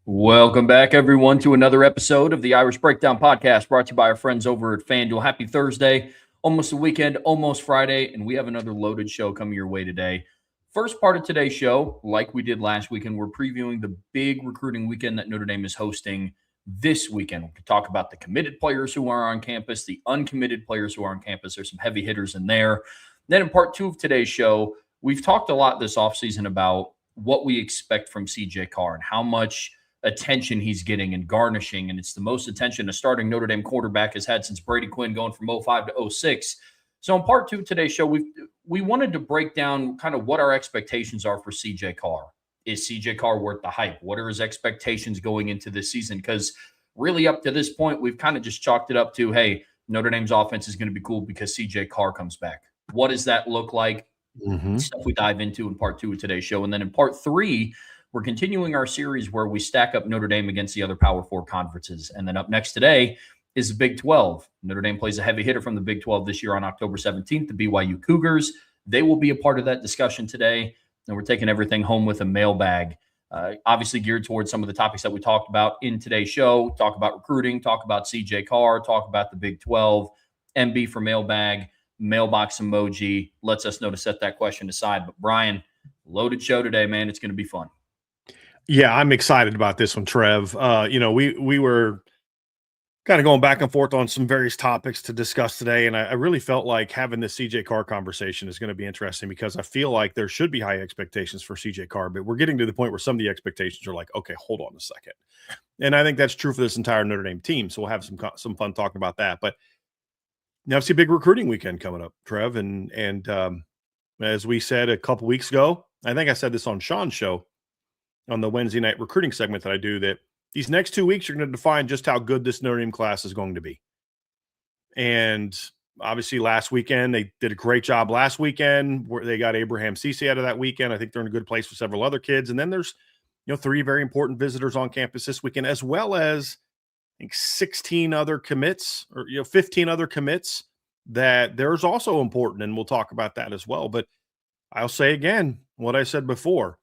Welcome back, everyone, to another episode of the Irish Breakdown Podcast, brought to you by our friends over at FanDuel. Happy Thursday, almost a weekend, almost Friday, and we have another loaded show coming your way today. First part of today's show, like we did last weekend, we're previewing the big recruiting weekend that Notre Dame is hosting this weekend. We can talk about the committed players who are on campus, the uncommitted players who are on campus. There's some heavy hitters in there. Then in part two of today's show, we've talked a lot this offseason about what we expect from CJ Carr and how much attention he's getting and garnishing, and it's the most attention a starting Notre Dame quarterback has had since Brady Quinn going from 05 to 06. So in part two of today's show, we wanted to break down kind of what our expectations are for CJ Carr. Is CJ Carr worth the hype? What are his expectations going into this season? Because really up to this point, we've kind of just chalked it up to, hey, Notre Dame's offense is going to be cool because CJ Carr comes back. What does that look like? Stuff we dive into in part two of today's show. And then in part three, we're continuing our series where we stack up Notre Dame against the other Power Four conferences. And then up next today is the Big 12. Notre Dame plays a heavy hitter from the Big 12 this year on October 17th, the BYU Cougars. They will be a part of that discussion today. And we're taking everything home with a mailbag, obviously geared towards some of the topics that we talked about in today's show. Talk about recruiting, talk about CJ Carr, talk about the Big 12, MB for mailbag, mailbox emoji lets us know to set that question aside. But Brian, loaded show today, man. It's going to be fun. Yeah, I'm excited about this one, Trev. We were kind of going back and forth on some various topics to discuss today, and I really felt like having this CJ Carr conversation is going to be interesting because I feel like there should be high expectations for CJ Carr, but we're getting to the point where some of the expectations are like, okay, hold on a second. And I think that's true for this entire Notre Dame team, so we'll have some fun talking about that. But now it's a big recruiting weekend coming up, Trev, and as we said a couple weeks ago, I think I said this on Sean's show, on the Wednesday night recruiting segment that I do, that these next 2 weeks are going to define just how good this Notre Dame class is going to be. And obviously last weekend, they did a great job last weekend where they got Abraham CJ out of that weekend. I think they're in a good place for several other kids. And then there's, 3 very important visitors on campus this weekend, as well as I think 16 other commits or, 15 other commits that there's also important. And we'll talk about that as well. But I'll say again, what I said before,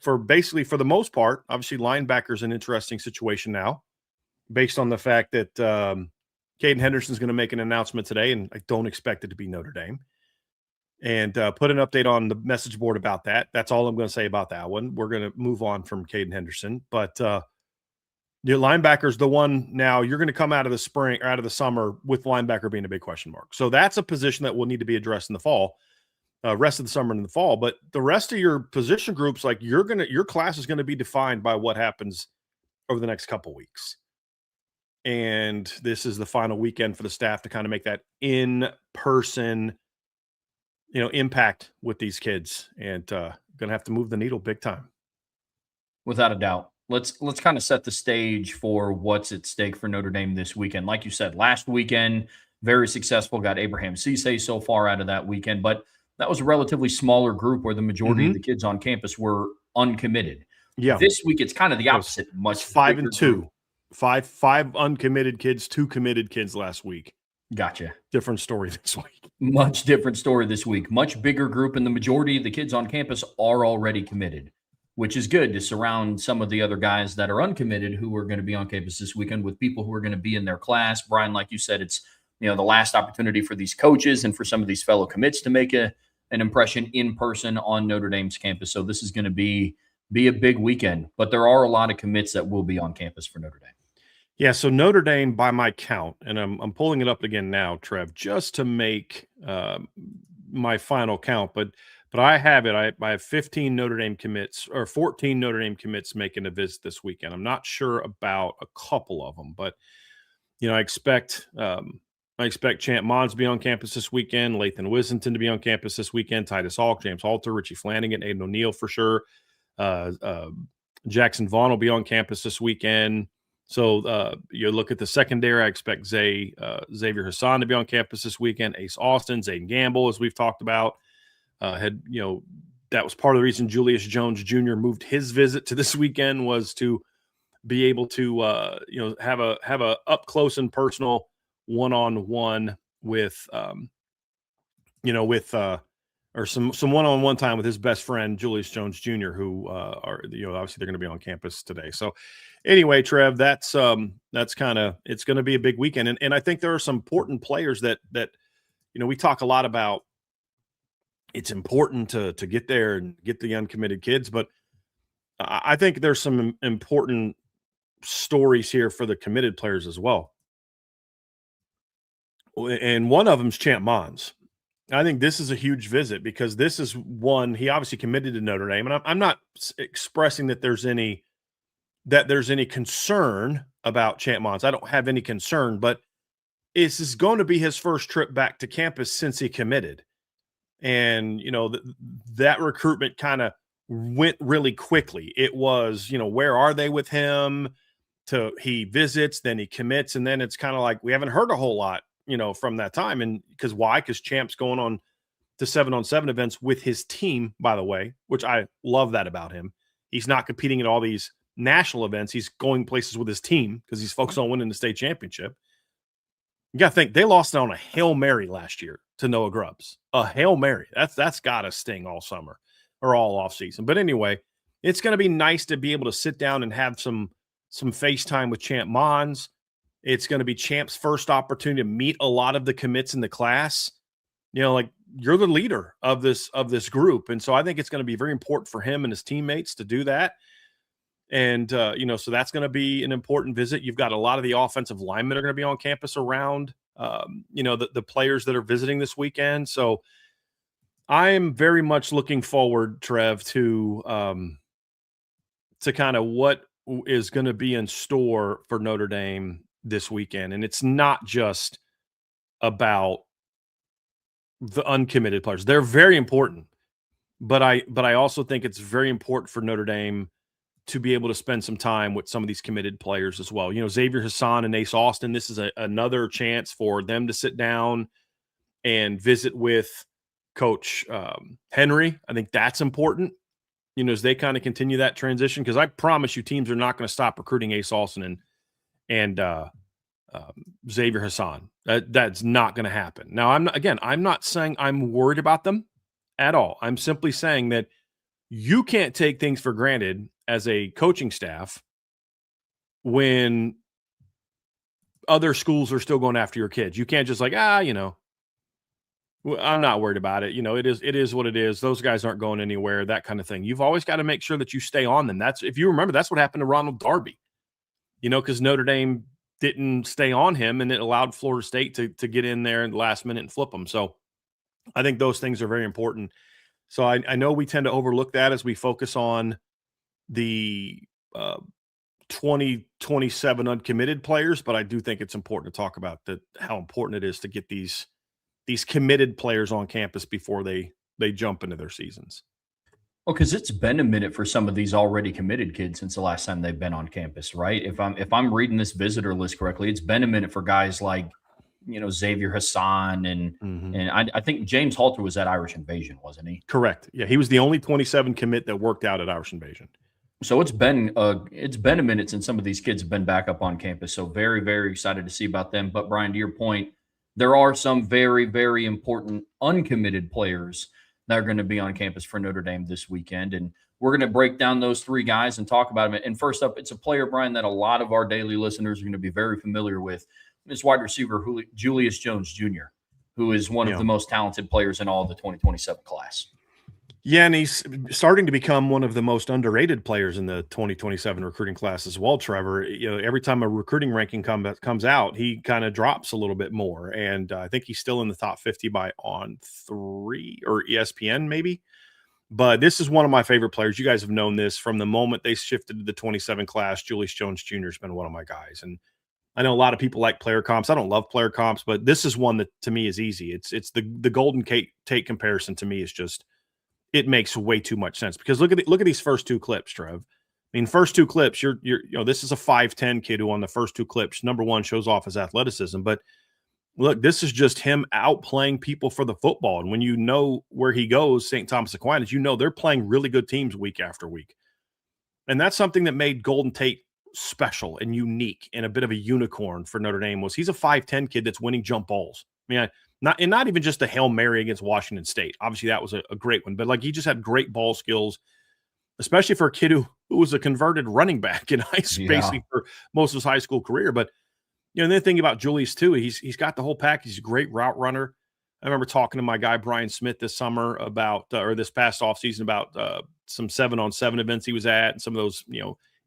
for the most part, obviously linebacker's an interesting situation now based on the fact that Caden Henderson's going to make an announcement today, and I don't expect it to be Notre Dame, and put an update on the message board about that. That's all I'm going to say about that one. We're going to move on from Caden Henderson, but your linebacker's the one now you're going to come out of the spring or out of the summer with linebacker being a big question mark. So that's a position that will need to be addressed in the fall. Rest of the summer and the fall, but the rest of your position groups, like your class is going to be defined by what happens over the next couple weeks. And this is the final weekend for the staff to kind of make that in-person, impact with these kids, and going to have to move the needle big time. Without a doubt. Let's kind of set the stage for what's at stake for Notre Dame this weekend. Like you said, last weekend, very successful, got Abraham CJ so far out of that weekend, but that was a relatively smaller group where the majority of the kids on campus were uncommitted. Yeah. This week, it's kind of the opposite. Much 5 and 2. Five uncommitted kids, 2 committed kids last week. Gotcha. Different story this week. Much different story this week. Much bigger group, and the majority of the kids on campus are already committed, which is good to surround some of the other guys that are uncommitted who are going to be on campus this weekend with people who are going to be in their class. Brian, like you said, it's the last opportunity for these coaches and for some of these fellow commits to make an impression in person on Notre Dame's campus. So this is going to be a big weekend, but there are a lot of commits that will be on campus for Notre Dame. Yeah, so Notre Dame, by my count, and I'm pulling it up again now, Trev, just to make my final count, but I have it. I have 15 Notre Dame commits or 14 Notre Dame commits making a visit this weekend. I'm not sure about a couple of them, but I expect Champ Mons to be on campus this weekend, Lathan Wisington to be on campus this weekend, Titus Hawk, James Halter, Richie Flanagan, Aiden O'Neill for sure. Jackson Vaughn will be on campus this weekend. So you look at the secondary, I expect Xavier Hassan to be on campus this weekend, Ace Austin, Zayden Gamble, as we've talked about. That was part of the reason Julius Jones Jr. moved his visit to this weekend, was to be able to have a up close and personal one-on-one with or some one-on-one time with his best friend Julius Jones Jr., who are obviously they're going to be on campus today. So anyway, Trev, that's kind of, it's going to be a big weekend, and I think there are some important players that we talk a lot about. It's important to get there and get the uncommitted kids, but I think there's some important stories here for the committed players as well. And one of them is Champ Mons. I think this is a huge visit because this is one, he obviously committed to Notre Dame, and I'm not expressing that there's any concern about Champ Mons. I don't have any concern, but this is going to be his first trip back to campus since he committed. And, that recruitment kind of went really quickly. It was, where are they with him? He visits, then he commits, and then it's kind of like we haven't heard a whole lot, from that time. And because why? Because Champ's going on to 7-on-7 events with his team, by the way, which I love that about him. He's not competing at all these national events. He's going places with his team because he's focused on winning the state championship. You got to think they lost on a Hail Mary last year to Noah Grubbs. A Hail Mary. That's got to sting all summer or all off season. But anyway, it's going to be nice to be able to sit down and have some FaceTime with Champ Mons. It's going to be Champ's first opportunity to meet a lot of the commits in the class. Like you're the leader of this group. And so I think it's going to be very important for him and his teammates to do that. And, so that's going to be an important visit. You've got a lot of the offensive linemen are going to be on campus around, the players that are visiting this weekend. So I'm very much looking forward, Trev, to kind of what is going to be in store for Notre Dame this weekend. And it's not just about the uncommitted players. They're very important, but I also think it's very important for Notre Dame to be able to spend some time with some of these committed players as well. Xavier Hassan and Ace Austin, this is another chance for them to sit down and visit with Coach Henry. I think that's important, as they kind of continue that transition, because I promise you teams are not going to stop recruiting Ace Austin and Xavier Hassan. That's not going to happen. Now, I'm not saying I'm worried about them at all. I'm simply saying that you can't take things for granted as a coaching staff when other schools are still going after your kids. You can't just like, I'm not worried about it. It is what it is. Those guys aren't going anywhere, that kind of thing. You've always got to make sure that you stay on them. If you remember, that's what happened to Ronald Darby, because Notre Dame didn't stay on him and it allowed Florida State to get in there in the last minute and flip them. So I think those things are very important. So I know we tend to overlook that as we focus on the 2027 uncommitted players, but I do think it's important to talk about how important it is to get these committed players on campus before they jump into their seasons. Well, because it's been a minute for some of these already committed kids since the last time they've been on campus, right? If I'm reading this visitor list correctly, it's been a minute for guys like Xavier Hassan and I think James Halter was at Irish Invasion, wasn't he? Correct. Yeah, he was the only 27 commit that worked out at Irish Invasion. So it's been a minute since some of these kids have been back up on campus. So very, very excited to see about them. But Brian, to your point, there are some very, very important uncommitted players that are going to be on campus for Notre Dame this weekend. And we're going to break down those three guys and talk about them. And first up, it's a player, Brian, that a lot of our daily listeners are going to be very familiar with. It's wide receiver Julius Jones Jr., who is one of the most talented players in all of the 2027 class. Yeah, and he's starting to become one of the most underrated players in the 2027 recruiting class as well, Trevor. Every time a recruiting ranking comes out, he kind of drops a little bit more. And I think he's still in the top 50 by On3 or ESPN maybe. But this is one of my favorite players. You guys have known this from the moment they shifted to the 27 class. Julius Jones Jr. has been one of my guys. And I know a lot of people like player comps. I don't love player comps, but this is one that to me is easy. It's the Golden Tate comparison to me is just, it makes way too much sense because look at these first two clips, Trev. I mean, first two clips, this is a 5'10" kid who on the first two clips, number one, shows off his athleticism. But look, this is just him outplaying people for the football. And when you know where he goes, St. Thomas Aquinas, they're playing really good teams week after week. And that's something that made Golden Tate special and unique and a bit of a unicorn for Notre Dame was he's a 5'10" kid that's winning jump balls. I mean, Not even just a Hail Mary against Washington State. Obviously, that was a great one, but like he just had great ball skills, especially for a kid who was a converted running back in high school, basically for most of his high school career. But and the thing about Julius too, he's got the whole package. He's a great route runner. I remember talking to my guy Brian Smith this summer about, or this past offseason about some 7-on-7 events he was at, and some of those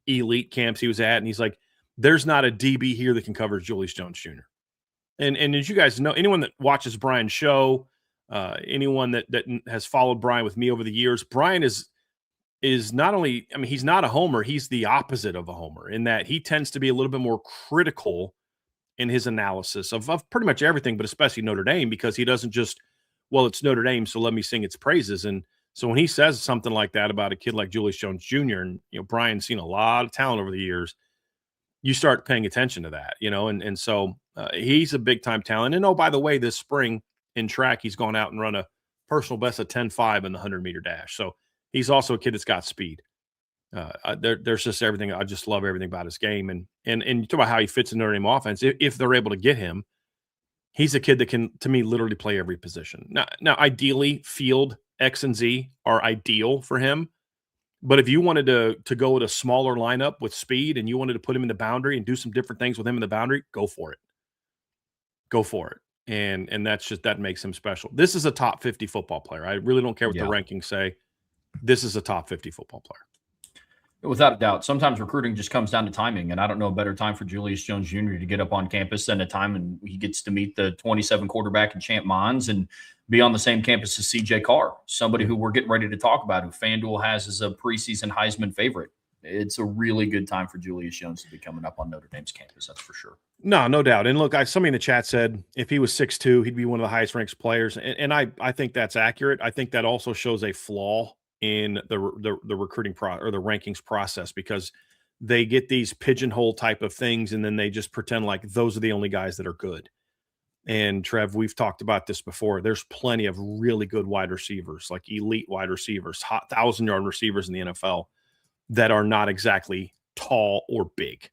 elite camps he was at, and he's like, "There's not a DB here that can cover Julius Jones Jr." And as you guys know, anyone that watches Brian's show, anyone that has followed Brian with me over the years, Brian is not only, I mean, he's not a homer, he's the opposite of a homer in that he tends to be a little bit more critical in his analysis of pretty much everything, but especially Notre Dame, because he doesn't just, well, it's Notre Dame, so let me sing its praises. And so when he says something like that about a kid like Julius Jones Jr., and Brian's seen a lot of talent over the years, you start paying attention to that, and so he's a big time talent. And by the way, this spring in track, he's gone out and run a personal best of 10.5 in the 100-meter dash. So he's also a kid that's got speed. There's just everything. I just love everything about his game. And you talk about how he fits in Notre Dame offense. If they're able to get him, he's a kid that can, to me, literally play every position. Now, ideally, field X and Z are ideal for him. But if you wanted to go with a smaller lineup with speed and you wanted to put him in the boundary and do some different things with him in the boundary, go for it. Go for it. And that makes him special. This is a top 50 football player. I really don't care what the rankings say. This is a top 50 football player. Without a doubt. Sometimes recruiting just comes down to timing, and I don't know a better time for Julius Jones Jr. to get up on campus than a time and he gets to meet the 27 quarterback in Champ Mons and be on the same campus as CJ Carr, somebody who we're getting ready to talk about, who FanDuel has as a preseason Heisman favorite. It's a really good time for Julius Jones to be coming up on Notre Dame's campus, that's for sure. No doubt. And look, somebody in the chat said if he was 6'2", he'd be one of the highest ranked players. And I think that's accurate. I think that also shows a flaw in the recruiting or the rankings process, because they get these pigeonhole type of things and then they just pretend like those are the only guys that are good. And Trev, we've talked about this before. There's plenty of really good wide receivers, like elite wide receivers, 1,000-yard receivers in the NFL that are not exactly tall or big.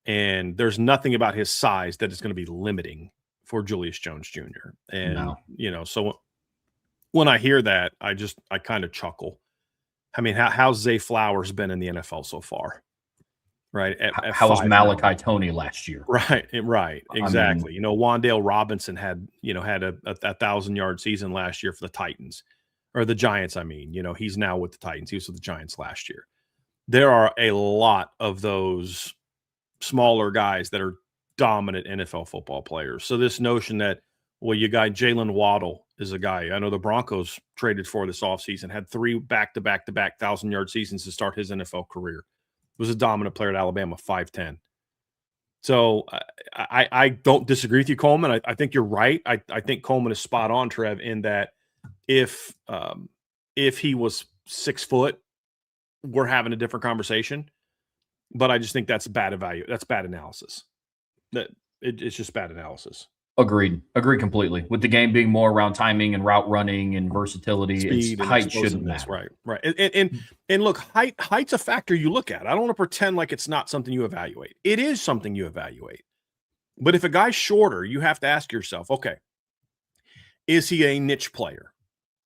And there's nothing about his size that is going to be limiting for Julius Jones Jr. And, so when I hear that, I kind of chuckle. I mean, how's Zay Flowers been in the NFL so far? Right. How was Malachi Toney last year? Right. Exactly. Wan'Dale Robinson had a 1,000-yard season last year for the Titans, or the Giants. I mean, he's now with the Titans. He was with the Giants last year. There are a lot of those smaller guys that are dominant NFL football players. So this notion that, well, you got Jalen Waddle is a guy I know the Broncos traded for this offseason, had 3 back-to-back 1,000-yard seasons to start his NFL career. Was a dominant player at Alabama, 5'10". So I don't disagree with you, Coleman. I think you're right. I think Coleman is spot on, Trev, in that if he was 6 foot, we're having a different conversation. But I just think that's bad That's bad analysis. It's just bad analysis. Agreed completely. With the game being more around timing and route running and versatility, speed, height shouldn't matter. Right. And look, height's a factor you look at. I don't want to pretend like it's not something you evaluate. It is something you evaluate. But if a guy's shorter, you have to ask yourself, okay, is he a niche player?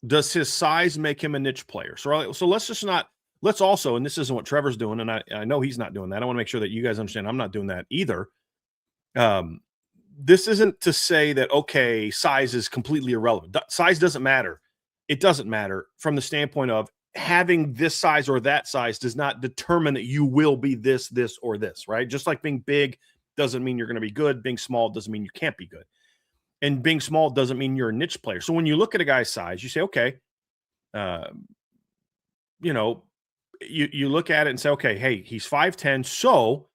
Does his size make him a niche player? So let's also, and this isn't what Trevor's doing, and I know he's not doing that. I want to make sure that you guys understand I'm not doing that either. This isn't to say that, okay, size is completely irrelevant. Size doesn't matter. It doesn't matter from the standpoint of having this size or that size does not determine that you will be this, or this, right? Just like being big doesn't mean you're going to be good. Being small doesn't mean you can't be good. And being small doesn't mean you're a niche player. So when you look at a guy's size, you say, okay, you look at it and say, okay, hey, he's 5'10", so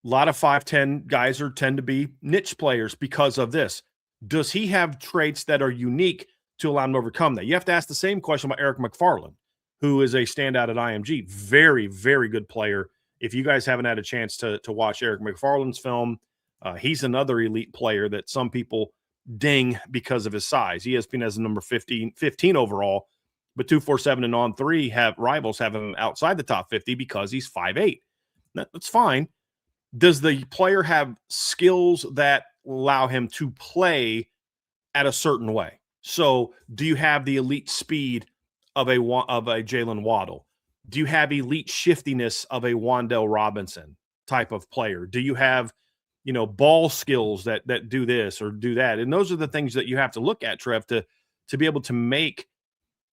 a lot of 5'10" guys tend to be niche players because of this. Does he have traits that are unique to allow him to overcome that? You have to ask the same question about Eric McFarland, who is a standout at IMG. Very, very good player. If you guys haven't had a chance to watch Eric McFarland's film, he's another elite player that some people ding because of his size. ESPN has a number 15 overall, but 247 and On 3 rivals have him outside the top 50 because he's 5'8". That's fine. Does the player have skills that allow him to play at a certain way. So do you have the elite speed of a Jalen Waddle? Do you have elite shiftiness of a Wan'Dale Robinson type of player? Do you have, ball skills that do this or do that? And those are the things that you have to look at, Trev, to be able to make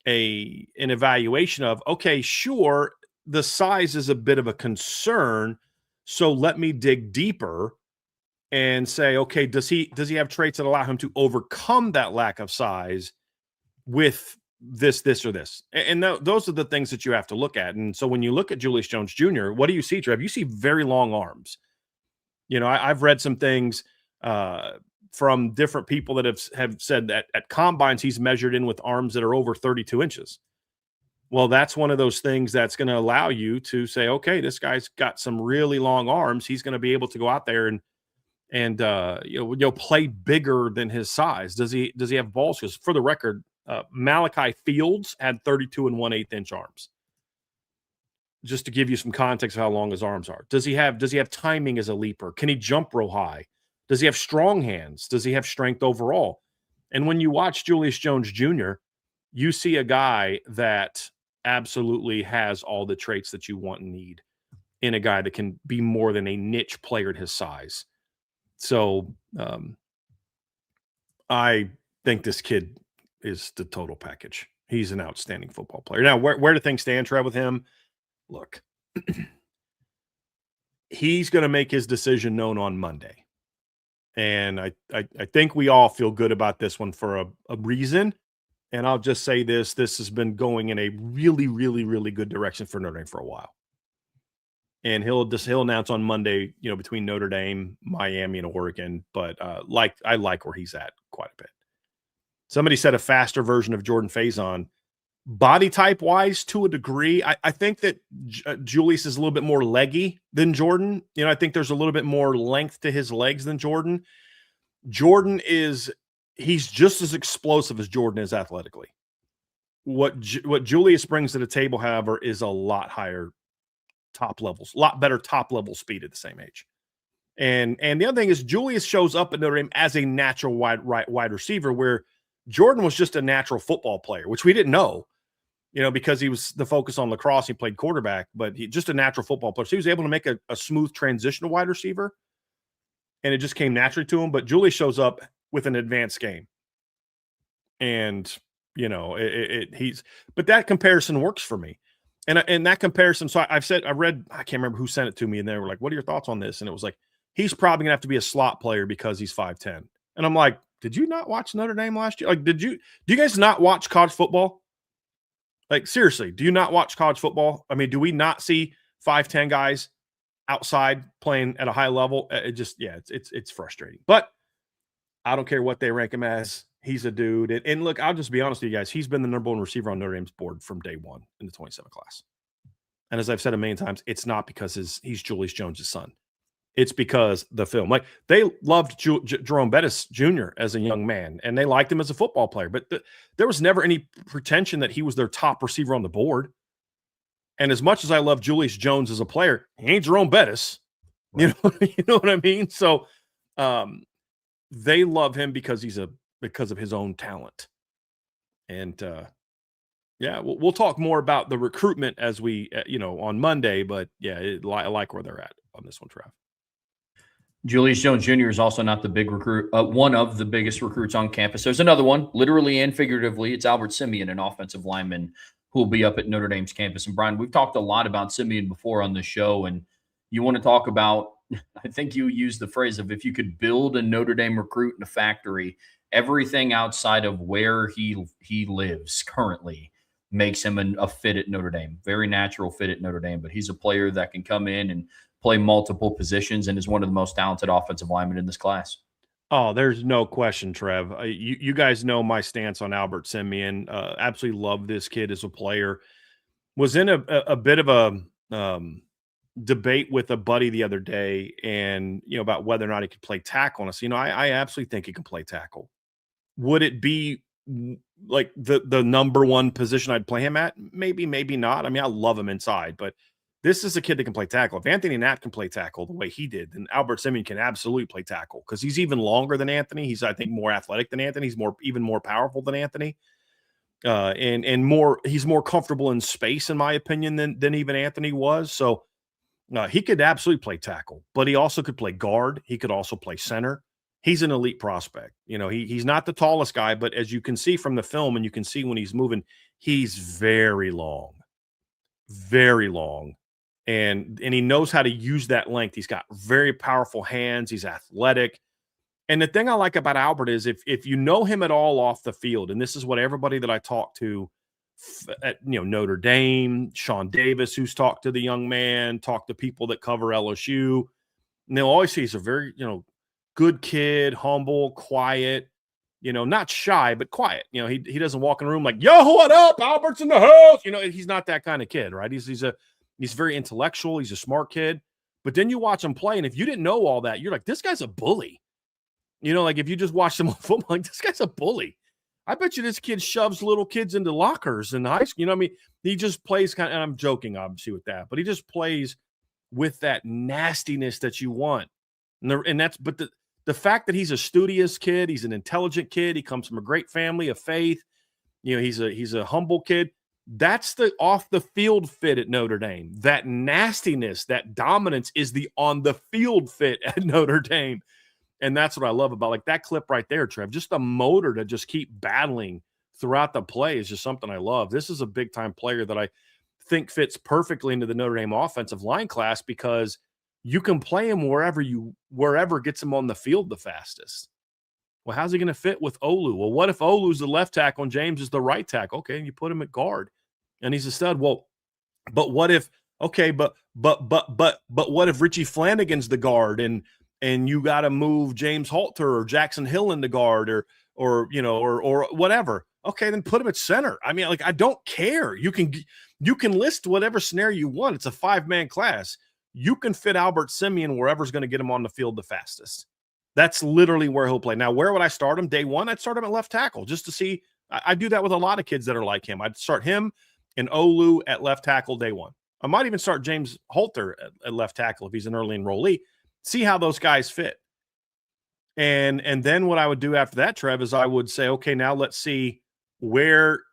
an evaluation of, okay, sure, the size is a bit of a concern, so let me dig deeper and say, okay, does he have traits that allow him to overcome that lack of size with this, or this? And those are the things that you have to look at. And so when you look at Julius Jones Jr., what do you see, Trev? You see very long arms. I've read some things from different people that have said that at combines he's measured in with arms that are over 32 inches. Well, that's one of those things that's going to allow you to say, okay, this guy's got some really long arms. He's going to be able to go out there and play bigger than his size. Does he have balls? Because for the record, Malachi Fields had 32 1/8 inch arms. Just to give you some context of how long his arms are. Does he have timing as a leaper? Can he jump real high? Does he have strong hands? Does he have strength overall? And when you watch Julius Jones Jr., you see a guy that absolutely has all the traits that you want and need in a guy that can be more than a niche player at his size. So I think this kid is the total package. He's an outstanding football player. Now, where do things stand, Trev, with him? Look, he's going to make his decision known on Monday. And I think we all feel good about this one for a reason. And I'll just say this has been going in a really, really, really good direction for Notre Dame for a while. And he'll announce on Monday, between Notre Dame, Miami, and Oregon. But I like where he's at quite a bit. Somebody said a faster version of Jordan Faison. Body type wise, to a degree, I think that Julius is a little bit more leggy than Jordan. I think there's a little bit more length to his legs than Jordan. He's just as explosive as Jordan is athletically. What Julius brings to the table, however, is a lot higher top levels, a lot better top level speed at the same age. And the other thing is Julius shows up at Notre Dame as a natural wide receiver, where Jordan was just a natural football player, which we didn't know. Because he was the focus on lacrosse, he played quarterback, but he just a natural football player. So he was able to make a smooth transition to wide receiver, and it just came naturally to him. But Julius shows up with an advanced game. And, but that comparison works for me. And that comparison, so I read, I can't remember who sent it to me, and they were like, what are your thoughts on this? And it was like, he's probably going to have to be a slot player because he's 5'10". And I'm like, did you not watch Notre Dame last year? Like, do you guys not watch college football? Like, seriously, do you not watch college football? I mean, do we not see 5'10" guys outside playing at a high level? It's frustrating. But I don't care what they rank him as. He's a dude. And look, I'll just be honest with you guys. He's been the number one receiver on Notre Dame's board from day one in the 27 class. And as I've said a million times, it's not because he's Julius Jones' son. It's because the film. Like, they loved Jerome Bettis Jr. as a young man, and they liked him as a football player. But there was never any pretension that he was their top receiver on the board. And as much as I love Julius Jones as a player, he ain't Jerome Bettis. Right. You know what I mean? So they love him because because of his own talent. And we'll talk more about the recruitment as we on Monday. But I like where they're at on this one, Trav. Julius Jones Jr. is also not the big recruit, one of the biggest recruits on campus. There's another one, literally and figuratively. It's Albert Simeon, an offensive lineman who will be up at Notre Dame's campus. And Brian, we've talked a lot about Simeon before on the show, and you want to talk about, I think you used the phrase of, if you could build a Notre Dame recruit in a factory, everything outside of where he lives currently makes him a fit at Notre Dame. Very natural fit at Notre Dame, but he's a player that can come in and play multiple positions and is one of the most talented offensive linemen in this class. Oh, there's no question, Trev. You guys know my stance on Albert Simeon. Absolutely love this kid as a player. Was in a bit of a debate with a buddy the other day, and about whether or not he could play tackle. And I absolutely think he can play tackle. Would it be like the number one position I'd play him at? Maybe, maybe not. I mean, I love him inside, but this is a kid that can play tackle. If Anthony Knapp can play tackle the way he did, then Albert Simeon can absolutely play tackle because he's even longer than Anthony. He's, I think, more athletic than Anthony. He's even more powerful than Anthony. He's more comfortable in space, in my opinion, than even Anthony was. So he could absolutely play tackle, but he also could play guard. He could also play center. He's an elite prospect. He's not the tallest guy, but as you can see from the film and you can see when he's moving, he's very long. And he knows how to use that length. He's got very powerful hands. He's athletic. And the thing I like about Albert is if you know him at all off the field, and this is what everybody that I talk to at Notre Dame, Sean Davis, who's talked to the young man, talked to people that cover LSU, and they'll always say he's a very, good kid, humble, quiet, not shy, but quiet. He doesn't walk in the room like, yo, what up? Albert's in the house. He's not that kind of kid, right? He's very intellectual. He's a smart kid. But then you watch him play, and if you didn't know all that, you're like, this guy's a bully. Like if you just watch him on football, like this guy's a bully. I bet you this kid shoves little kids into lockers in high school. He just plays and I'm joking obviously with that, but he just plays with that nastiness that you want. But the fact that he's a studious kid, he's an intelligent kid, he comes from a great family of faith. He's a humble kid. That's the off the field fit at Notre Dame. That nastiness, that dominance is the on the field fit at Notre Dame. And that's what I love about that clip right there, Trev. Just the motor to just keep battling throughout the play is just something I love. This is a big time player that I think fits perfectly into the Notre Dame offensive line class because you can play him wherever gets him on the field the fastest. Well, how's he going to fit with Olu? Well, what if Olu's the left tackle and James is the right tackle? Okay, you put him at guard, and he's a stud. Well, but what if? Okay, but what if Richie Flanagan's the guard and you got to move James Halter or Jackson Hill into guard or whatever? Okay, then put him at center. I don't care. You can list whatever scenario you want. It's a 5-man class. You can fit Albert Simeon wherever's going to get him on the field the fastest. That's literally where he'll play. Now, where would I start him? Day one, I'd start him at left tackle just to see. I do that with a lot of kids that are like him. I'd start him and Olu at left tackle day one. I might even start James Halter at left tackle if he's an early enrollee. See how those guys fit. And then what I would do after that, Trev, is I would say, okay, now let's see where,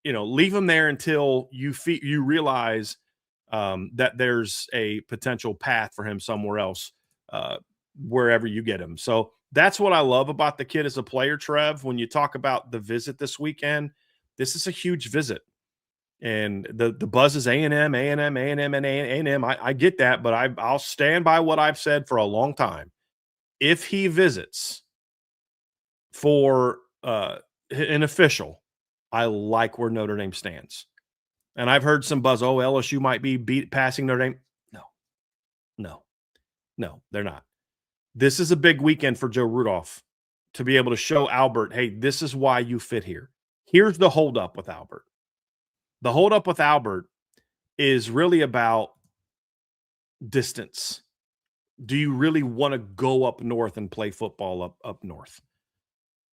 leave him there until you realize that there's a potential path for him somewhere else, wherever you get him. So that's what I love about the kid as a player, Trev. When you talk about the visit this weekend, this is a huge visit. And the buzz is A&M, and A&M. I get that, but I'll stand by what I've said for a long time. If he visits for an official, I like where Notre Dame stands. And I've heard some buzz, LSU might be passing Notre Dame. No, they're not. This is a big weekend for Joe Rudolph to be able to show Albert, hey, this is why you fit here. Here's the holdup with Albert. The holdup with Albert is really about distance. Do you really want to go up north and play football up north?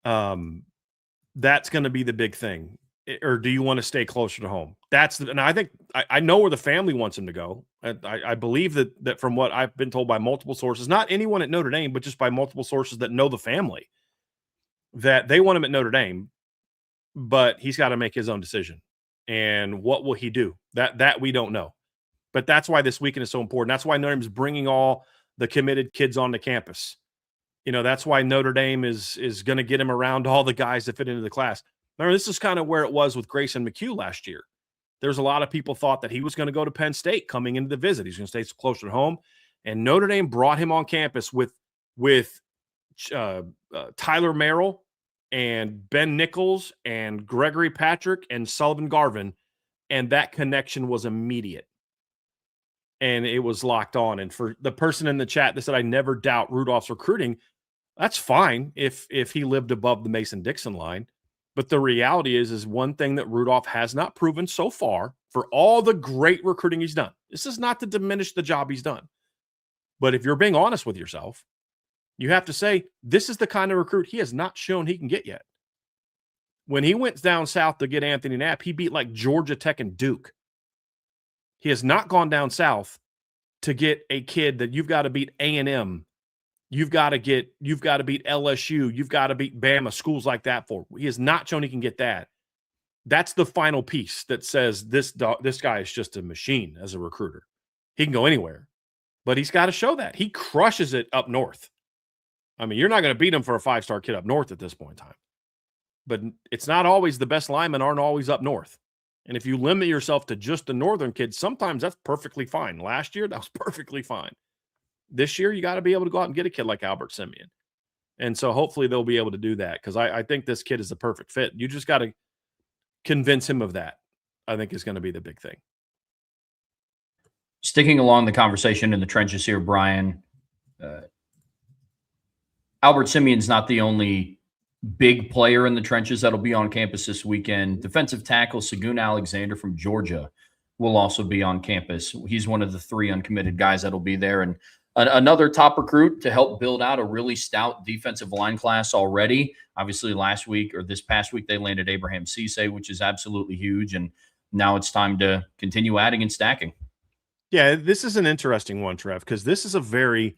That's going to be the big thing. Or do you want to stay closer to home? And I think I know where the family wants him to go. I believe that from what I've been told by multiple sources, not anyone at Notre Dame, but just by multiple sources that know the family, that they want him at Notre Dame, but he's got to make his own decision. And what will he do? That we don't know. But that's why this weekend is so important. That's why Notre Dame is bringing all the committed kids onto campus. That's why Notre Dame is going to get him around all the guys that fit into the class. Remember, this is kind of where it was with Grayson McHugh last year. There's a lot of people thought that he was going to go to Penn State coming into the visit. He's going to stay closer to home. And Notre Dame brought him on campus with Tyler Merrill and Ben Nichols and Gregory Patrick and Sullivan Garvin, and that connection was immediate. And it was locked on. And for the person in the chat that said, I never doubt Rudolph's recruiting, that's fine if he lived above the Mason-Dixon line. But the reality is one thing that Rudolph has not proven so far for all the great recruiting he's done. This is not to diminish the job he's done. But if you're being honest with yourself, you have to say, this is the kind of recruit he has not shown he can get yet. When he went down south to get Anthony Knapp, he beat like Georgia Tech and Duke. He has not gone down south to get a kid that you've got to beat A&M. You've got to beat LSU. You've got to beat Bama, schools like that for. He has not shown he can get that. That's the final piece that says this guy is just a machine as a recruiter. He can go anywhere, but he's got to show that. He crushes it up north. I mean, you're not going to beat him for a 5-star kid up north at this point in time. But it's not always the best linemen aren't always up north. And if you limit yourself to just the northern kids, sometimes that's perfectly fine. Last year, that was perfectly fine. This year, you got to be able to go out and get a kid like Albert Simeon. And so hopefully they'll be able to do that because I think this kid is the perfect fit. You just got to convince him of that, I think is going to be the big thing. Sticking along the conversation in the trenches here, Brian, Albert Simeon's not the only big player in the trenches that'll be on campus this weekend. Defensive tackle Segun Alexander from Georgia will also be on campus. He's one of the 3 uncommitted guys that'll be there. And another top recruit to help build out a really stout defensive line class already. Obviously, this past week, they landed Abraham Cisse, which is absolutely huge. And now it's time to continue adding and stacking. Yeah, this is an interesting one, Trev, because this is a very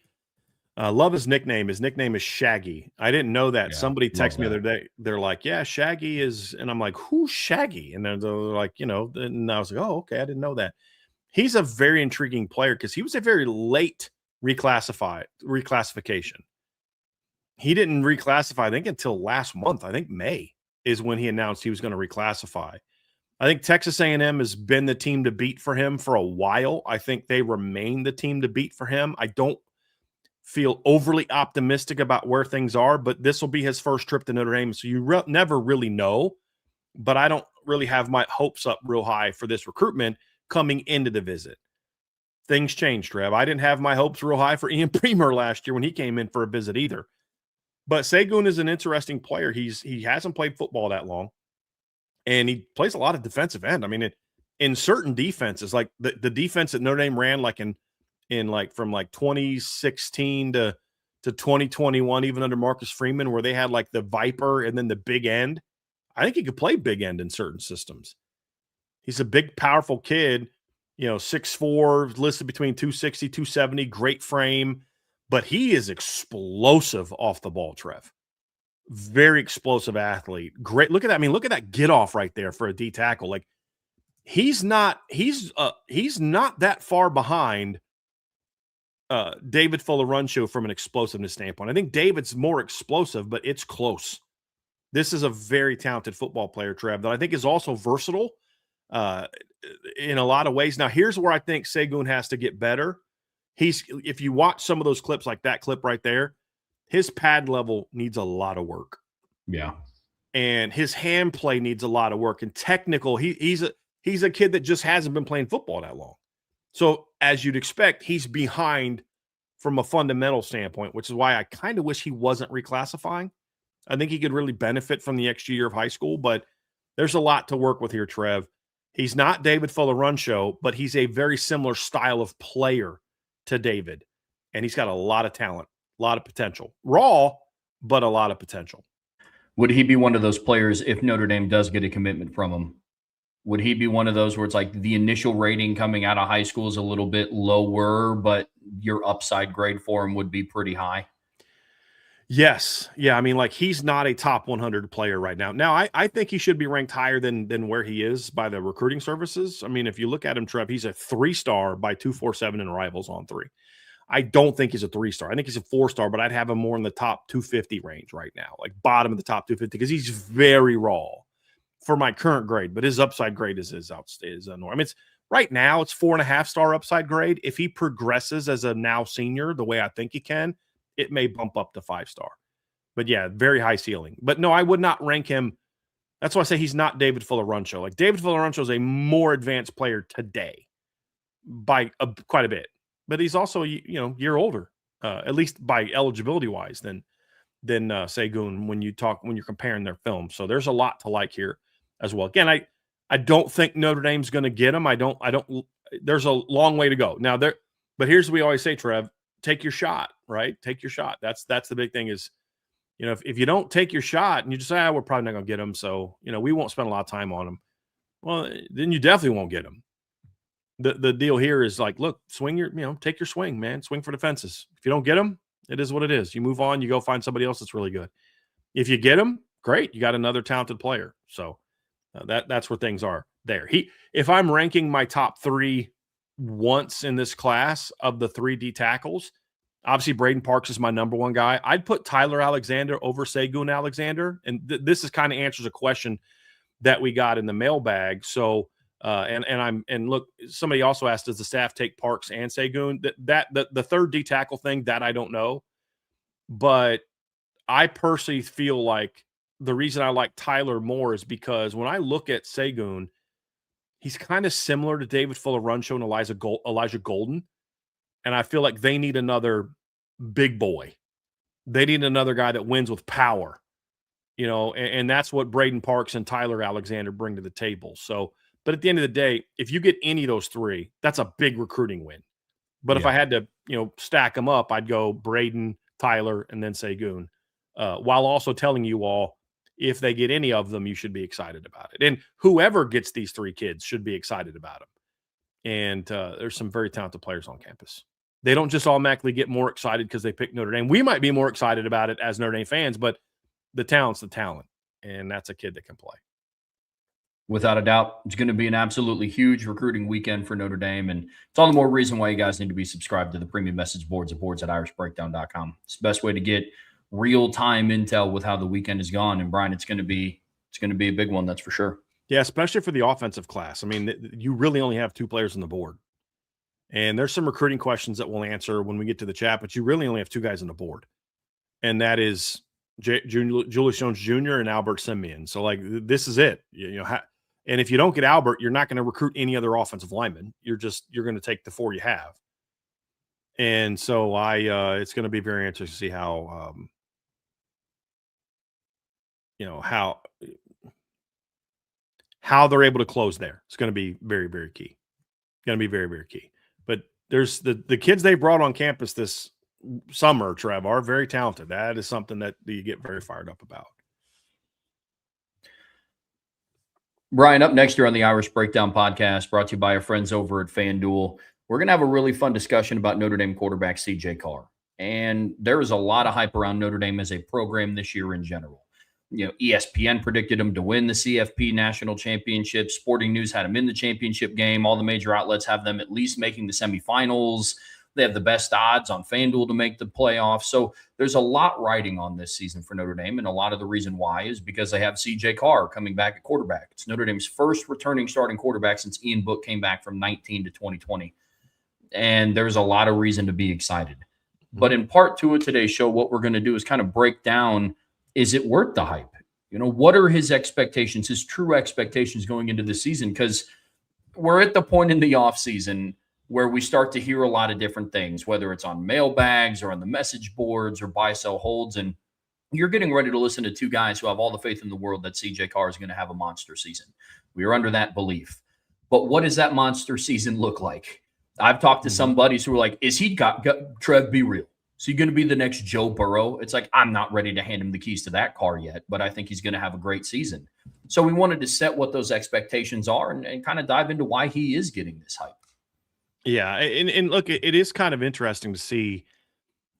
love his nickname. His nickname is Shaggy. I didn't know that. Yeah, somebody texted me the other day. They're like, yeah, Shaggy is. And I'm like, who's Shaggy? And they're like, and I was like, oh, okay. I didn't know that. He's a very intriguing player because he was a very late reclassification. He didn't reclassify, I think, until last month. I think May is when he announced he was going to reclassify. I think Texas A&M has been the team to beat for him for a while. I think they remain the team to beat for him. I don't feel overly optimistic about where things are, but this will be his first trip to Notre Dame, so you never really know. But I don't really have my hopes up real high for this recruitment coming into the visit. Things changed, Trev. I didn't have my hopes real high for Ian Premer last year when he came in for a visit either. But Segun is an interesting player. He hasn't played football that long, and he plays a lot of defensive end. I mean, in certain defenses, like the defense that Notre Dame ran, like from 2016 to 2021, even under Marcus Freeman, where they had like the Viper and then the big end. I think he could play big end in certain systems. He's a big, powerful kid, 6'4", listed between 260, 270, great frame, but he is explosive off the ball, Trev. Very explosive athlete. Great. Look at that. I mean, look at that get off right there for a D tackle. Like he's not that far behind David Fuller-Runcho from an explosiveness standpoint. I think David's more explosive, but it's close. This is a very talented football player, Trev, that I think is also versatile in a lot of ways. Now, here's where I think Segun has to get better. If you watch some of those clips, like that clip right there, his pad level needs a lot of work. Yeah. And his hand play needs a lot of work. And technical, he's a kid that just hasn't been playing football that long. So as you'd expect, he's behind from a fundamental standpoint, which is why I kind of wish he wasn't reclassifying. I think he could really benefit from the extra year of high school, but there's a lot to work with here, Trev. He's not David Fuller-Runcho, but he's a very similar style of player to David. And he's got a lot of talent, a lot of potential. Raw, but a lot of potential. Would he be one of those players if Notre Dame does get a commitment from him? Would he be one of those where it's like the initial rating coming out of high school is a little bit lower, but your upside grade for him would be pretty high? Yes. Yeah. I mean, like he's not a top 100 player right now. Now, I think he should be ranked higher than where he is by the recruiting services. I mean, if you look at him, Trev, he's a 3-star by 247 in Rivals on 3. I don't think he's a 3-star. I think he's a 4-star, but I'd have him more in the top 250 range right now, like bottom of the top 250, because he's very raw for my current grade. But his upside grade is enormous. I mean, right now it's 4.5-star upside grade. If he progresses as a now senior the way I think he can, it may bump up to 5-star. But yeah, very high ceiling. But no, I would not rank him. That's why I say he's not David Fuller-Runcho. Like David Fuller-Runcho is a more advanced player today by quite a bit. But he's also, year older, at least by eligibility wise than Segun when you're comparing their films. So there's a lot to like here as well. Again, I don't think Notre Dame's going to get him. I don't. There's a long way to go now. But here's what we always say, Trev: take your shot, right? Take your shot. That's the big thing is, if you don't take your shot and you just say, we're probably not going to get him, so we won't spend a lot of time on him. Well, then you definitely won't get him. the deal here is like, look, take your swing, man. Swing for the fences. If you don't get them, it is what it is. You move on. You go find somebody else that's really good. If you get them, great. You got another talented player. So that's where things are there. If I'm ranking my top 3 once in this class of the 3 D tackles, obviously Braden Parks is my number 1 guy. I'd put Tyler Alexander over Segun Alexander. And this is kind of answers a question that we got in the mailbag. So, and look, somebody also asked, does the staff take Parks and Segun? The third D tackle thing that I don't know, but I personally feel like the reason I like Tyler more is because when I look at Segun, he's kind of similar to David Fuller-Runcho and Elijah Golden. And I feel like they need another big boy. They need another guy that wins with power, and that's what Braden Parks and Tyler Alexander bring to the table. So, but at the end of the day, if you get any of those 3, that's a big recruiting win. But if I had to, stack them up, I'd go Braden, Tyler, and then Segun, while also telling you all, if they get any of them, you should be excited about it. And whoever gets these 3 kids should be excited about them. And there's some very talented players on campus. They don't just automatically get more excited because they pick Notre Dame. We might be more excited about it as Notre Dame fans, but the talent's the talent, and that's a kid that can play. Without a doubt, it's going to be an absolutely huge recruiting weekend for Notre Dame, and it's all the more reason why you guys need to be subscribed to the premium message boards at boards@irishbreakdown.com. It's the best way to get real-time intel with how the weekend has gone. And Brian, it's going to be a big one, that's for sure. Yeah, especially for the offensive class. I mean, you really only have 2 players on the board. And there's some recruiting questions that we'll answer when we get to the chat, but you really only have 2 guys on the board. And that is Julius Jones Jr. and Albert Simeon. So, like, this is it. And if you don't get Albert, you're not going to recruit any other offensive lineman. You're going to take the 4 you have. And so it's going to be very interesting to see how they're able to close there. It's going to be very, very key. Going to be very, very key. But there's the kids they brought on campus this summer, Trev, are very talented. That is something that you get very fired up about. Brian, up next year on the Irish Breakdown podcast, brought to you by our friends over at FanDuel, we're going to have a really fun discussion about Notre Dame quarterback CJ Carr. And there is a lot of hype around Notre Dame as a program this year in general. ESPN predicted him to win the CFP national championship. Sporting News had him in the championship game. All the major outlets have them at least making the semifinals. They have the best odds on FanDuel to make the playoffs. So there's a lot riding on this season for Notre Dame, and a lot of the reason why is because they have CJ Carr coming back at quarterback. It's Notre Dame's first returning starting quarterback since Ian Book came back from 19 to 2020. And there's a lot of reason to be excited. But in part 2 of today's show, what we're going to do is kind of break down, is it worth the hype? What are his expectations, his true expectations going into the season? Because we're at the point in the offseason where we start to hear a lot of different things, whether it's on mailbags or on the message boards or buy-sell holds. And you're getting ready to listen to 2 guys who have all the faith in the world that CJ Carr is going to have a monster season. We are under that belief. But what does that monster season look like? I've talked to some buddies who are like, is he got Trev, be real? Is he going to be the next Joe Burrow? It's like, I'm not ready to hand him the keys to that car yet, but I think he's going to have a great season. So we wanted to set what those expectations are and kind of dive into why he is getting this hype. Yeah, and look, it is kind of interesting to see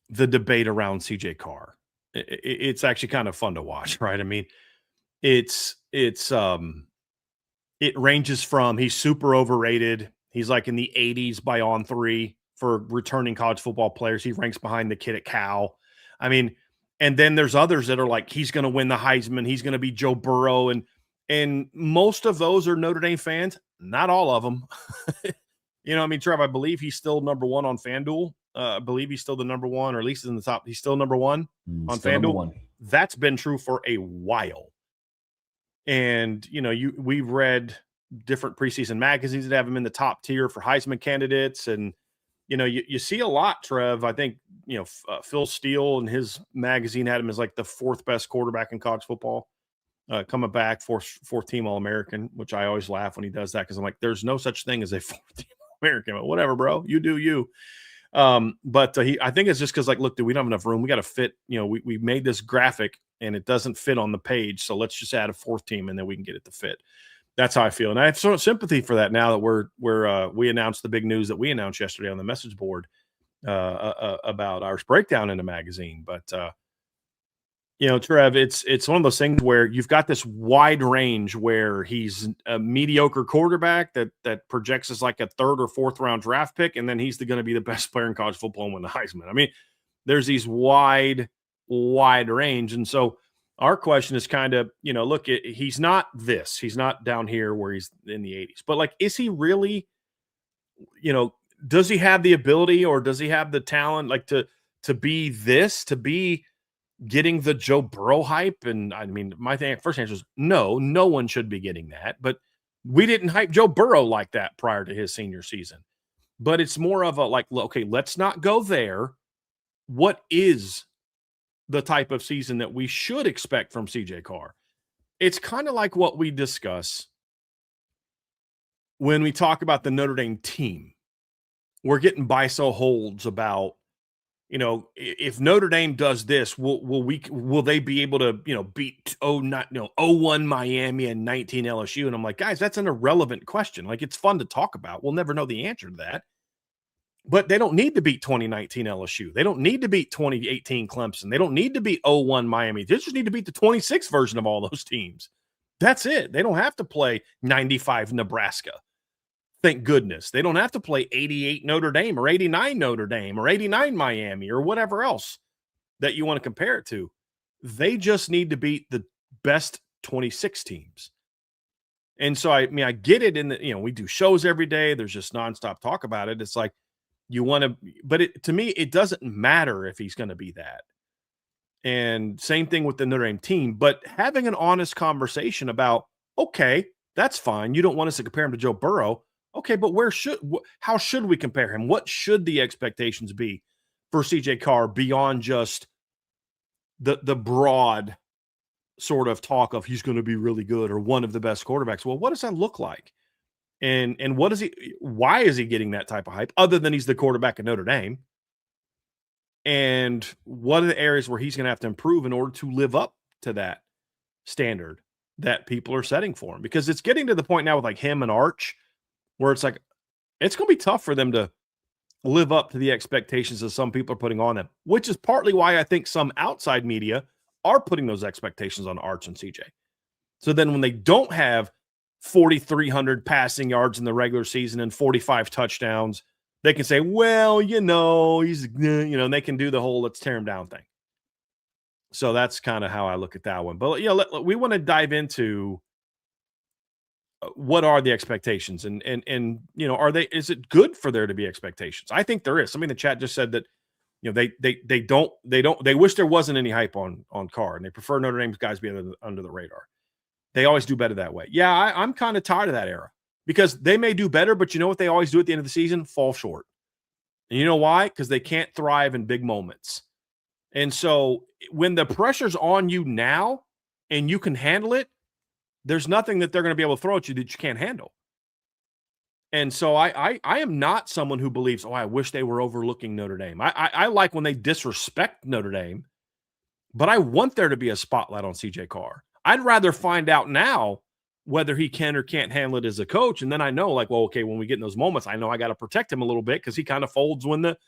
the debate around CJ Carr. It's actually kind of fun to watch, right? I mean, it ranges from he's super overrated. He's like in the 80s by On3 for returning college football players. He ranks behind the kid at Cal. I mean, and then there's others that are like, he's going to win the Heisman. He's going to be Joe Burrow. And most of those are Notre Dame fans. Not all of them. I mean, Trev, I believe he's still number 1 on FanDuel. I believe he's still the number 1, or at least in the top. He's still number 1 on FanDuel. That's been true for a while. And, we've read different preseason magazines that have him in the top tier for Heisman candidates. And, you see a lot, Trev. I think, Phil Steele and his magazine had him as like the 4th best quarterback in college football, coming back, fourth team All-American, which I always laugh when he does that, because I'm like, there's no such thing as a 4th team All-American, but whatever, bro, you do you. But I think it's just because, like, look, dude, we don't have enough room. We got to fit, we made this graphic and it doesn't fit on the page. So let's just add a 4th team and then we can get it to fit. That's how I feel, and I have sort of sympathy for that now that we announced the big news that we announced yesterday on the message board about Irish Breakdown in the magazine. But Trev, it's one of those things where you've got this wide range where he's a mediocre quarterback that projects as like a third or fourth round draft pick, and then he's going to be the best player in college football and win the Heisman. I mean, there's these wide range, and so our question is kind of, look, he's not this. He's not down here where he's in the 80s. But, like, is he really, does he have the ability or does he have the talent, like, to be this, to be getting the Joe Burrow hype? And, I mean, my first answer is no one should be getting that. But we didn't hype Joe Burrow like that prior to his senior season. But it's more of a, like, okay, let's not go there. What is the type of season that we should expect from CJ Carr? It's kind of like what we discuss when we talk about the Notre Dame team. We're getting BISO holds about, if Notre Dame does this, will they be able to, beat 01 Miami and 19 LSU? And I'm like, guys, that's an irrelevant question. Like, it's fun to talk about. We'll never know the answer to that. But they don't need to beat 2019 LSU. They don't need to beat 2018 Clemson. They don't need to beat 01 Miami. They just need to beat the 26 version of all those teams. That's it. They don't have to play 95 Nebraska. Thank goodness. They don't have to play 88 Notre Dame or 89 Notre Dame or 89 Miami or whatever else that you want to compare it to. They just need to beat the best 26 teams. And so, I get it in the, we do shows every day. There's just nonstop talk about it. It's like, you want to, but to me, it doesn't matter if he's going to be that. And same thing with the Notre Dame team, but having an honest conversation about, okay, that's fine. You don't want us to compare him to Joe Burrow. Okay, but how should we compare him? What should the expectations be for CJ Carr beyond just the broad sort of talk of he's going to be really good or one of the best quarterbacks? Well, what does that look like? And why is he getting that type of hype other than he's the quarterback at Notre Dame? And what are the areas where he's going to have to improve in order to live up to that standard that people are setting for him? Because it's getting to the point now with like him and Arch where it's like, it's going to be tough for them to live up to the expectations that some people are putting on them, which is partly why I think some outside media are putting those expectations on Arch and CJ. So then when they don't have 4,300 passing yards in the regular season and 45 touchdowns, they can say, well, he's, and they can do the whole let's tear him down thing. So that's kind of how I look at that one. But we want to dive into what are the expectations and is it good for there to be expectations? I think there is. Somebody in the chat just said that, they wish there wasn't any hype on Carr and they prefer Notre Dame's guys be under the radar. They always do better that way. Yeah, I'm kind of tired of that era because they may do better, but you know what they always do at the end of the season? Fall short. And you know why? Because they can't thrive in big moments. And so when the pressure's on you now and you can handle it, there's nothing that they're going to be able to throw at you that you can't handle. And so I am not someone who believes, I wish they were overlooking Notre Dame. I like when they disrespect Notre Dame, but I want there to be a spotlight on CJ Carr. I'd rather find out now whether he can or can't handle it as a coach. And then I know, like, well, okay, when we get in those moments, I know I got to protect him a little bit because he kind of folds when the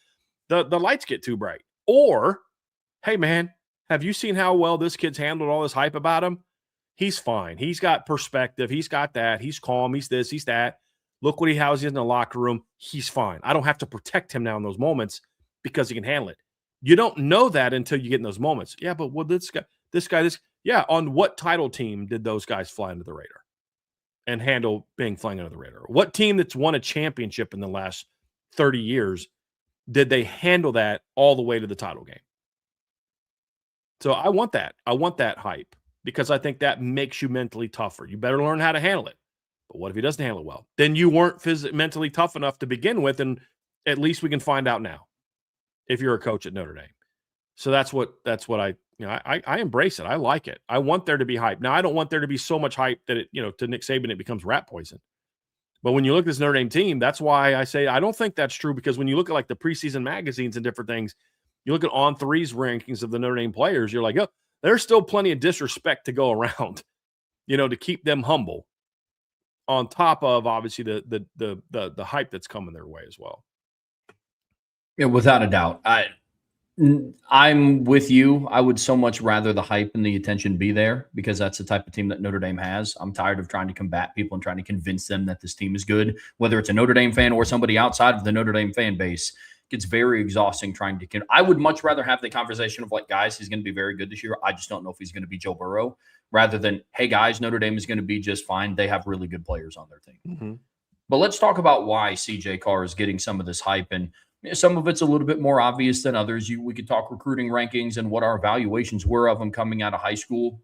lights get too bright. Or, hey, man, have you seen how well this kid's handled all this hype about him? He's fine. He's got perspective. He's got that. He's calm. He's this. He's that. Look what he in the locker room. He's fine. I don't have to protect him now in those moments because he can handle it. You don't know that until you get in those moments. Yeah, but what this guy. Yeah, on what title team did those guys fly under the radar and handle being flying under the radar? What team that's won a championship in the last 30 years did they handle that all the way to the title game? So I want that. I want that hype because I think that makes you mentally tougher. You better learn how to handle it. But what if he doesn't handle it well? Then you weren't mentally tough enough to begin with, and at least we can find out now if you're a coach at Notre Dame. So that's what I embrace it. I like it. I want there to be hype. Now, I don't want there to be so much hype that to Nick Saban, it becomes rat poison. But when you look at this Notre Dame team, that's why I say I don't think that's true, because when you look at like the preseason magazines and different things, you look at On3's rankings of the Notre Dame players, you're like, oh, there's still plenty of disrespect to go around, to keep them humble. on top of obviously the hype that's coming their way as well. Yeah, without a doubt. I'm with you. I would so much rather the hype and the attention be there because that's the type of team that Notre Dame has. I'm tired of trying to combat people and trying to convince them that this team is good, whether it's a Notre Dame fan or somebody outside of the Notre Dame fan base. It gets very exhausting trying to. I would much rather have the conversation of like, guys, he's going to be very good this year. I just don't know if he's going to be Joe Burrow, rather than, hey, guys, Notre Dame is going to be just fine. They have really good players on their team. Mm-hmm. But let's talk about why CJ Carr is getting some of this hype. And some of it's a little bit more obvious than others. We could talk recruiting rankings and what our evaluations were of him coming out of high school,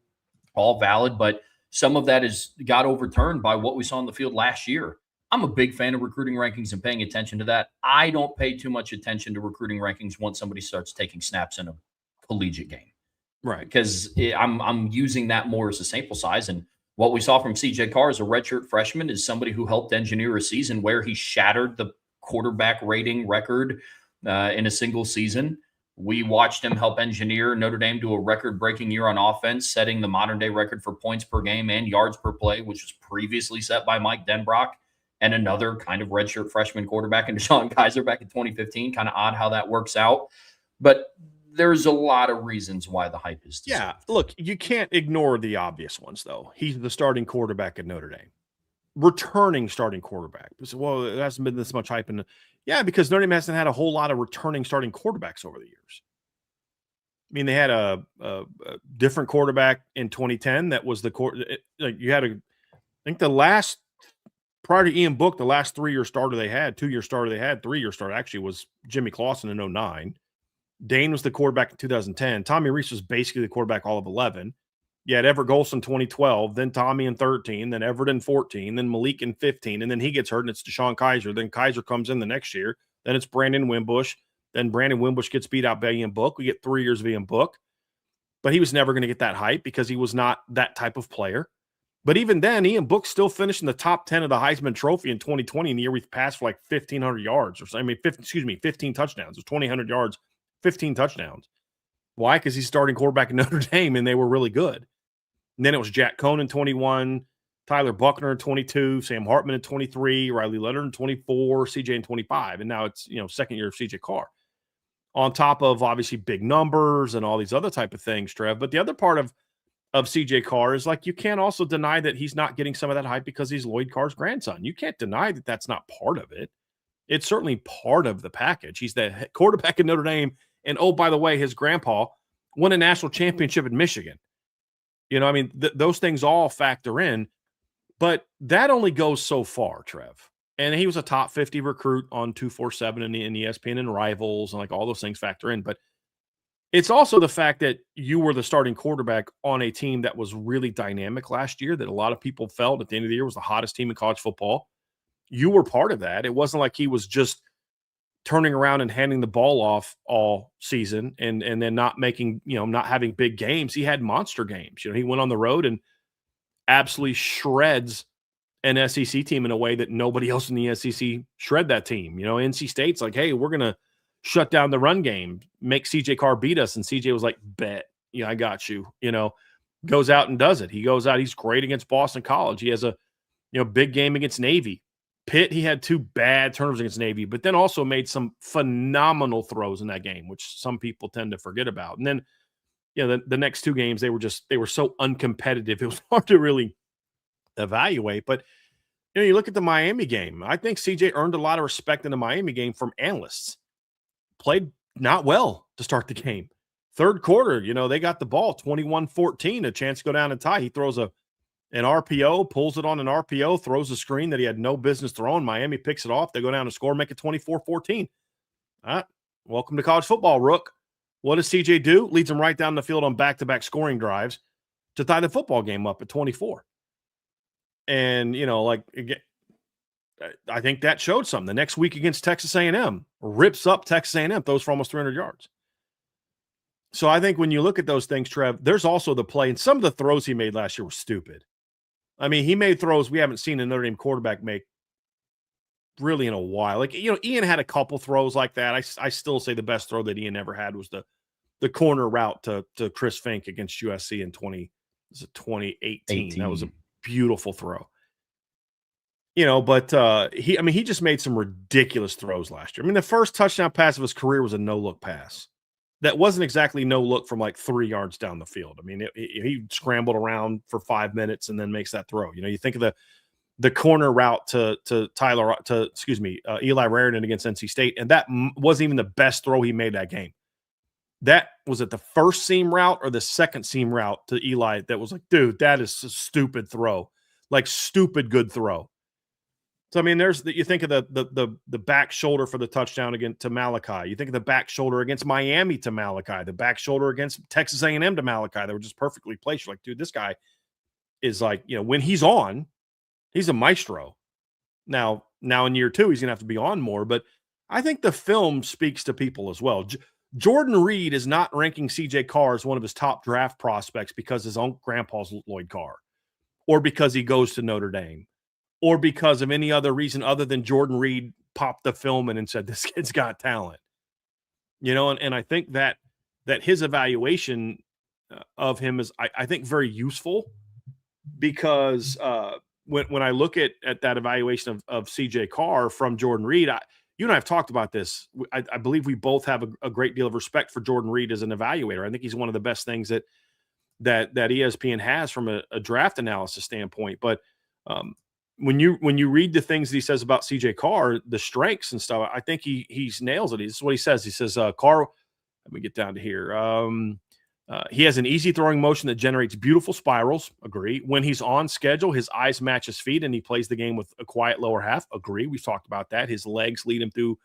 all valid. But some of that got overturned by what we saw on the field last year. I'm a big fan of recruiting rankings and paying attention to that. I don't pay too much attention to recruiting rankings once somebody starts taking snaps in a collegiate game. Right. Because I'm using that more as a sample size. And what we saw from CJ Carr as a redshirt freshman is somebody who helped engineer a season where he shattered the quarterback rating record in a single season. We watched him help engineer Notre Dame to a record-breaking year on offense, setting the modern-day record for points per game and yards per play, which was previously set by Mike Denbrock and another kind of redshirt freshman quarterback in Deshaun Kaiser back in 2015. Kind of odd how that works out. But there's a lot of reasons why the hype is deserved. Yeah, look, you can't ignore the obvious ones, though. He's the starting quarterback at Notre Dame. Returning starting quarterback. So, well, there hasn't been this much hype. Yeah, because Notre Dame hasn't had a whole lot of returning starting quarterbacks over the years. I mean, they had a different quarterback in 2010 that was you had I think prior to Ian Book, the last 2-year starter they had, 3-year starter actually was Jimmy Clausen in 2009. Dane was the quarterback in 2010. Tommy Rees was basically the quarterback all of 11. You had Everett Golson 2012, then Tommy in 13, then Everett in 14, then Malik in 15, and then he gets hurt and it's Deshaun Kaiser. Then Kaiser comes in the next year. Then it's Brandon Wimbush. Then Brandon Wimbush gets beat out by Ian Book. We get 3 years of Ian Book. But he was never going to get that hype because he was not that type of player. But even then, Ian Book still finished in the top 10 of the Heisman Trophy in 2020 in the year we passed for like 1,500 yards. 15 touchdowns. It was 2,000 yards. 15 touchdowns. Why? Because he's starting quarterback in Notre Dame, and they were really good. And then it was Jack Cohn in 21, Tyler Buckner in 22, Sam Hartman in 23, Riley Leonard in 24, CJ in 25, and now it's second year of CJ Carr. On top of obviously big numbers and all these other type of things, Trev. But the other part of CJ Carr is like you can't also deny that he's not getting some of that hype because he's Lloyd Carr's grandson. You can't deny that that's not part of it. It's certainly part of the package. He's the quarterback at Notre Dame. And, oh, by the way, his grandpa won a national championship in Michigan. Those things all factor in. But that only goes so far, Trev. And he was a top 50 recruit on 247 and ESPN and Rivals, and like all those things factor in. But it's also the fact that you were the starting quarterback on a team that was really dynamic last year, that a lot of people felt at the end of the year was the hottest team in college football. You were part of that. It wasn't like he was just turning around and handing the ball off all season and then not making, not having big games. He had monster games. He went on the road and absolutely shreds an SEC team in a way that nobody else in the SEC shred that team. NC State's like, hey, we're going to shut down the run game, make CJ Carr beat us. And CJ was like, bet, I got you, goes out and does it. He goes out. He's great against Boston College. He has a, big game against Navy. Pitt, he had 2 bad turnovers against Navy, but then also made some phenomenal throws in that game, which some people tend to forget about. And then, the next 2 games, they were so uncompetitive. It was hard to really evaluate. But, you look at the Miami game. I think CJ earned a lot of respect in the Miami game from analysts. Played not well to start the game. Third quarter, they got the ball 21-14, a chance to go down and tie. He throws an RPO, pulls it on an RPO, throws a screen that he had no business throwing. Miami picks it off. They go down and score, make it 24-14. All right. Welcome to college football, Rook. What does CJ do? Leads them right down the field on back-to-back scoring drives to tie the football game up at 24. And, again, I think that showed some. The next week against Texas A&M, rips up Texas A&M, throws for almost 300 yards. So I think when you look at those things, Trev, there's also the play. And some of the throws he made last year were stupid. I mean, he made throws we haven't seen a Notre Dame quarterback make really in a while. Like, Ian had a couple throws like that. I still say the best throw that Ian ever had was the corner route to Chris Fink against USC in 2018. That was a beautiful throw. But he just made some ridiculous throws last year. I mean, the first touchdown pass of his career was a no-look pass. That wasn't exactly no look from like 3 yards down the field. I mean, he scrambled around for 5 minutes and then makes that throw. You think of the corner route to Eli Raridan against NC State, and that wasn't even the best throw he made that game. That was it the first seam route or the second seam route to Eli that was like, dude, that is a stupid throw, like stupid good throw. So I mean, you think of the back shoulder for the touchdown against to Malachi. You think of the back shoulder against Miami to Malachi, the back shoulder against Texas A&M to Malachi. They were just perfectly placed. You're like, dude, this guy is like, when he's on, he's a maestro. Now in year 2, he's gonna have to be on more, but I think the film speaks to people as well. Jordan Reed is not ranking CJ Carr as one of his top draft prospects because his own grandpa's Lloyd Carr, or because he goes to Notre Dame, or because of any other reason other than Jordan Reed popped the film in and said, this kid's got talent. And I think that his evaluation of him is, I think, very useful because when I look at that evaluation of CJ Carr from Jordan Reed, you and I have talked about this. I believe we both have a great deal of respect for Jordan Reed as an evaluator. I think he's one of the best things that ESPN has from a draft analysis standpoint. But when you read the things that he says about CJ Carr, the strengths and stuff, I think he nails it. This is what he says. He says, Carr, let me get down to here. He has an easy throwing motion that generates beautiful spirals. Agree. When he's on schedule, his eyes match his feet and he plays the game with a quiet lower half. Agree. We've talked about that. His legs lead him through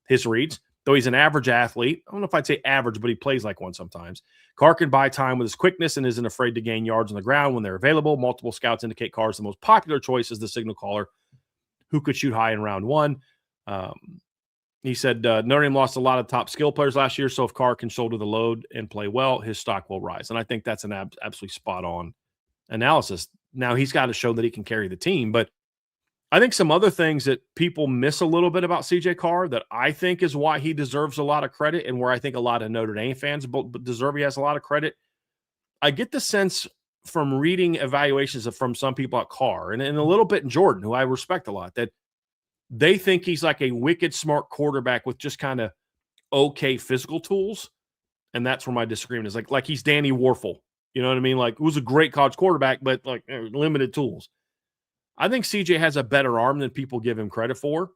his reads. Though he's an average athlete, I don't know if I'd say average, but he plays like one sometimes. Carr can buy time with his quickness and isn't afraid to gain yards on the ground when they're available. Multiple scouts indicate Carr is the most popular choice as the signal caller who could shoot high in round 1. He said Notre Dame lost a lot of top skill players last year, so if Carr can shoulder the load and play well, his stock will rise. And I think that's an absolutely spot-on analysis. Now, he's got to show that he can carry the team, but I think some other things that people miss a little bit about CJ Carr that I think is why he deserves a lot of credit and where I think a lot of Notre Dame fans deserve he has a lot of credit. I get the sense from reading evaluations from some people at Carr and a little bit in Jordan, who I respect a lot, that they think he's like a wicked smart quarterback with just kind of okay physical tools. And that's where my disagreement is. Like he's Danny Warfel. You know what I mean? Like, who's a great college quarterback, but like limited tools. I think CJ has a better arm than people give him credit for.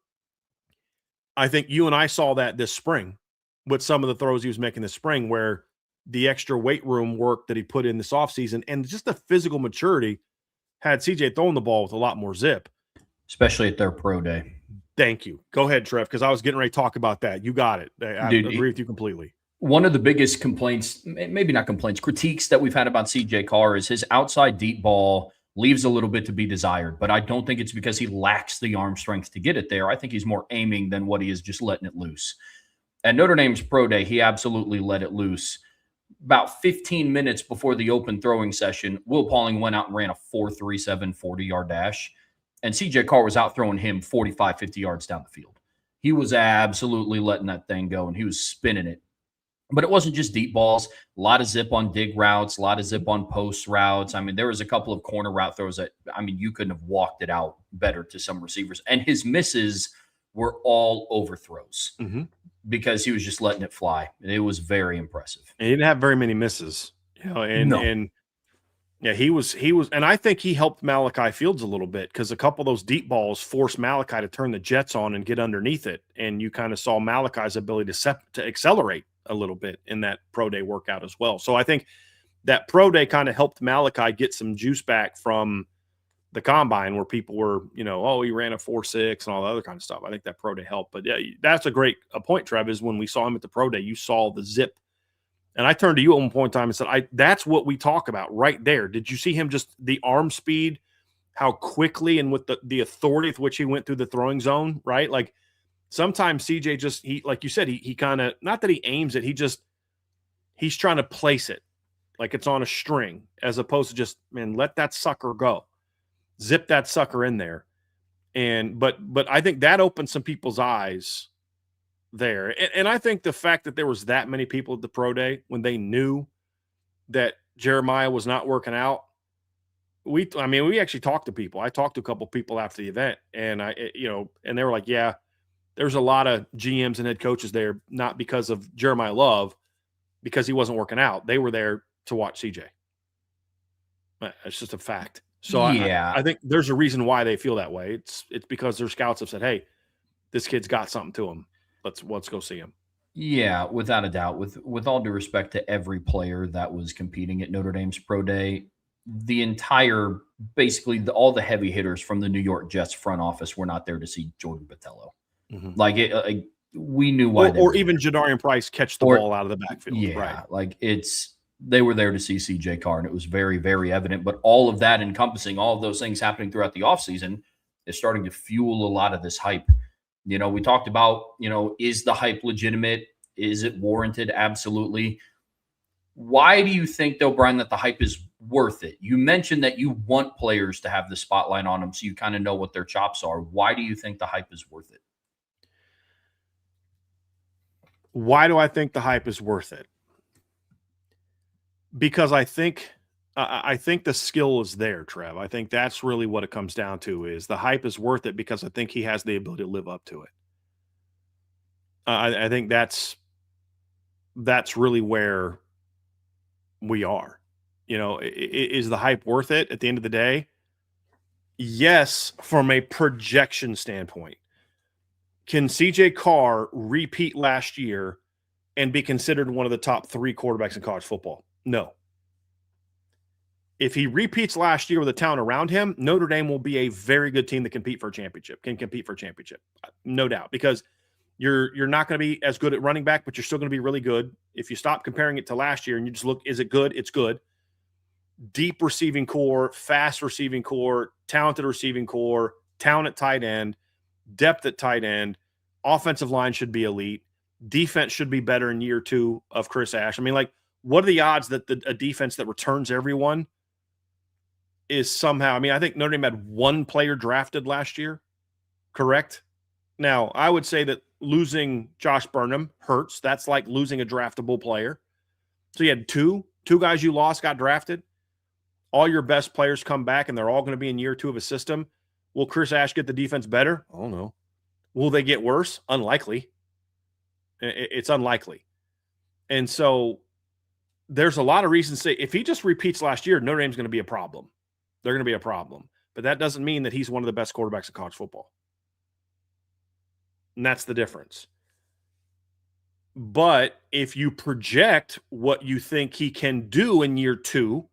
I think you and I saw that this spring with some of the throws he was making this spring, where the extra weight room work that he put in this offseason and just the physical maturity had CJ throwing the ball with a lot more zip. Especially at their pro day. Thank you. Go ahead, Trev, because I was getting ready to talk about that. You got it. I agree with you completely. One of the biggest complaints, maybe not complaints, critiques that we've had about CJ Carr is his outside deep ball leaves a little bit to be desired, but I don't think it's because he lacks the arm strength to get it there. I think he's more aiming than what he is just letting it loose. At Notre Dame's pro day, he absolutely let it loose. About 15 minutes before the open throwing session, Will Pauling went out and ran a 4.37 40-yard dash, and CJ Carr was out throwing him 45, 50 yards down the field. He was absolutely letting that thing go, and he was spinning it. But it wasn't just deep balls. A lot of zip on dig routes, a lot of zip on post routes. I mean, there was a couple of corner route throws that, you couldn't have walked it out better to some receivers. And his misses were all overthrows because he was just letting it fly. It was very impressive. And he didn't have very many misses, and yeah, he was, and I think he helped Malachi Fields a little bit because a couple of those deep balls forced Malachi to turn the jets on and get underneath it. And you kind of saw Malachi's ability to accelerate a little bit in that pro day workout as well. So I think that pro day kind of helped Malachi get some juice back from the combine where people were, he ran a 4.6 and all the other kind of stuff. I think that pro day helped. But yeah, that's a great point, Trev, is when we saw him at the pro day, you saw the zip. And I turned to you at one point in time and said, that's what we talk about right there. Did you see him, just the arm speed, how quickly and with the authority with which he went through the throwing zone, right? Like sometimes CJ he like you said, he kind of, not that he aims it, he's trying to place it like it's on a string as opposed to just, let that sucker go. Zip that sucker in there. But I think that opened some people's eyes there. And I think the fact that there was that many people at the pro day when they knew that Jeremiah was not working out we actually talked to people. I talked to a couple people after the event, and and they were like, yeah, there's a lot of GMs and head coaches there, not because of Jeremiah Love, because he wasn't working out. They were there to watch CJ. It's just a fact. So Yeah. I think there's a reason why they feel that way. It's because their scouts have said, hey, this kid's got something to him. Let's go see him. Yeah, without a doubt. With all due respect to every player that was competing at Notre Dame's pro day, the entire basically all the heavy hitters from the New York Jets front office were not there to see Jordan Botelho. Like we knew why. Or even Jadarian Price catch the ball out of the backfield. Yeah, right. like they were there to see CJ Carr, and it was very, very evident. But all of that encompassing all of those things happening throughout the offseason is starting to fuel a lot of this hype. We talked about, is the hype legitimate? Is it warranted? Absolutely. Why do you think, though, Brian, that the hype is worth it? You mentioned that you want players to have the spotlight on them so you kind of know what their chops are. Why do you think the hype is worth it? Why do I think the hype is worth it? Because I think the skill is there, Trev. I think that's really what it comes down to, is the hype is worth it because I think he has the ability to live up to it. I think that's really where we are. Is the hype worth it at the end of the day? Yes, from a projection standpoint. Can CJ Carr repeat last year and be considered one of the top 3 quarterbacks in college football? No. If he repeats last year with the talent around him, Notre Dame will be a very good team that can compete for a championship. No doubt, because you're not going to be as good at running back, but you're still going to be really good. If you stop comparing it to last year and you just look, is it good? It's good. Deep receiving core, fast receiving core, talented receiving core, talent at tight end, depth at tight end, offensive line should be elite. Defense should be better in year 2 of Chris Ash. I mean, like, what are the odds that a defense that returns everyone is somehow, I think Notre Dame had 1 player drafted last year, correct? Now, I would say that losing Josh Burnham hurts. That's like losing a draftable player. So you had two guys you lost got drafted. All your best players come back, and they're all going to be in year 2 of a system. Will Chris Ash get the defense better? I don't know. Will they get worse? Unlikely. It's unlikely. And so there's a lot of reasons to say if he just repeats last year, Notre Dame's going to be a problem. They're going to be a problem. But that doesn't mean that he's one of the best quarterbacks in college football. And that's the difference. But if you project what you think he can do in year 2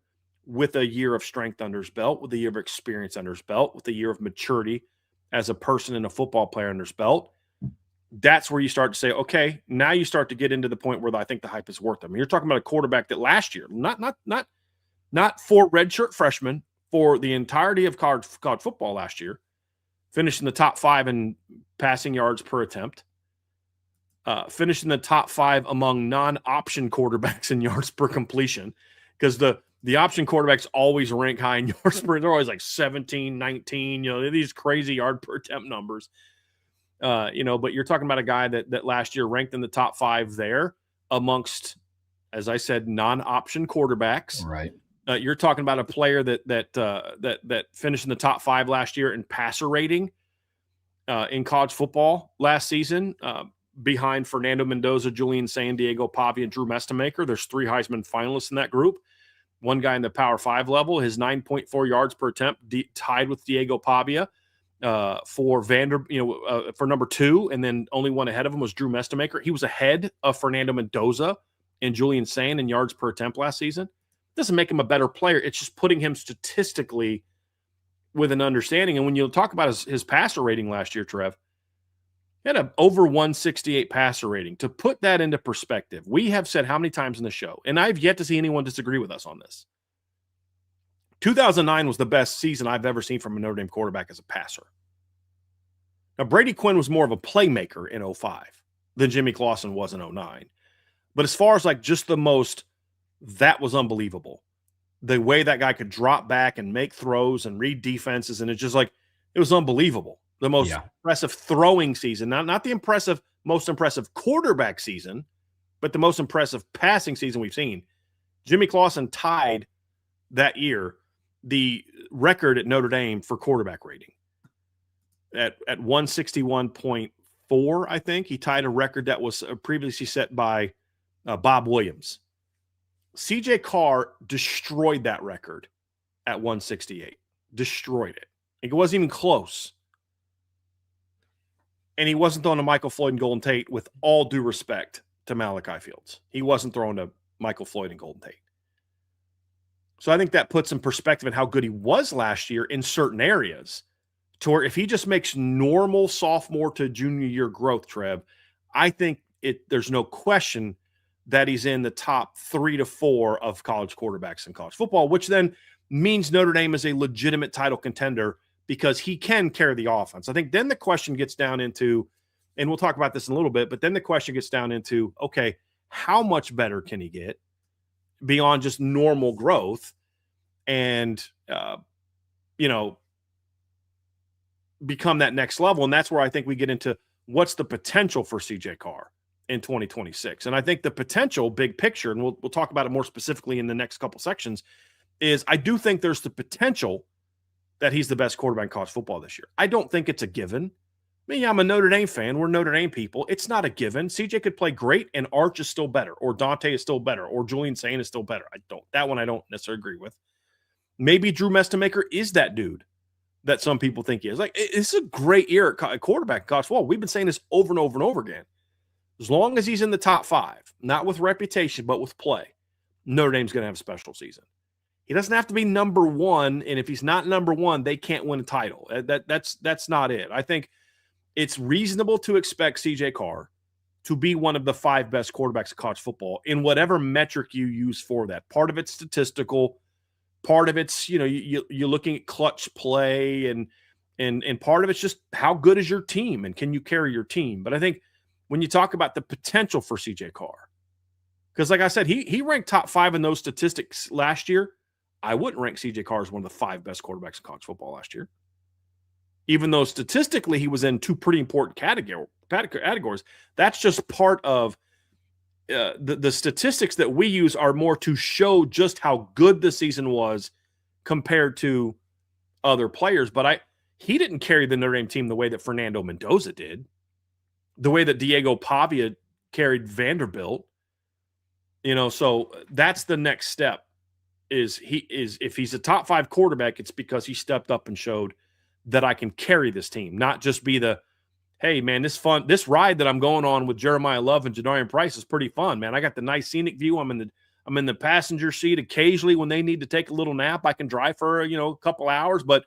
with a year of strength under his belt, with a year of experience under his belt, with a year of maturity as a person and a football player under his belt, that's where you start to say, okay, now you start to get into the point where I think the hype is worth it. I mean, you're talking about a quarterback that last year, not for redshirt freshmen, for the entirety of college football last year, finished in the top 5 in passing yards per attempt, finished in the top 5 among non-option quarterbacks in yards per completion, because the option quarterbacks always rank high in yards per. They're always like 17, 19, these crazy yard per attempt numbers. But you're talking about a guy that last year ranked in the top 5 there amongst, as I said, non-option quarterbacks. Right. You're talking about a player that finished in the top 5 last year in passer rating in college football last season, behind Fernando Mendoza, Julian San Diego Pavia, and Drew Mestamaker. There's 3 Heisman finalists in that group. One guy in the Power 5 level, his 9.4 yards per attempt, tied with Diego Pavia for for number 2, and then only one ahead of him was Drew Mestamaker. He was ahead of Fernando Mendoza and Julian San in yards per attempt last season. Doesn't make him a better player. It's just putting him statistically with an understanding. And when you talk about his passer rating last year, Trev, he had an over 168 passer rating. To put that into perspective, we have said how many times in the show, and I've yet to see anyone disagree with us on this. 2009 was the best season I've ever seen from a Notre Dame quarterback as a passer. Now, Brady Quinn was more of a playmaker in 05 than Jimmy Clausen was in 09. But as far as like just the most, that was unbelievable. The way that guy could drop back and make throws and read defenses, and it's just like, it was unbelievable. The most impressive throwing season, not the most impressive quarterback season, but the most impressive passing season we've seen. Jimmy Clausen tied that year the record at Notre Dame for quarterback rating at 161.4. I think he tied a record that was previously set by Bob Williams. CJ Carr destroyed that record at 168. Destroyed it. It wasn't even close. And he wasn't throwing to Michael Floyd and Golden Tate, with all due respect to Malachi Fields. He wasn't throwing to Michael Floyd and Golden Tate. So I think that puts in perspective in how good he was last year in certain areas, to where if he just makes normal sophomore to junior year growth, Trev, I think there's no question that he's in the top 3 to 4 of college quarterbacks in college football, which then means Notre Dame is a legitimate title contender because he can carry the offense. I think then the question gets down into, and we'll talk about this in a little bit, but then the question gets down into, okay, how much better can he get beyond just normal growth and, become that next level? And that's where I think we get into what's the potential for CJ Carr in 2026. And I think the potential, big picture, and we'll talk about it more specifically in the next couple sections, is I do think there's the potential that he's the best quarterback in college football this year. I don't think it's a given. I mean, I'm a Notre Dame fan. We're Notre Dame people. It's not a given. CJ could play great, and Arch is still better, or Dante is still better, or Julian Sain is still better. That one I don't necessarily agree with. Maybe Drew Mestamaker is that dude that some people think he is. Like, it's a great year at quarterback in college football. We've been saying this over and over and over again. As long as he's in the top 5, not with reputation, but with play, Notre Dame's going to have a special season. He doesn't have to be number 1, and if he's not number 1, they can't win a title. That's not it. I think it's reasonable to expect CJ Carr to be one of the 5 best quarterbacks in college football in whatever metric you use for that. Part of it's statistical, part of it's, you're looking at clutch play, and part of it's just how good is your team and can you carry your team. But I think when you talk about the potential for CJ Carr, because like I said, he ranked top 5 in those statistics last year. I wouldn't rank CJ Carr as one of the 5 best quarterbacks in college football last year, even though statistically he was in 2 pretty important categories. That's just part of the statistics that we use are more to show just how good the season was compared to other players. But he didn't carry the Notre Dame team the way that Fernando Mendoza did, the way that Diego Pavia carried Vanderbilt. So that's the next step. If he's a top 5 quarterback, it's because he stepped up and showed that I can carry this team, not just be the, hey man, this ride that I'm going on with Jeremiah Love and Jadarian Price is pretty fun, man. I got the nice scenic view. I'm in the passenger seat. Occasionally when they need to take a little nap, I can drive for a couple hours, but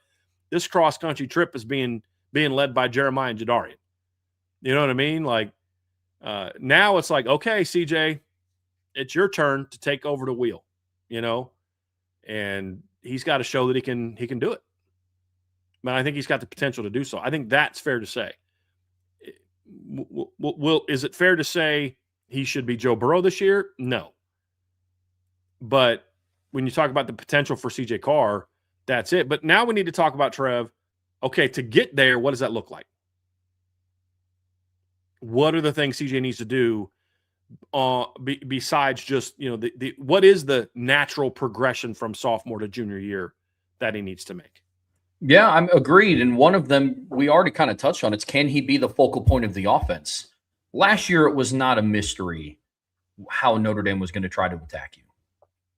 this cross country trip is being led by Jeremiah and Jadarian. You know what I mean? Like, now it's like, okay, CJ, it's your turn to take over the wheel, and he's got to show that he can do it. But I think he's got the potential to do so. I think that's fair to say. Is it fair to say he should be Joe Burrow this year? No. But when you talk about the potential for CJ Carr, that's it. But now we need to talk about, Trev, okay, to get there, what does that look like? What are the things CJ needs to do besides just, what is the natural progression from sophomore to junior year that he needs to make? Yeah, I'm agreed. And one of them we already kind of touched on. It's, can he be the focal point of the offense? Last year, it was not a mystery how Notre Dame was going to try to attack you.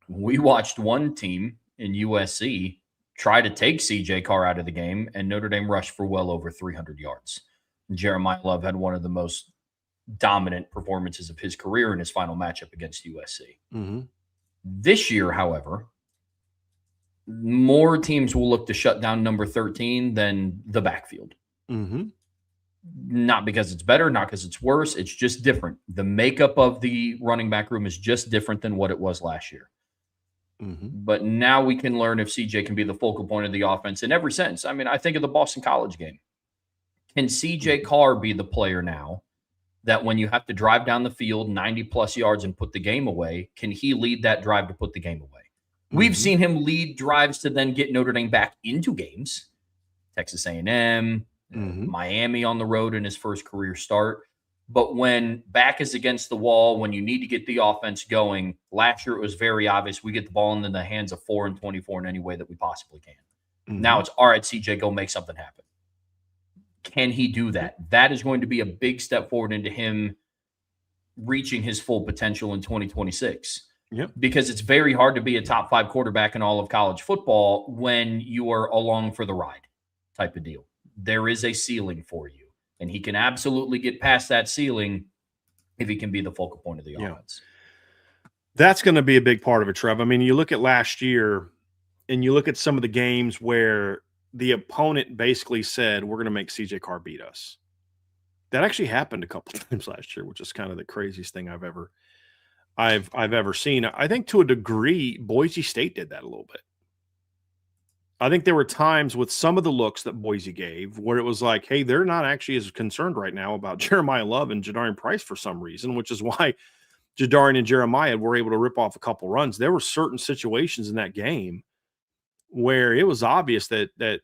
We watched one team in USC try to take CJ Carr out of the game, and Notre Dame rushed for well over 300 yards. Jeremiah Love had one of the most dominant performances of his career in his final matchup against USC. Mm-hmm. This year, however, more teams will look to shut down number 13 than the backfield. Mm-hmm. Not because it's better, not because it's worse. It's just different. The makeup of the running back room is just different than what it was last year. Mm-hmm. But now we can learn if CJ can be the focal point of the offense in every sense. I mean, I think of the Boston College game. Can CJ Carr be the player now that when you have to drive down the field 90-plus yards and put the game away, can he lead that drive to put the game away? Mm-hmm. We've seen him lead drives to then get Notre Dame back into games. Texas A&M, Miami on the road in his first career start. But when back is against the wall, when you need to get the offense going, last year it was very obvious we get the ball into the hands of 4 and 24 in any way that we possibly can. Now it's, all right, CJ, go make something happen. Can he do that? That is going to be a big step forward into him reaching his full potential in 2026. Yep. Because it's very hard to be a top 5 quarterback in all of college football when you are along for the ride type of deal. There is a ceiling for you, and he can absolutely get past that ceiling if he can be the focal point of the offense. That's going to be a big part of it, Trev. I mean, you look at last year and you look at some of the games where the opponent basically said, we're going to make CJ Carr beat us. That actually happened a couple times last year, which is kind of the craziest thing I've ever seen. I think to a degree, Boise State did that a little bit. I think there were times with some of the looks that Boise gave where it was like, hey, they're not actually as concerned right now about Jeremiah Love and Jadarian Price for some reason, which is why Jadarian and Jeremiah were able to rip off a couple runs. There were certain situations in that game where it was obvious that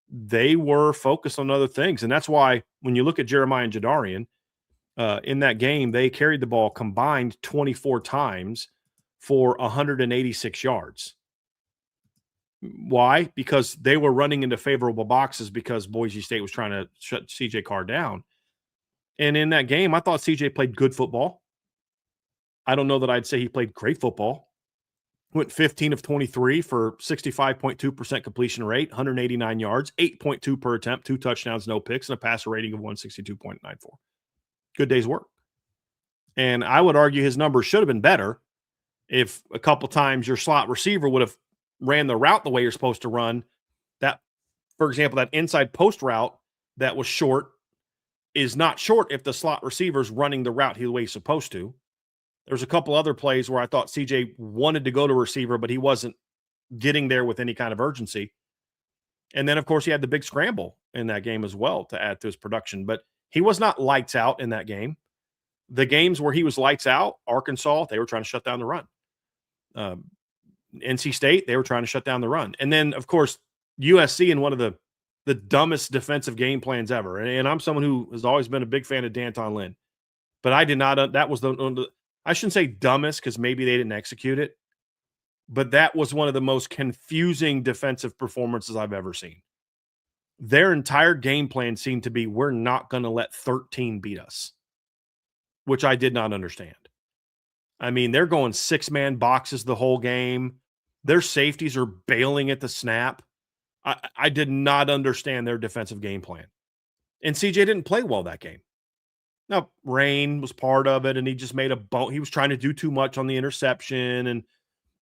they were focused on other things. And that's why when you look at Jeremiah and Jadarian in that game, they carried the ball combined 24 times for 186 yards. Why? Because they were running into favorable boxes because Boise State was trying to shut CJ Carr down. And in that game, I thought CJ played good football. I don't know that I'd say he played great football. Went 15 of 23 for 65.2% completion rate, 189 yards, 8.2 per attempt, 2 touchdowns, no picks, and a passer rating of 162.94. Good day's work. And I would argue his numbers should have been better if a couple times your slot receiver would have ran the route the way you're supposed to run. That, for example, that inside post route that was short is not short if the slot receiver's running the route the way he's supposed to. There's a couple other plays where I thought CJ wanted to go to receiver, but he wasn't getting there with any kind of urgency. And then, of course, he had the big scramble in that game as well to add to his production. But he was not lights out in that game. The games where he was lights out, Arkansas, they were trying to shut down the run. NC State, they were trying to shut down the run. And then, of course, USC in one of the dumbest defensive game plans ever. And I'm someone who has always been a big fan of D'Anton Lynn. But I did not – that was I shouldn't say dumbest because maybe they didn't execute it, but that was one of the most confusing defensive performances I've ever seen. Their entire game plan seemed to be, we're not going to let 13 beat us, which I did not understand. I mean, they're going 6-man boxes the whole game. Their safeties are bailing at the snap. I did not understand their defensive game plan. And CJ didn't play well that game. Now, rain was part of it, and he just made he was trying to do too much on the interception.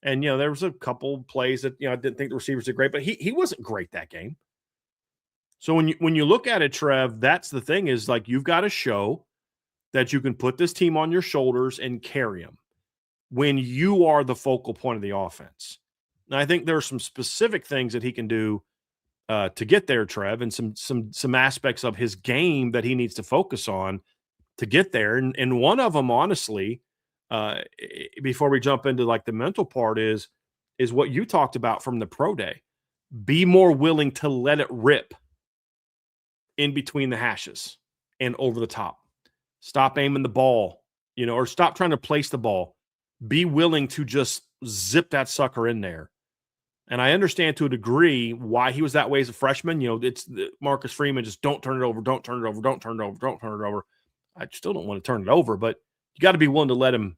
And there was a couple plays that, I didn't think the receivers did great, but he wasn't great that game. So when you look at it, Trev, that's the thing is, like, you've got to show that you can put this team on your shoulders and carry them when you are the focal point of the offense. And I think there are some specific things that he can do to get there, Trev, and some aspects of his game that he needs to focus on to get there. And one of them, honestly, before we jump into like the mental part is what you talked about from the pro day. Be more willing to let it rip in between the hashes and over the top. Stop aiming the ball, or stop trying to place the ball. Be willing to just zip that sucker in there. And I understand to a degree why he was that way as a freshman. It's Marcus Freeman, just don't turn it over, don't turn it over, don't turn it over, don't turn it over. I still don't want to turn it over, but you got to be willing to let him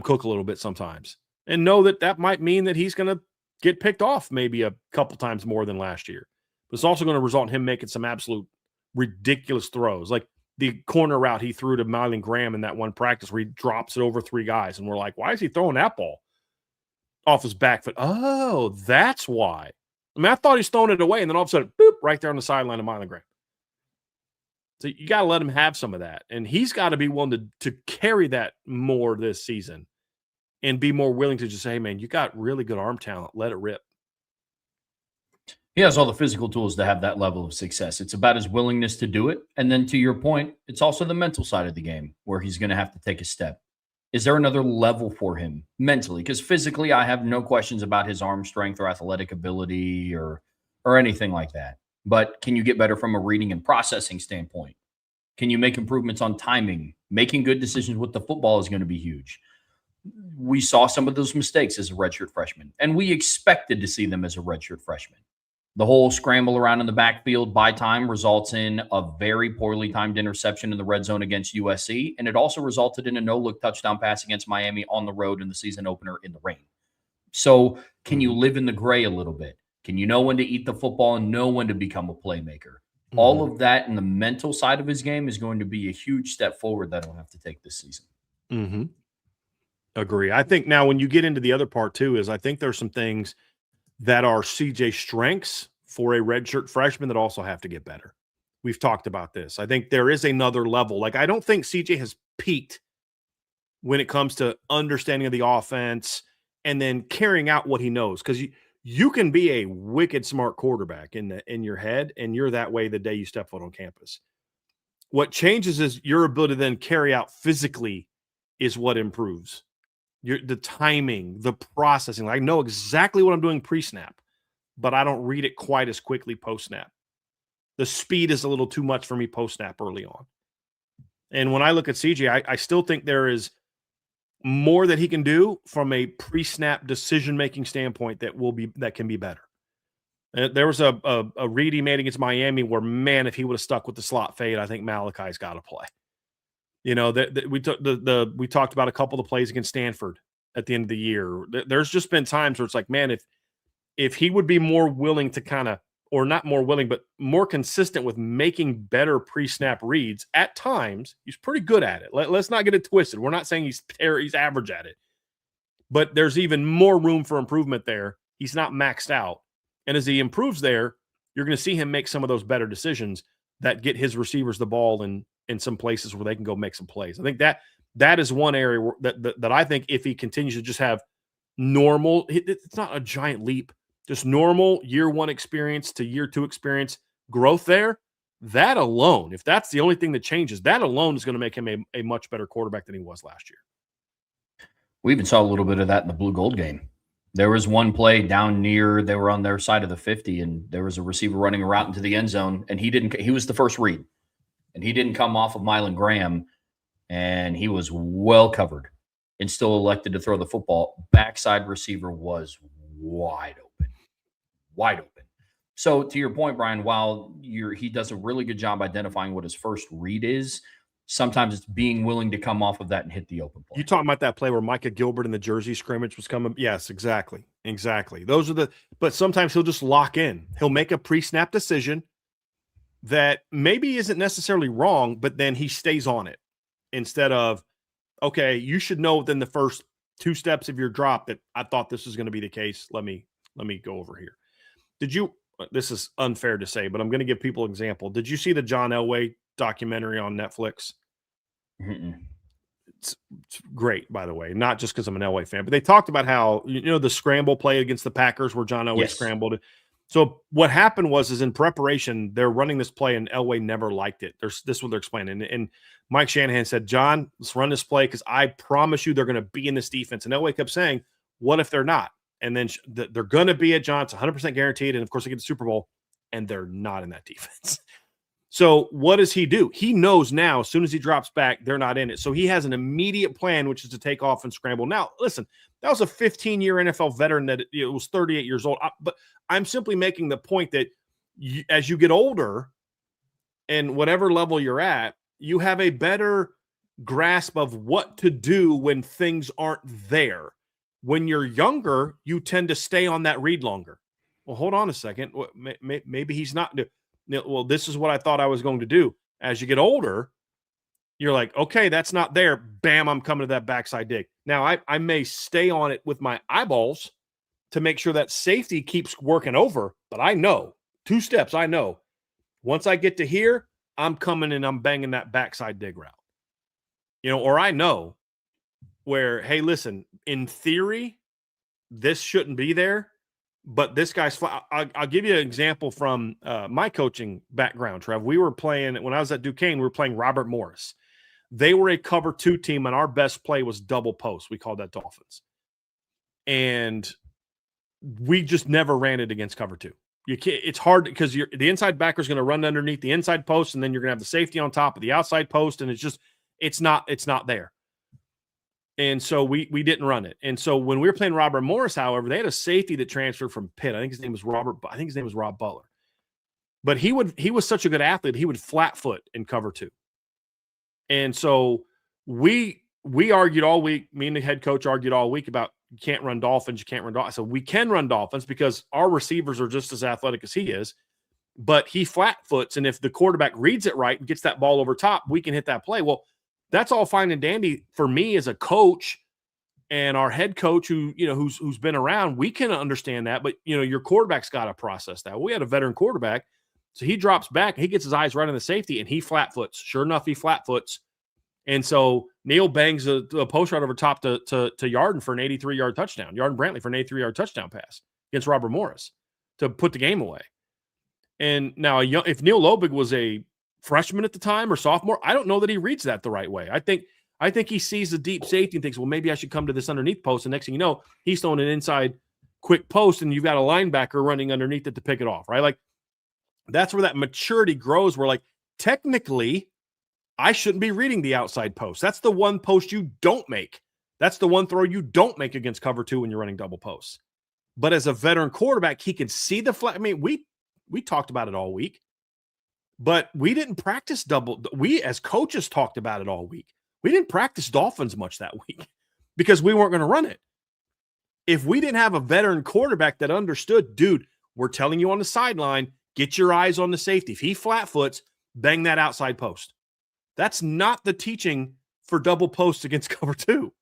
cook a little bit sometimes, and know that might mean that he's going to get picked off maybe a couple times more than last year. But it's also going to result in him making some absolute ridiculous throws, like the corner route he threw to Mylan Graham in that one practice where he drops it over 3 guys, and we're like, why is he throwing that ball off his back foot? Oh, that's why. I mean, I thought he's throwing it away, and then all of a sudden, boop, right there on the sideline of Mylan Graham. So you got to let him have some of that. And he's got to be willing to carry that more this season and be more willing to just say, hey, man, you got really good arm talent. Let it rip. He has all the physical tools to have that level of success. It's about his willingness to do it. And then to your point, it's also the mental side of the game where he's going to have to take a step. Is there another level for him mentally? Because physically, I have no questions about his arm strength or athletic ability or anything like that. But can you get better from a reading and processing standpoint? Can you make improvements on timing? Making good decisions with the football is going to be huge. We saw some of those mistakes as a redshirt freshman, and we expected to see them as a redshirt freshman. The whole scramble around in the backfield by time results in a very poorly timed interception in the red zone against USC, and it also resulted in a no-look touchdown pass against Miami on the road in the season opener in the rain. So can you live in the gray a little bit? Can you know when to eat the football and know when to become a playmaker? All of that in the mental side of his game is going to be a huge step forward that he'll have to take this season. Agree. I think now when you get into the other part too, is I think there's some things that are CJ strengths for a redshirt freshman that also have to get better. We've talked about this. I think there is another level. Like, I don't think CJ has peaked when it comes to understanding of the offense and then carrying out what he knows. Because you can be a wicked smart quarterback in your head, and you're that way the day you step foot on campus. What changes is your ability to then carry out physically is what improves. The timing, the processing. I know exactly what I'm doing pre-snap, but I don't read it quite as quickly post-snap. The speed is a little too much for me post-snap early on. And when I look at CJ, I still think there is more that he can do from a pre-snap decision-making standpoint that can be better. There was a read he made against Miami where, man, if he would have stuck with the slot fade, I think Malachi's got to play. You know, we talked about a couple of plays against Stanford at the end of the year. There's just been times where it's like, man, if he would be more willing to kind of, or not more willing, but more consistent with making better pre-snap reads at times, he's pretty good at it. Let's not get it twisted. We're not saying he's average at it, but there's even more room for improvement there. He's not maxed out. And as he improves there, you're going to see him make some of those better decisions that get his receivers the ball in some places where they can go make some plays. I think that is one area that I think if he continues to just have normal, it's not a giant leap, just normal year one experience to year two experience growth there, that alone, if that's the only thing that changes, that alone is going to make him a much better quarterback than he was last year. We even saw a little bit of that in the blue gold game. There was one play down near, they were on their side of the 50, and there was a receiver running a route into the end zone, and he was the first read, and he didn't come off of Mylan Graham, and he was well covered and still elected to throw the football. Backside receiver was wide open. So to your point, Brian, while he does a really good job identifying what his first read is, sometimes it's being willing to come off of that and hit the open play. You talking about that play where Micah Gilbert in the Jersey scrimmage was coming? Yes, exactly. Those are but sometimes he'll just lock in. He'll make a pre-snap decision that maybe isn't necessarily wrong, but then he stays on it instead of, okay, you should know within the first two steps of your drop that I thought this was going to be the case. Let me go over here. This is unfair to say, but I'm going to give people an example. Did you see the John Elway documentary on Netflix? It's great, by the way, not just because I'm an Elway fan, but they talked about how, the scramble play against the Packers where John Elway scrambled. So what happened is in preparation, they're running this play and Elway never liked it. This is what they're explaining. And Mike Shanahan said, John, let's run this play because I promise you they're going to be in this defense. And Elway kept saying, what if they're not? And then they're going to be at John. It's 100% guaranteed. And of course, they get the Super Bowl and they're not in that defense. So what does he do? He knows now, as soon as he drops back, they're not in it. So he has an immediate plan, which is to take off and scramble. Now, listen, that was a 15-year NFL veteran that was 38 years old. But I'm simply making the point that as you get older and whatever level you're at, you have a better grasp of what to do when things aren't there. When you're younger, you tend to stay on that read longer. Well, hold on a second. Maybe he's not. Well, this is what I thought I was going to do. As you get older, you're like, okay, that's not there. Bam, I'm coming to that backside dig. Now, I may stay on it with my eyeballs to make sure that safety keeps working over, but I know, 2 steps, I know. Once I get to here, I'm coming and I'm banging that backside dig route. Or I know where, hey, listen, in theory, this shouldn't be there. But this guy's I'll give you an example from my coaching background, Trev. We were playing, when I was at Duquesne, we were playing Robert Morris. They were a cover 2 team, and our best play was double post. We called that Dolphins. And we just never ran it against cover 2. You can't, it's hard because the inside backer is going to run underneath the inside post, and then you're going to have the safety on top of the outside post, and it's not there. And so we didn't run it. And so when we were playing Robert Morris, however, they had a safety that transferred from Pitt. I think his name was Rob Butler. But he was such a good athlete, he would flat foot in cover 2. And so we argued all week, me and the head coach argued all week about you can't run Dolphins, you can't run Dolphins. So we can run Dolphins because our receivers are just as athletic as he is, but he flat foots, and if the quarterback reads it right and gets that ball over top, we can hit that play. Well, that's all fine and dandy for me as a coach and our head coach who's been around. We can understand that, but your quarterback's got to process that. We had a veteran quarterback, so he drops back, he gets his eyes right on the safety, and he flat foots. Sure enough, he flat foots. And so Neal bangs a post right over top to Yarden for an 83-yard touchdown. Yarden Brantley for an 83-yard touchdown pass against Robert Morris to put the game away. And now if Neil Lobig was a freshman at the time or sophomore, I don't know that he reads that the right way. I think he sees the deep safety and thinks, well, maybe I should come to this underneath post. And next thing you know, he's throwing an inside quick post, and you've got a linebacker running underneath it to pick it off, right? Like, that's where that maturity grows, where, like, technically I shouldn't be reading the outside post. That's the one post you don't make. That's the one throw you don't make against cover 2 when you're running double posts. But as a veteran quarterback, he can see the flat. I mean, we talked about it all week, but we didn't practice double. We as coaches talked about it all week. We didn't practice Dolphins much that week because we weren't going to run it. If we didn't have a veteran quarterback that understood, dude, we're telling you on the sideline, get your eyes on the safety. If he flat foots, bang that outside post. That's not the teaching for double posts against cover 2.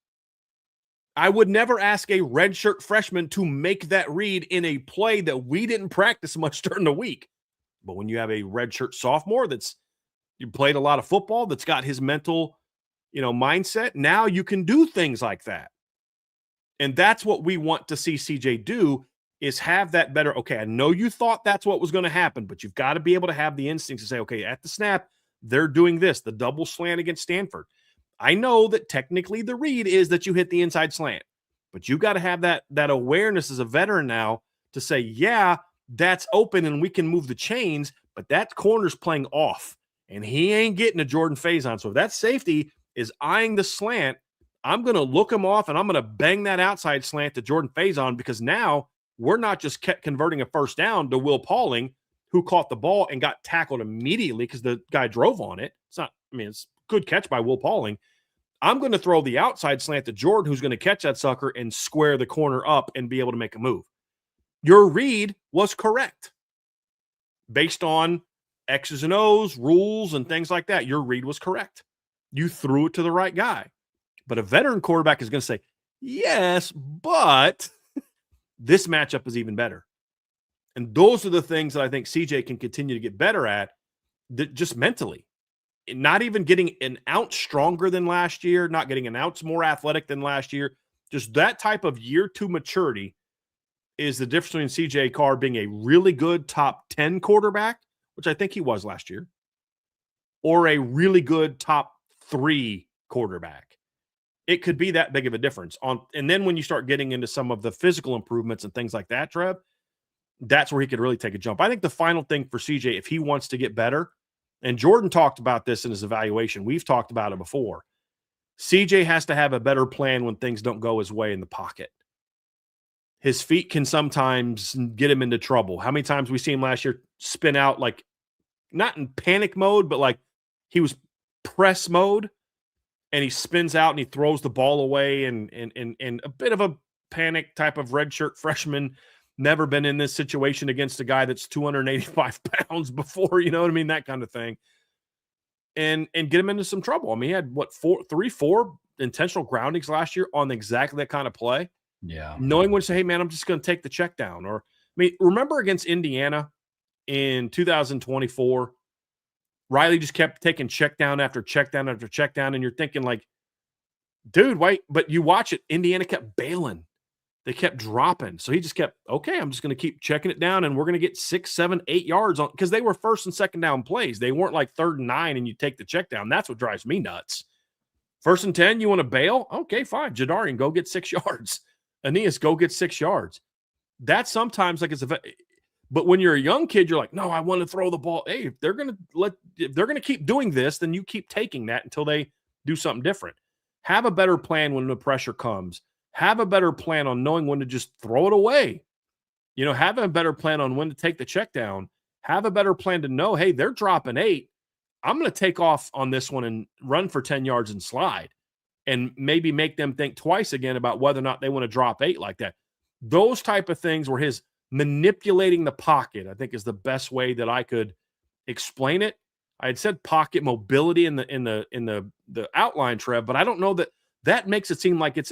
I would never ask a redshirt freshman to make that read in a play that we didn't practice much during the week. But when you have a redshirt sophomore you played a lot of football, that's got his mental, mindset, now you can do things like that. And that's what we want to see CJ do, is have that better. Okay, I know you thought that's what was going to happen, but you've got to be able to have the instincts to say, okay, at the snap, they're doing this, the double slant against Stanford. I know that technically the read is that you hit the inside slant, but you got to have that awareness as a veteran now to say, yeah, that's open and we can move the chains, but that corner's playing off and he ain't getting a Jordan Faison. So if that safety is eyeing the slant, I'm going to look him off and I'm going to bang that outside slant to Jordan Faison, because now we're not just converting a first down to Will Pauling, who caught the ball and got tackled immediately because the guy drove on it. It's a good catch by Will Pauling. I'm going to throw the outside slant to Jordan, who's going to catch that sucker and square the corner up and be able to make a move. Your read was correct. Based on X's and O's, rules, and things like that, your read was correct. You threw it to the right guy. But a veteran quarterback is going to say, yes, but this matchup is even better. And those are the things that I think CJ can continue to get better at, just mentally. Not even getting an ounce stronger than last year, not getting an ounce more athletic than last year. Just that type of year 2 maturity is the difference between CJ Carr being a really good top 10 quarterback, which I think he was last year, or a really good top 3 quarterback. It could be that big of a difference. And then when you start getting into some of the physical improvements and things like that, Trev, that's where he could really take a jump. I think the final thing for CJ, if he wants to get better, and Jordan talked about this in his evaluation, we've talked about it before, CJ has to have a better plan when things don't go his way in the pocket. His feet can sometimes get him into trouble. How many times we see him last year spin out, like not in panic mode, but like he was press mode, and he spins out and he throws the ball away, and a bit of a panic type of redshirt freshman. Never been in this situation against a guy that's 285 pounds before, you know what I mean? That kind of thing. And get him into some trouble. I mean, he had four intentional groundings last year on exactly that kind of play. Yeah. Knowing when to say, hey man, I'm just going to take the check down. Or, I mean, remember against Indiana in 2024, Riley just kept taking check down after check down after check down. And you're thinking like, dude, wait, but you watch it. Indiana kept bailing. They kept dropping. So he just kept, okay, I'm just going to keep checking it down, and we're going to get 6, 7, 8 yards on, because they were first and second down plays. They weren't like 3rd and 9 and you take the check down. That's what drives me nuts. 1st and 10, you want to bail? Okay, fine. Jadarian, go get 6 yards. Aeneas, go get 6 yards. That's sometimes like but when you're a young kid, you're like, no, I want to throw the ball. Hey, if they're going to keep doing this, then you keep taking that until they do something different. Have a better plan when the pressure comes. Have a better plan on knowing when to just throw it away. Have a better plan on when to take the check down. Have a better plan to know, hey, they're dropping 8. I'm going to take off on this one and run for 10 yards and slide, and maybe make them think twice again about whether or not they want to drop 8 like that. Those type of things were his manipulating the pocket, I think, is the best way that I could explain it. I had said pocket mobility in the outline, Trev, but I don't know that makes it seem like it's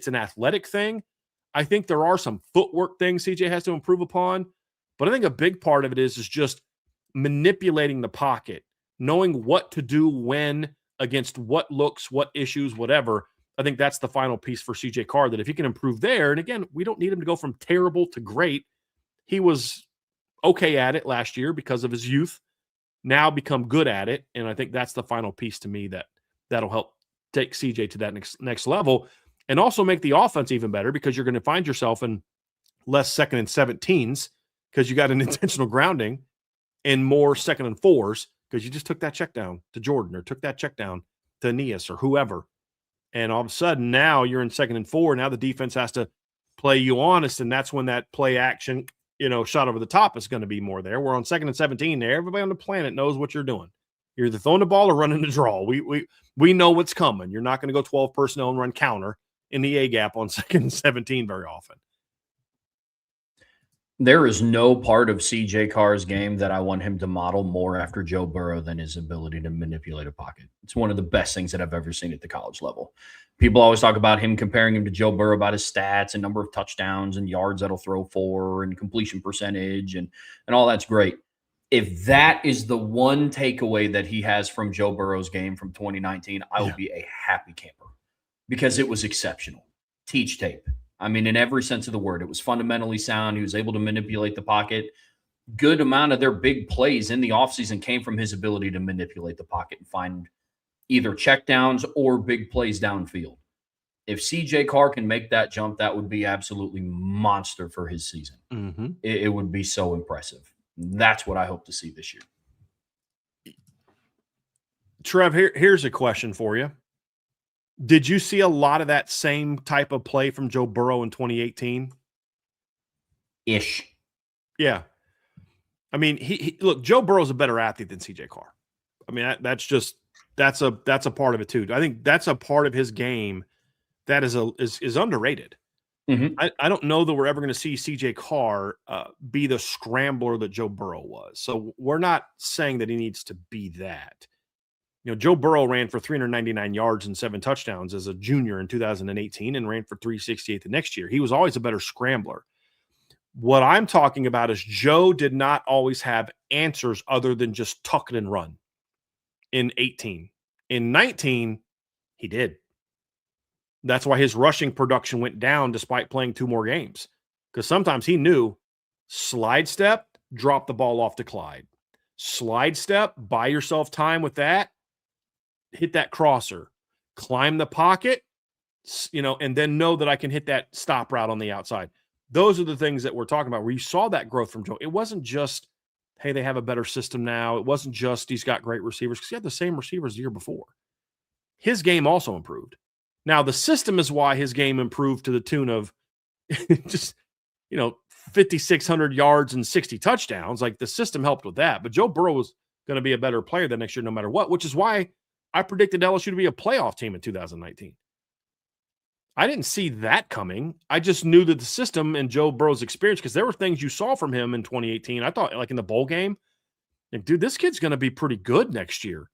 an athletic thing. I think there are some footwork things CJ has to improve upon, but I think a big part of it is just manipulating the pocket, knowing what to do when, against what looks, what issues, whatever. I think that's the final piece for CJ Carr, that if he can improve there, and again, we don't need him to go from terrible to great. He was okay at it last year because of his youth, now become good at it. And I think that's the final piece to me that'll help take CJ to that next level, and also make the offense even better, because you're going to find yourself in less 2nd and 17s because you got an intentional grounding, and more 2nd and 4s because you just took that check down to Jordan, or took that check down to Aeneas or whoever. And all of a sudden now you're in 2nd and 4. Now the defense has to play you honest, and that's when that play action, shot over the top is going to be more there. We're on 2nd and 17 there. Everybody on the planet knows what you're doing. You're either throwing the ball or running the draw. We know what's coming. You're not going to go 12 personnel and run counter in the A gap on 2nd and 17 very often. There is no part of CJ Carr's game that I want him to model more after Joe Burrow than his ability to manipulate a pocket. It's one of the best things that I've ever seen at the college level. People always talk about him, comparing him to Joe Burrow about his stats and number of touchdowns and yards that'll throw for and completion percentage and all that's great. If that is the one takeaway that he has from Joe Burrow's game from 2019, I will be a happy camper, because it was exceptional. Teach tape. I mean, in every sense of the word, it was fundamentally sound. He was able to manipulate the pocket. Good amount of their big plays in the offseason came from his ability to manipulate the pocket and find either checkdowns or big plays downfield. If CJ Carr can make that jump, that would be absolutely monster for his season. Mm-hmm. It would be so impressive. That's what I hope to see this year. Trev, here's a question for you. Did you see a lot of that same type of play from Joe Burrow in 2018? Ish. Yeah. I mean, he look, Joe Burrow's a better athlete than CJ Carr. I mean, that's a part of it too. I think that's a part of his game that is underrated. Mm-hmm. I don't know that we're ever going to see CJ Carr be the scrambler that Joe Burrow was. So we're not saying that he needs to be that. Joe Burrow ran for 399 yards and 7 touchdowns as a junior in 2018 and ran for 368 the next year. He was always a better scrambler. What I'm talking about is Joe did not always have answers other than just tuck it and run in 18. In 19, he did. That's why his rushing production went down despite playing 2 more games, because sometimes he knew slide step, drop the ball off to Clyde. Slide step, buy yourself time with that. Hit that crosser, climb the pocket, and then know that I can hit that stop route on the outside. Those are the things that we're talking about, where you saw that growth from Joe. It wasn't just, hey, they have a better system now. It wasn't just he's got great receivers, because he had the same receivers the year before. His game also improved. Now, the system is why his game improved to the tune of just, 5,600 yards and 60 touchdowns. Like, the system helped with that. But Joe Burrow was going to be a better player the next year no matter what, which is why I predicted LSU to be a playoff team in 2019. I didn't see that coming. I just knew that the system and Joe Burrow's experience, because there were things you saw from him in 2018. I thought, like in the bowl game, like, dude, this kid's going to be pretty good next year.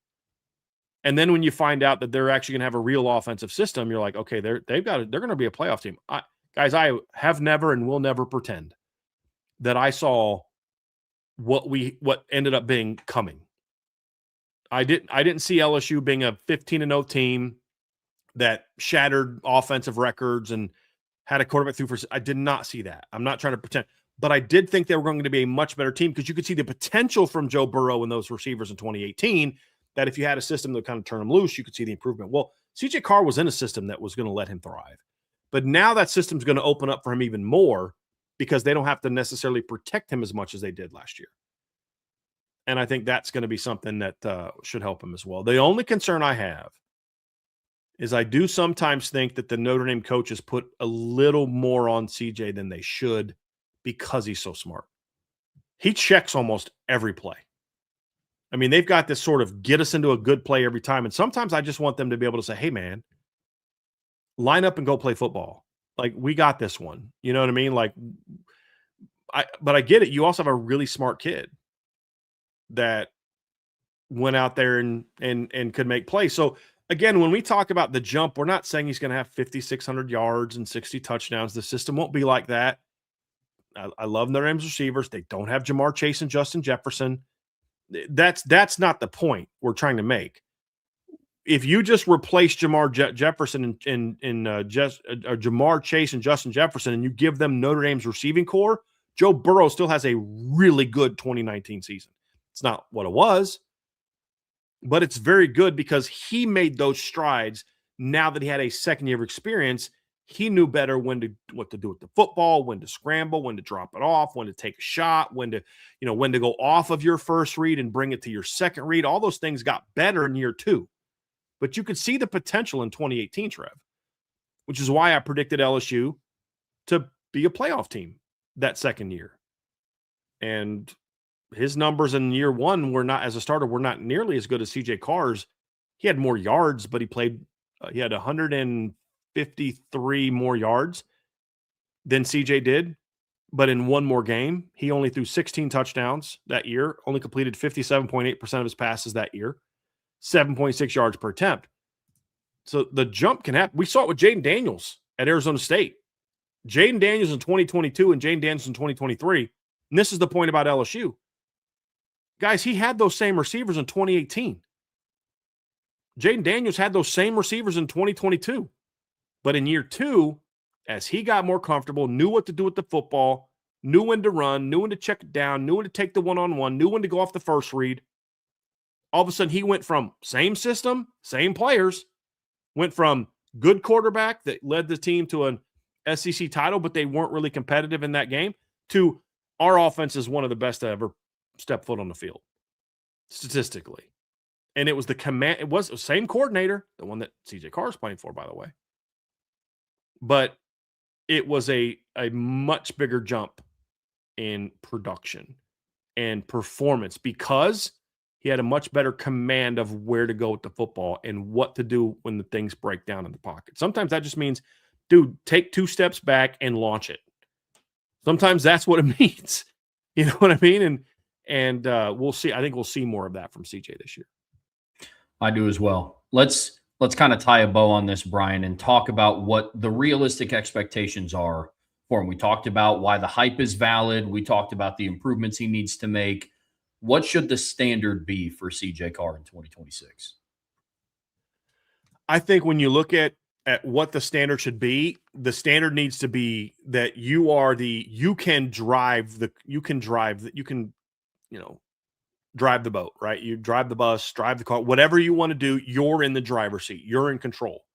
And then when you find out that they're actually going to have a real offensive system, you're like, okay, they're going to be a playoff team. Guys, I have never and will never pretend that I saw what ended up being coming. I didn't see LSU being a 15-0 team that shattered offensive records and had a quarterback through for. I did not see that. I'm not trying to pretend, but I did think they were going to be a much better team, because you could see the potential from Joe Burrow and those receivers in 2018, that if you had a system that kind of turn them loose, you could see the improvement. Well, CJ Carr was in a system that was going to let him thrive, but now that system's going to open up for him even more, because they don't have to necessarily protect him as much as they did last year. And I think that's going to be something that should help him as well. The only concern I have is I do sometimes think that the Notre Dame coaches put a little more on CJ than they should because he's so smart. He checks almost every play. I mean, they've got this sort of get us into a good play every time. And sometimes I just want them to be able to say, hey, man, line up and go play football. Like, we got this one. You know what I mean? Like, but I get it. You also have a really smart kid that went out there and could make plays. So, again, when we talk about the jump, we're not saying he's going to have 5,600 yards and 60 touchdowns. The system won't be like that. I love Notre Dame's receivers. They don't have Jamar Chase and Justin Jefferson. That's not the point we're trying to make. If you just replace Jamar Jefferson and Jamar Chase and Justin Jefferson, and you give them Notre Dame's receiving core, Joe Burrow still has a really good 2019 season. It's not what it was, but it's very good because he made those strides. Now that he had a second year of experience, he knew better what to do with the football, when to scramble, when to drop it off, when to take a shot, when to go off of your first read and bring it to your second read. All those things got better in year 2. But you could see the potential in 2018, Trev, which is why I predicted LSU to be a playoff team that second year. And his numbers in year 1 were not, as a starter, were not nearly as good as CJ Carr's. He had more yards, but he had 153 more yards than CJ did. But in one more game, he only threw 16 touchdowns that year, only completed 57.8% of his passes that year, 7.6 yards per attempt. So the jump can happen. We saw it with Jaden Daniels at Arizona State. Jaden Daniels in 2022 and Jaden Daniels in 2023. And this is the point about LSU. Guys, he had those same receivers in 2018. Jaden Daniels had those same receivers in 2022. But in year 2, as he got more comfortable, knew what to do with the football, knew when to run, knew when to check it down, knew when to take the one-on-one, knew when to go off the first read, all of a sudden he went from same system, same players, went from good quarterback that led the team to an SEC title, but they weren't really competitive in that game, to our offense is one of the best to ever step foot on the field, statistically. And it was it was the same coordinator, the one that CJ Carr is playing for, by the way. But it was a much bigger jump in production and performance because he had a much better command of where to go with the football and what to do when the things break down in the pocket. Sometimes that just means, dude, take 2 steps back and launch it. Sometimes that's what it means. You know what I mean? And we'll see. I think we'll see more of that from CJ this year. I do as well. Let's kind of tie a bow on this, Brian, and talk about what the realistic expectations are for him. We talked about why the hype is valid. We talked about the improvements he needs to make. What should the standard be for CJ Carr in 2026? I think when you look at what the standard should be, the standard needs to be that you can drive the boat, right? You drive the bus, drive the car, whatever you want to do, you're in the driver's seat. You're in control.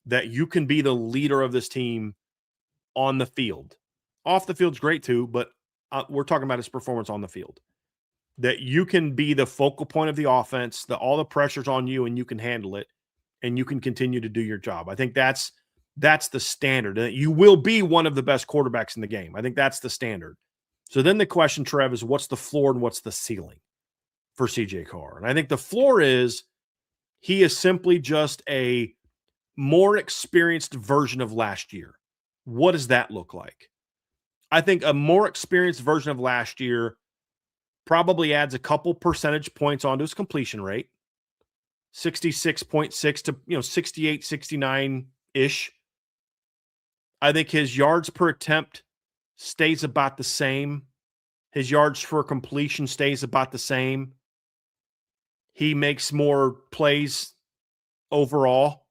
That you can be the leader of this team on the field. Off the field's great too, but we're talking about his performance on the field. That you can be the focal point of the offense, that all the pressure's on you and you can handle it and you can continue to do your job. I think that's the standard. You will be one of the best quarterbacks in the game. I think that's the standard. So then the question, Trev, is what's the floor and what's the ceiling for CJ Carr? And I think the floor is he is simply just a more experienced version of last year. What does that look like? I think a more experienced version of last year probably adds a couple percentage points onto his completion rate, 66.6 to 68, 69-ish. I think his yards per attempt stays about the same. His yards for completion stays about the same. He makes more plays overall,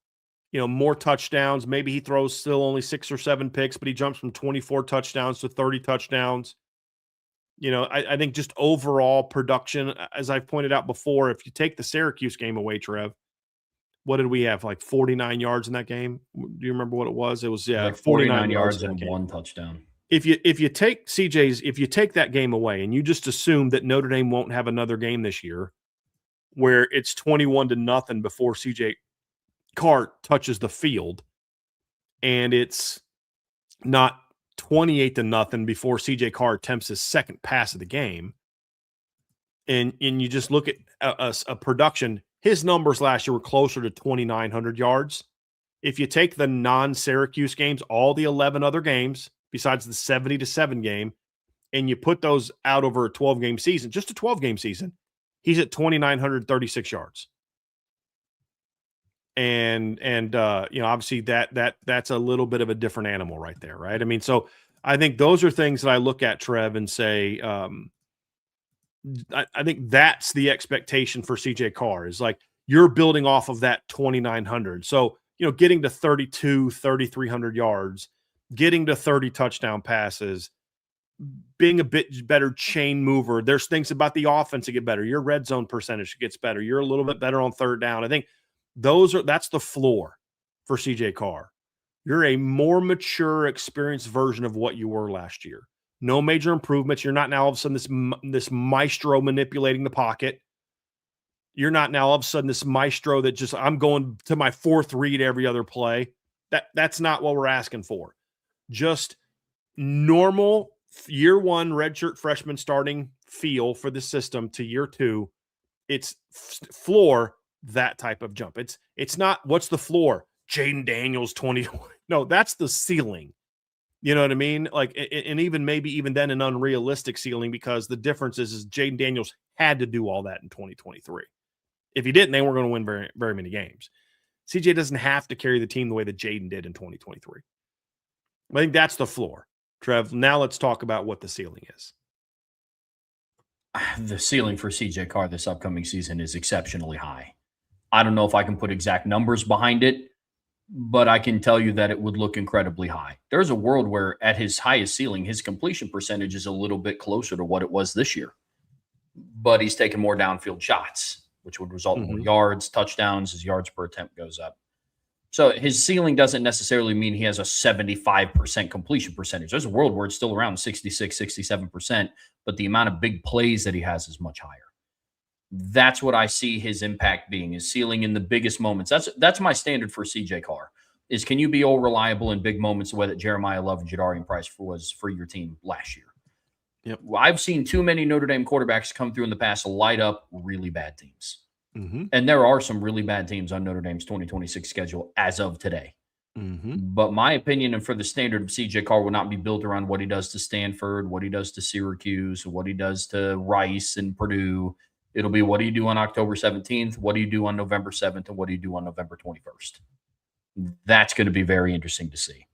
more touchdowns. Maybe he throws still only 6 or 7 picks, but he jumps from 24 touchdowns to 30 touchdowns. I think just overall production, as I've pointed out before, if you take the Syracuse game away, Trev, what did we have? Like 49 yards in that game? Do you remember what it was? It was like 49 yards and 1 touchdown. If you take that game away and you just assume that Notre Dame won't have another game this year where it's 21-0 before CJ Carr touches the field and it's not 28-0 before CJ Carr attempts his second pass of the game, and you just look at a production, his numbers last year were closer to 2,900 yards. If you take the non-Syracuse games, all the 11 other games, besides the 70-7 game, and you put those out over a 12-game season, just a 12-game season, he's at 2,936 yards. And obviously that's a little bit of a different animal right there, right? I mean, so I think those are things that I look at, Trev, and say, I think that's the expectation for CJ Carr, is like you're building off of that 2,900. So, getting to 3,300 yards, getting to 30 touchdown passes, being a bit better chain mover. There's things about the offense to get better. Your red zone percentage gets better. You're a little bit better on third down. I think that's the floor for CJ Carr. You're a more mature, experienced version of what you were last year. No major improvements. You're not now all of a sudden this maestro manipulating the pocket. You're not now all of a sudden this maestro that just, I'm going to my fourth read every other play. That's not what we're asking for. Just normal year one redshirt freshman starting feel for the system to year two. It's floor, that type of jump. It's not what's the floor? Jaden Daniels 20. No, that's the ceiling. You know what I mean? Like, and maybe even then an unrealistic ceiling, because the difference is Jaden Daniels had to do all that in 2023. If he didn't, they weren't going to win very, very many games. CJ doesn't have to carry the team the way that Jaden did in 2023. I think that's the floor. Trev, now let's talk about what the ceiling is. The ceiling for CJ Carr this upcoming season is exceptionally high. I don't know if I can put exact numbers behind it, but I can tell you that it would look incredibly high. There's a world where at his highest ceiling, his completion percentage is a little bit closer to what it was this year, but he's taking more downfield shots, which would result in more yards, touchdowns. His yards per attempt goes up. So his ceiling doesn't necessarily mean he has a 75% completion percentage. There's a world where it's still around 66, 67%, but the amount of big plays that he has is much higher. That's what I see his impact being, his ceiling in the biggest moments. That's my standard for CJ Carr, is can you be all reliable in big moments the way that Jeremiah Love and Jadarian Price was for your team last year? Yep. Well, I've seen too many Notre Dame quarterbacks come through in the past to light up really bad teams. And there are some really bad teams on Notre Dame's 2026 schedule as of today. But my opinion, and for the standard of CJ Carr, will not be built around what he does to Stanford, what he does to Syracuse, what he does to Rice and Purdue. It'll be, what do you do on October 17th? What do you do on November 7th? And what do you do on November 21st? That's going to be very interesting to see.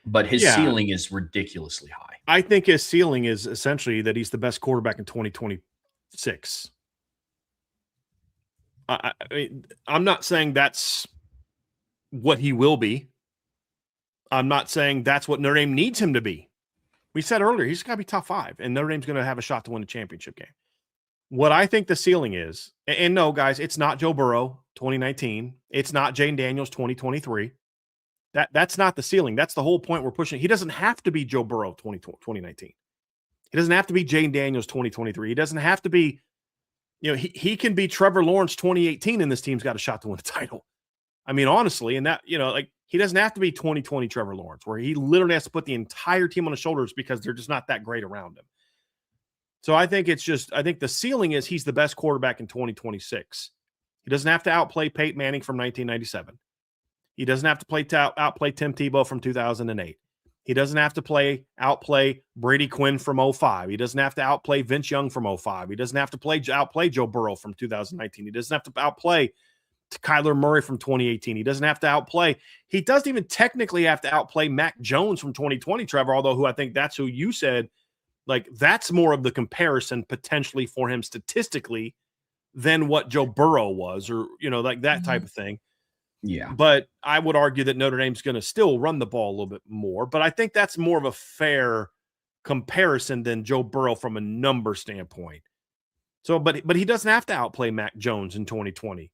But his ceiling is ridiculously high. I think his ceiling is essentially that he's the best quarterback in 2026. I mean, I'm not saying that's what he will be. I'm not saying that's what Notre Dame needs him to be. We said earlier, he's got to be top 5, and Notre Dame's going to have a shot to win the championship game. What I think the ceiling is, and no, guys, it's not Joe Burrow 2019. It's not Jaden Daniels 2023. That's not the ceiling. That's the whole point we're pushing. He doesn't have to be Joe Burrow 2019. He doesn't have to be Jaden Daniels 2023. He doesn't have to be, he can be Trevor Lawrence 2018, and this team's got a shot to win the title. I mean, honestly, and that, he doesn't have to be 2020 Trevor Lawrence, where he literally has to put the entire team on his shoulders because they're just not that great around him. So I think the ceiling is he's the best quarterback in 2026. He doesn't have to outplay Peyton Manning from 1997. He doesn't have to outplay Tim Tebow from 2008. He doesn't have to outplay Brady Quinn from 2005. He doesn't have to outplay Vince Young from 2005. He doesn't have to outplay Joe Burrow from 2019. He doesn't have to outplay Kyler Murray from 2018. He doesn't have to outplay. He doesn't even technically have to outplay Mac Jones from 2020, Trevor, although I think that's who you said. Like, that's more of the comparison potentially for him statistically than what Joe Burrow was, or, like that type of thing. Yeah. But I would argue that Notre Dame's going to still run the ball a little bit more. But I think that's more of a fair comparison than Joe Burrow from a number standpoint. So, but he doesn't have to outplay Mac Jones in 2020.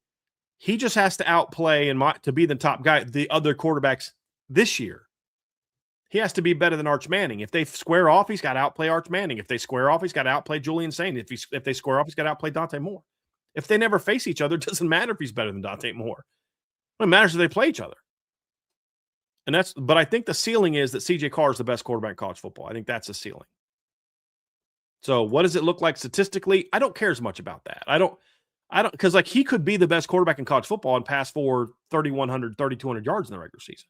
He just has to outplay to be the top guy, the other quarterbacks this year. He has to be better than Arch Manning. If they square off, he's got to outplay Arch Manning. If they square off, he's got to outplay Julian Saint. If they square off, he's got to outplay Dante Moore. If they never face each other, it doesn't matter if he's better than Dante Moore. It matters if they play each other. But I think the ceiling is that CJ Carr is the best quarterback in college football. I think that's the ceiling. So what does it look like statistically? I don't care as much about that. I don't, because like he could be the best quarterback in college football and pass for 3,100, 3,200 yards in the regular season.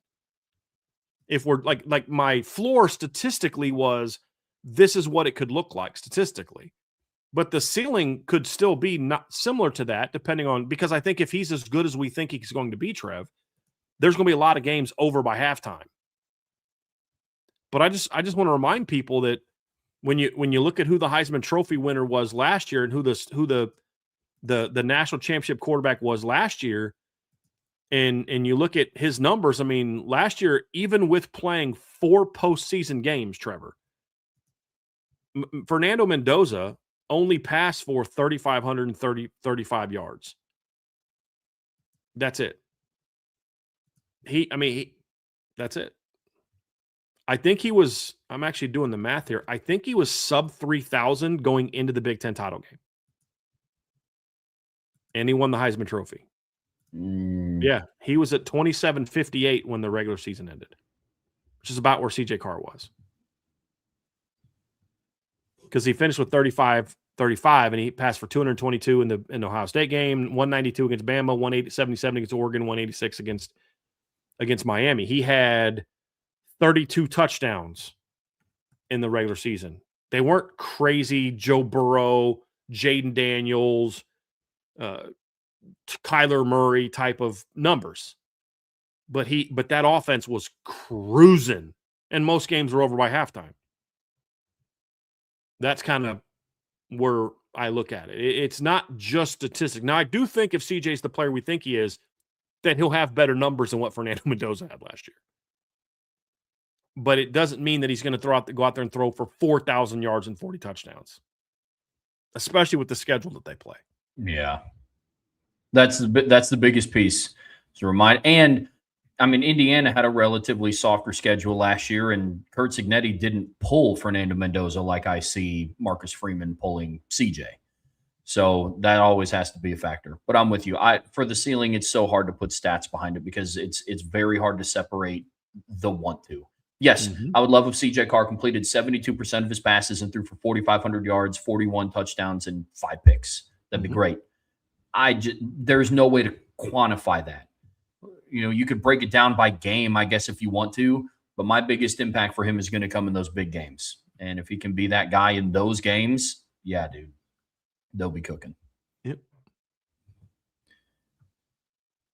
If we're like my floor statistically was, this is what it could look like statistically. But the ceiling could still be not similar to that, depending on, because I think if he's as good as we think he's going to be, Trev, there's going to be a lot of games over by halftime. But I just want to remind people that when you look at who the Heisman Trophy winner was last year and who the national championship quarterback was last year, and you look at his numbers, I mean, last year, even with playing 4 postseason games, Trevor, Fernando Mendoza only passed for 3,535 yards. That's it. That's it. I think he was, I'm actually doing the math here. I think he was sub 3,000 going into the Big Ten title game. And he won the Heisman Trophy. Yeah, he was at 2758 when the regular season ended, which is about where CJ Carr was. Because he finished with 35, and he passed for 222 in the Ohio State game, 192 against Bama, 177 against Oregon, 186 against Miami. He had 32 touchdowns in the regular season. They weren't crazy Joe Burrow, Jaden Daniels, Kyler Murray type of numbers. But that offense was cruising, and most games were over by halftime. That's kind of where I look at it. It's not just statistics. Now, I do think if CJ's the player we think he is, then he'll have better numbers than what Fernando Mendoza had last year. But it doesn't mean that he's going to go out there and throw for 4,000 yards and 40 touchdowns, especially with the schedule that they play. Yeah, that's the biggest piece to remind. And I mean, Indiana had a relatively softer schedule last year, and Curt Cignetti didn't pull Fernando Mendoza like I see Marcus Freeman pulling CJ. So that always has to be a factor. But I'm with you. For the ceiling, it's so hard to put stats behind it because it's very hard to separate the want to. Yes, I would love if CJ Carr completed 72% of his passes and threw for 4,500 yards, 41 touchdowns, and 5 picks. That'd be great. There's no way to quantify that. You know, you could break it down by game, I guess, if you want to, but my biggest impact for him is going to come in those big games. And if he can be that guy in those games, yeah, dude, they'll be cooking. Yep.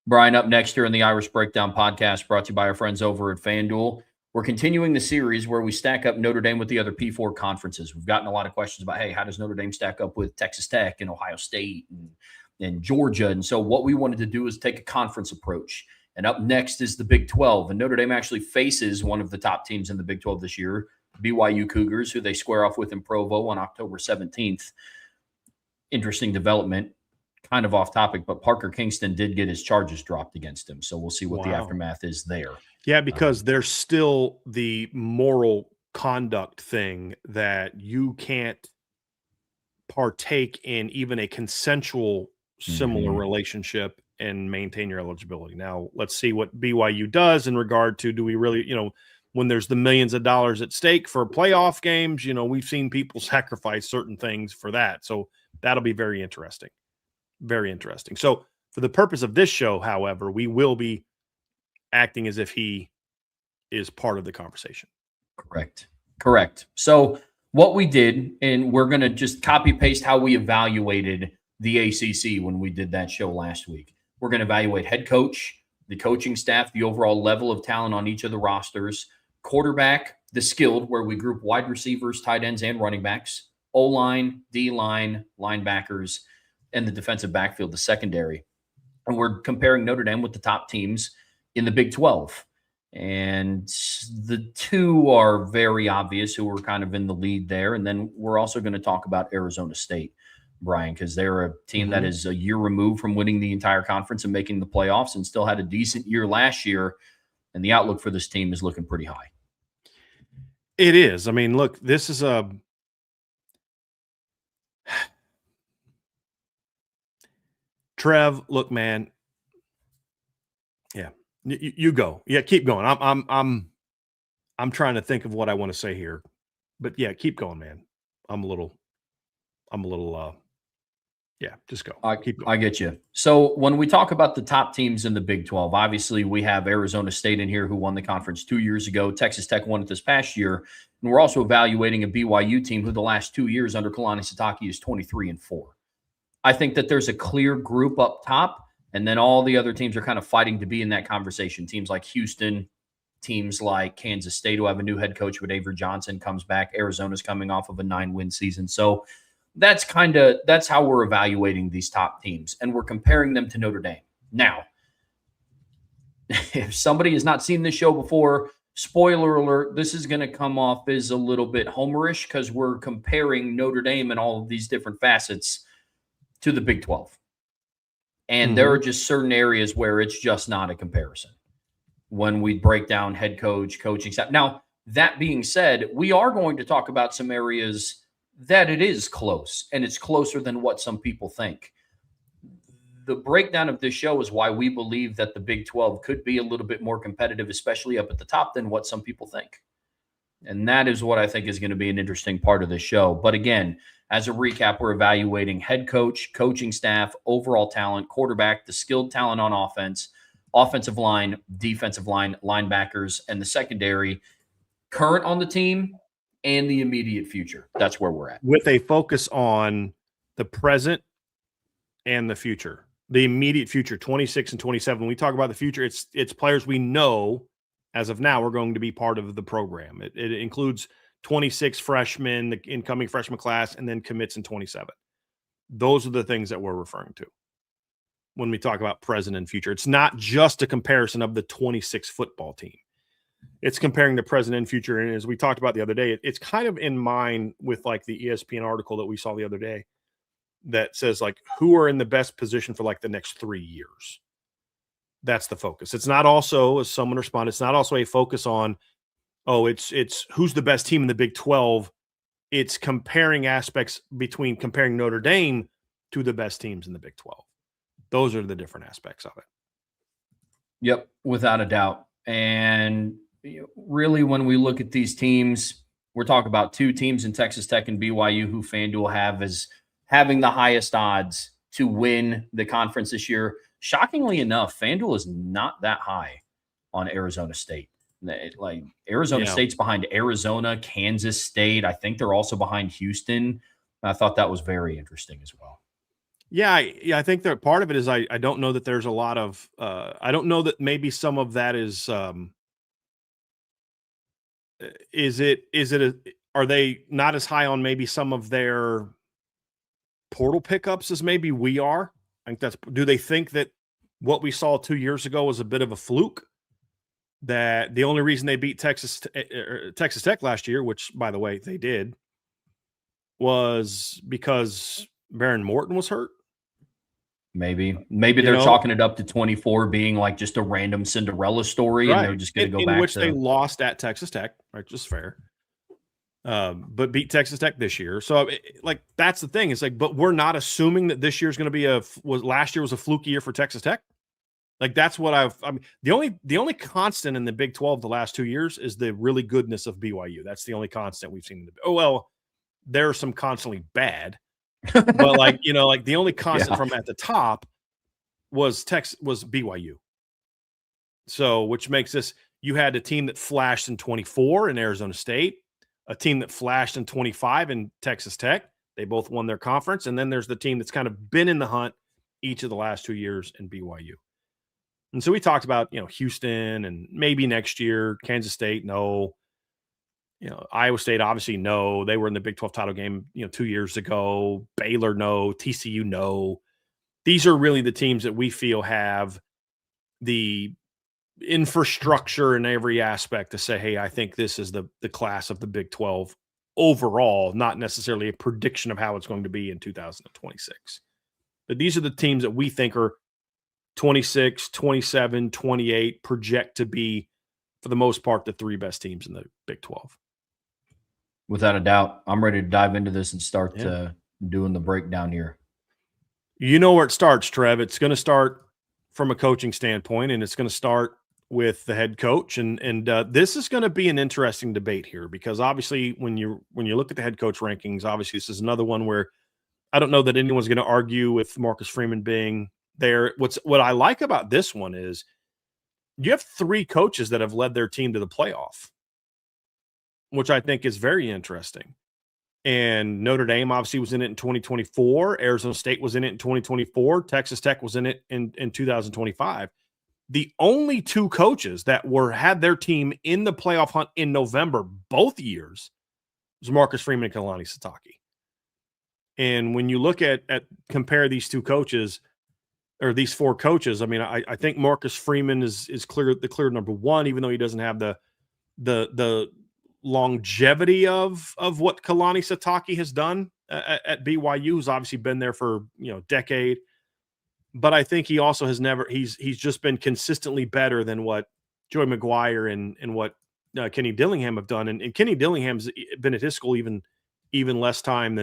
Brian, up next here in the Irish Breakdown podcast, brought to you by our friends over at FanDuel. We're continuing the series where we stack up Notre Dame with the other P4 conferences. We've gotten a lot of questions about, hey, how does Notre Dame stack up with Texas Tech and Ohio State and Georgia? And so what we wanted to do is take a conference approach. And up next is the Big 12. And Notre Dame actually faces one of the top teams in the Big 12 this year, BYU Cougars, who they square off with in Provo on October 17th. Interesting development, kind of off topic, but Parker Kingston did get his charges dropped against him. So we'll see what the aftermath is there. Yeah, because there's still the moral conduct thing that you can't partake in even a consensual similar relationship and maintain your eligibility. Now, let's see what BYU does in regard to, do we really, when there's the millions of dollars at stake for playoff games, we've seen people sacrifice certain things for that. So that'll be very interesting. Very interesting. So for the purpose of this show, however, we will be acting as if he is part of the conversation. Correct. So what we did, and we're going to just copy paste how we evaluated the ACC when we did that show last week. We're going to evaluate head coach, the coaching staff, the overall level of talent on each of the rosters, quarterback, the skilled, where we group wide receivers, tight ends, and running backs, O-line, D-line, linebackers, and the defensive backfield, the secondary. And we're comparing Notre Dame with the top teams in the Big 12. And the two are very obvious who are kind of in the lead there. And then we're also going to talk about Arizona State, Brian, because they're a team that is a year removed from winning the entire conference and making the playoffs and still had a decent year last year. And the outlook for this team is looking pretty high. It is. I mean, look, this is a Trev, look, man, You go. Yeah, keep going. I'm trying to think of what I want to say here, but yeah, keep going, man. I'm a little. Yeah, just go. Keep going. I get you. So when we talk about the top teams in the Big 12, obviously we have Arizona State in here who won the conference 2 years ago. Texas Tech won it this past year. And we're also evaluating a BYU team who the last 2 years under Kalani Sitake is 23-4. I think that there's a clear group up top, and then all the other teams are kind of fighting to be in that conversation. Teams like Houston, teams like Kansas State who have a new head coach with Avery Johnson comes back. Arizona's coming off of a 9-win season. So that's how we're evaluating these top teams, and we're comparing them to Notre Dame. Now, if somebody has not seen this show before, spoiler alert, this is going to come off as a little bit homerish because we're comparing Notre Dame and all of these different facets to the Big 12. And there are just certain areas where it's just not a comparison when we break down head coach, coaching staff. Now, that being said, we are going to talk about some areas that it is close, and it's closer than what some people think. The breakdown of this show is why we believe that the Big 12 could be a little bit more competitive, especially up at the top, than what some people think. And that is what I think is going to be an interesting part of the show. But again, as a recap, we're evaluating head coach, coaching staff, overall talent, quarterback, the skilled talent on offense, offensive line, defensive line, linebackers, and the secondary, current on the team, and the immediate future. That's where we're at. With a focus on the present and the future. The immediate future, 26 and 27. When we talk about the future, it's players we know as of now are going to be part of the program. It includes 26 freshmen, the incoming freshman class, and then commits in 27. Those are the things that we're referring to when we talk about present and future. It's not just a comparison of the 26 football team. It's comparing the present and future. And as we talked about the other day, it's kind of in mind with like the ESPN article that we saw the other day that says like who are in the best position for like the next 3 years. That's the focus. It's not also, as someone responded, it's not also a focus on, it's who's the best team in the Big 12. It's comparing aspects between comparing Notre Dame to the best teams in the Big 12. Those are the different aspects of it. Yep, without a doubt. And really, when we look at these teams, we're talking about two teams in Texas Tech and BYU who FanDuel have as having the highest odds to win the conference this year. Shockingly enough, FanDuel is not that high on Arizona State. Like Arizona State's behind Arizona, Kansas State. I think they're also behind Houston. I thought that was very interesting as well. Yeah, I think that part of it is I don't know that there's a lot of I don't know that maybe some of that is are they not as high on maybe some of their portal pickups as maybe we are? I think do they think that what we saw 2 years ago was a bit of a fluke? That the only reason they beat Texas Tech last year, which by the way they did, was because Baron Morton was hurt. Maybe they're chalking it up to 24 being like just a random Cinderella story, right. And they're just going to go back. In which they lost at Texas Tech, right? Just fair. But beat Texas Tech this year. So like that's the thing. It's like, but we're not assuming that this year's going to be last year was a fluky year for Texas Tech. Like that's what the only constant in the Big 12 the last 2 years is the really goodness of BYU. That's the only constant we've seen. There's some constantly bad, but like the only constant from at the top was BYU. So which makes this, you had a team that flashed in 24 in Arizona State, a team that flashed in 25 in Texas Tech. They both won their conference, and then there's the team that's kind of been in the hunt each of the last 2 years in BYU. And so we talked about, Houston and maybe next year, Kansas State, no. Iowa State, obviously, no. They were in the Big 12 title game, 2 years ago. Baylor, no. TCU, no. These are really the teams that we feel have the infrastructure in every aspect to say, hey, I think this is the class of the Big 12 overall, not necessarily a prediction of how it's going to be in 2026. But these are the teams that we think are 26, 27, 28 project to be, for the most part, the three best teams in the Big 12. Without a doubt. I'm ready to dive into this and start doing the breakdown here. You know where it starts, Trev. It's going to start from a coaching standpoint, and it's going to start with the head coach, and this is going to be an interesting debate here because obviously when you look at the head coach rankings, obviously this is another one where I don't know that anyone's going to argue with Marcus Freeman being there. What I like about this one is you have 3 coaches that have led their team to the playoff, which I think is very interesting. And Notre Dame obviously was in it in 2024. Arizona State was in it in 2024. Texas Tech was in it in 2025. The only 2 coaches that had their team in the playoff hunt in November both years was Marcus Freeman and Kalani Sitake. And when you look at compare these 2 coaches or these 4 coaches, I mean, I think Marcus Freeman is the clear number 1, even though he doesn't have the longevity of what Kalani Sitake has done at BYU, who's obviously been there for a decade. But I think he also has he's just been consistently better than what Joey McGuire and what Kenny Dillingham have done. And Kenny Dillingham's been at his school even less time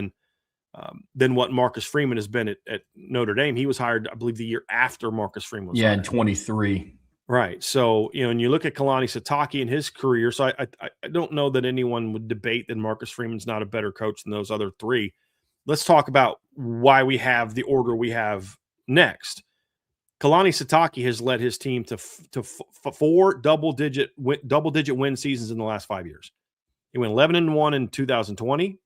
than what Marcus Freeman has been at Notre Dame. He was hired, I believe, the year after Marcus Freeman was hired. In 23. Right. So, and you look at Kalani Sitake and his career. So I don't know that anyone would debate that Marcus Freeman's not a better coach than those other 3. Let's talk about why we have the order we have next. Kalani Sitake has led his team to 4 double-digit win seasons in the last 5 years. He went 11-1 in 2020.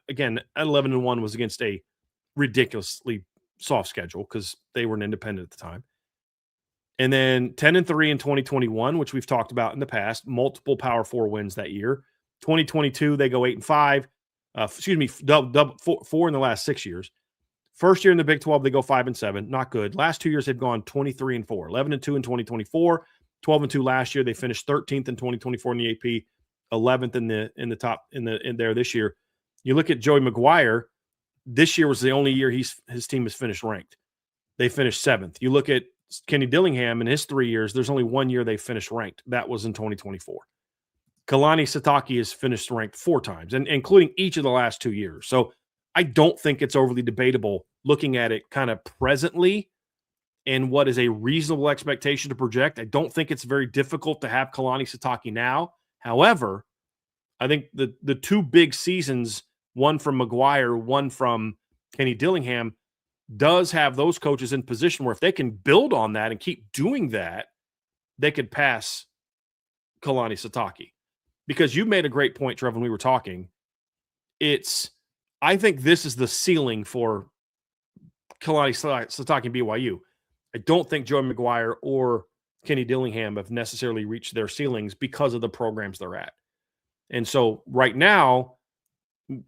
Again, 11-1 was against a ridiculously soft schedule because they were an independent at the time. And then 10-3 in 2021, which we've talked about in the past, multiple Power 4 wins that year. 2022, they go 8-5. 4 in the last 6 years. First year in the Big 12, they go 5-7. Not good. Last 2 years, they've gone 23-4. 11-2 in 2024. 12-2 last year. They finished 13th in 2024 in the AP. 11th in the top in there this year. You look at Joey McGuire. This year was the only year his team has finished ranked. They finished 7th. You look at Kenny Dillingham in his 3 years. There's only 1 year they finished ranked. That was in 2024. Kalani Sitake has finished ranked 4 times, and including each of the last 2 years. So I don't think it's overly debatable looking at it kind of presently and what is a reasonable expectation to project. I don't think it's very difficult to have Kalani Sitake now. However, I think the 2 big seasons, one from McGuire, one from Kenny Dillingham, does have those coaches in position where if they can build on that and keep doing that, they could pass Kalani Sitake. Because you made a great point, Trevor, when we were talking. I think this is the ceiling for Kalani Sitake and BYU. I don't think Joey McGuire or Kenny Dillingham have necessarily reached their ceilings because of the programs they're at. And so right now,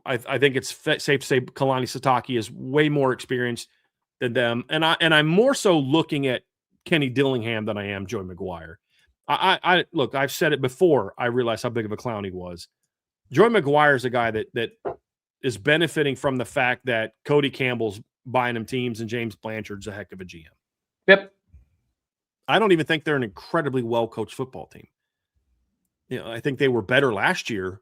I think it's safe to say Kalani Sitake is way more experienced than them. And I'm more so looking at Kenny Dillingham than I am Joey McGuire. I look, I've said it before. I realized how big of a clown he was. Joey McGuire is a guy that is benefiting from the fact that Cody Campbell's buying him teams and James Blanchard's a heck of a GM. Yep. I don't even think they're an incredibly well-coached football team. I think they were better last year,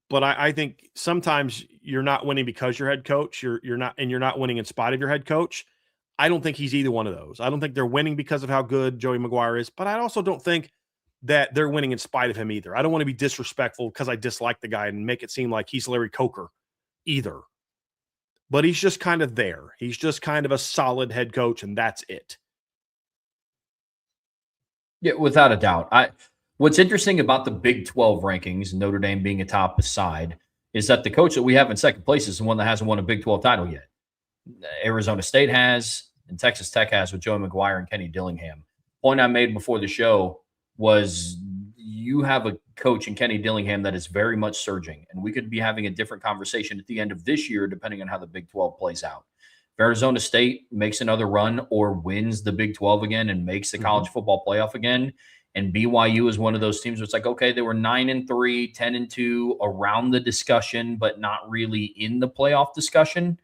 but I think sometimes you're not winning because your head coach, you're not winning in spite of your head coach. I don't think he's either one of those. I don't think they're winning because of how good Joey McGuire is, but I also don't think that they're winning in spite of him either. I don't want to be disrespectful because I dislike the guy and make it seem like he's Larry Coker either. But he's just kind of there. He's just kind of a solid head coach, and that's it. Yeah, without a doubt. What's interesting about the Big 12 rankings, Notre Dame being atop aside, is that the coach that we have in second place is the one that hasn't won a Big 12 title yet. Arizona State has, and Texas Tech has with Joey McGuire and Kenny Dillingham. Point I made before the show was you have a coach in Kenny Dillingham that is very much surging, and we could be having a different conversation at the end of this year depending on how the Big 12 plays out. If Arizona State makes another run or wins the Big 12 again and makes the college football playoff again, and BYU is one of those teams where it's like, okay, they were 9-3, 10-2, around the discussion, but not really in the playoff discussion.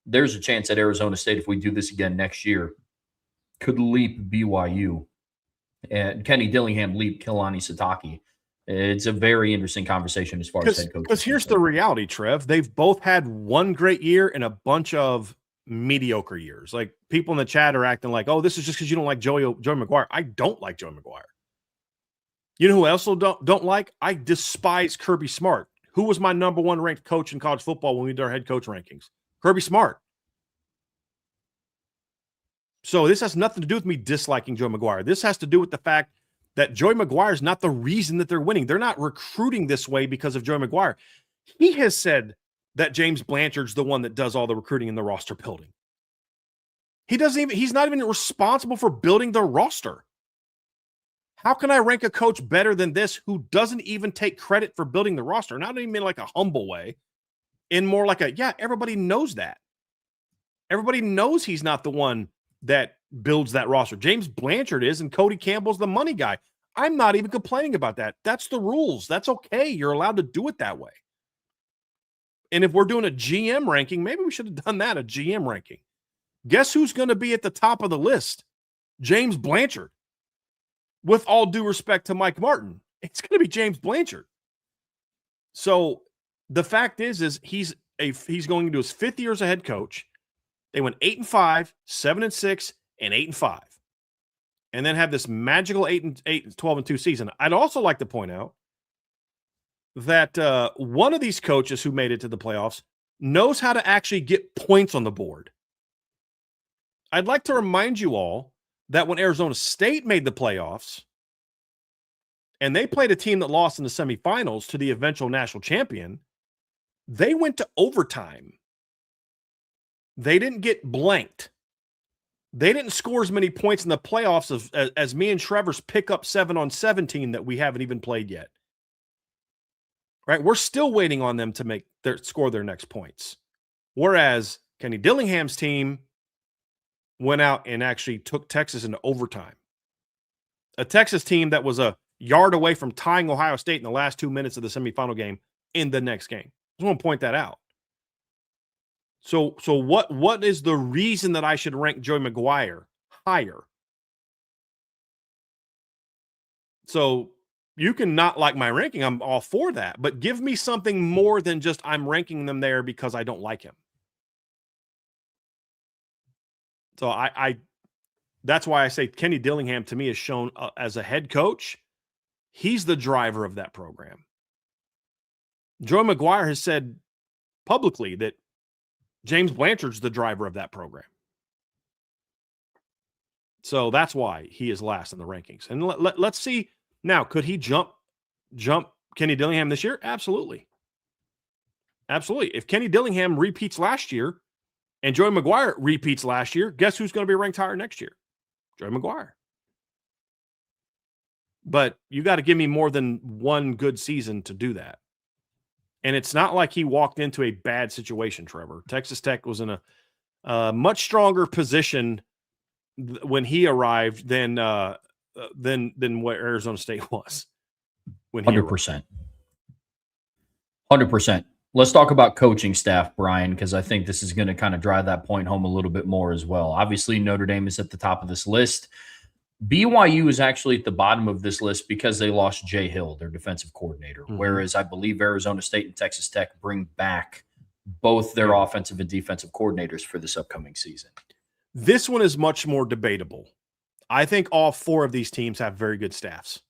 There's a chance that Arizona State, if we do this again next year, could leap BYU. And Kenny Dillingham leap Kalani Sitake. It's a very interesting conversation as far as head coach. Because here's the reality, Trev. They've both had one great year and a bunch of mediocre years. Like, people in the chat are acting like, oh, this is just because you don't like Joey McGuire. I don't like Joey McGuire. You know who else don't like? I despise Kirby Smart. Who was my number one ranked coach in college football when we did our head coach rankings? Kirby Smart. So this has nothing to do with me disliking Joey McGuire. This has to do with the fact that Joey McGuire is not the reason that they're winning. They're not recruiting this way because of Joey McGuire. He has said that James Blanchard's the one that does all the recruiting in the roster building. He's not even responsible for building the roster. How can I rank a coach better than this who doesn't even take credit for building the roster? Not even in like a humble way, in more like everybody knows that. Everybody knows he's not the one that builds that roster. James Blanchard is, and Cody Campbell's the money guy. I'm not even complaining about that. That's the rules. That's okay. You're allowed to do it that way. And if we're doing a GM ranking, maybe we should have done that, a GM ranking. Guess who's going to be at the top of the list? James Blanchard. With all due respect to Mike Martin, it's going to be James Blanchard. So the fact is he's going into his 5th year as a head coach. They went 8-5, 7-6, and 8-5, and then have this magical 12-2 season. I'd also like to point out that one of these coaches who made it to the playoffs knows how to actually get points on the board. I'd like to remind you all that when Arizona State made the playoffs and they played a team that lost in the semifinals to the eventual national champion, they went to overtime. They didn't get blanked. They didn't score as many points in the playoffs as me and Trevor's pick-up 7-on-17 that we haven't even played yet. Right? We're still waiting on them to score their next points. Whereas Kenny Dillingham's team went out and actually took Texas into overtime. A Texas team that was a yard away from tying Ohio State in the last 2 minutes of the semifinal game in the next game. I just want to point that out. So what is the reason that I should rank Joey McGuire higher? So you can not like my ranking. I'm all for that. But give me something more than just I'm ranking them there because I don't like him. So I that's why I say Kenny Dillingham to me is shown as a head coach. He's the driver of that program. Joey McGuire has said publicly that James Blanchard's the driver of that program. So that's why he is last in the rankings. And let's see now, could he jump Kenny Dillingham this year? Absolutely. Absolutely. If Kenny Dillingham repeats last year and Joey McGuire repeats last year, guess who's going to be ranked higher next year? Joey McGuire. But you got to give me more than one good season to do that. And it's not like he walked into a bad situation, Trevor. Texas Tech was in a much stronger position when he arrived than what Arizona State was. 100%. 100%. Let's talk about coaching staff, Brian, because I think this is going to kind of drive that point home a little bit more as well. Obviously, Notre Dame is at the top of this list. BYU is actually at the bottom of this list because they lost Jay Hill, their defensive coordinator, whereas I believe Arizona State and Texas Tech bring back both their offensive and defensive coordinators for this upcoming season. This one is much more debatable. I think all 4 of these teams have very good staffs.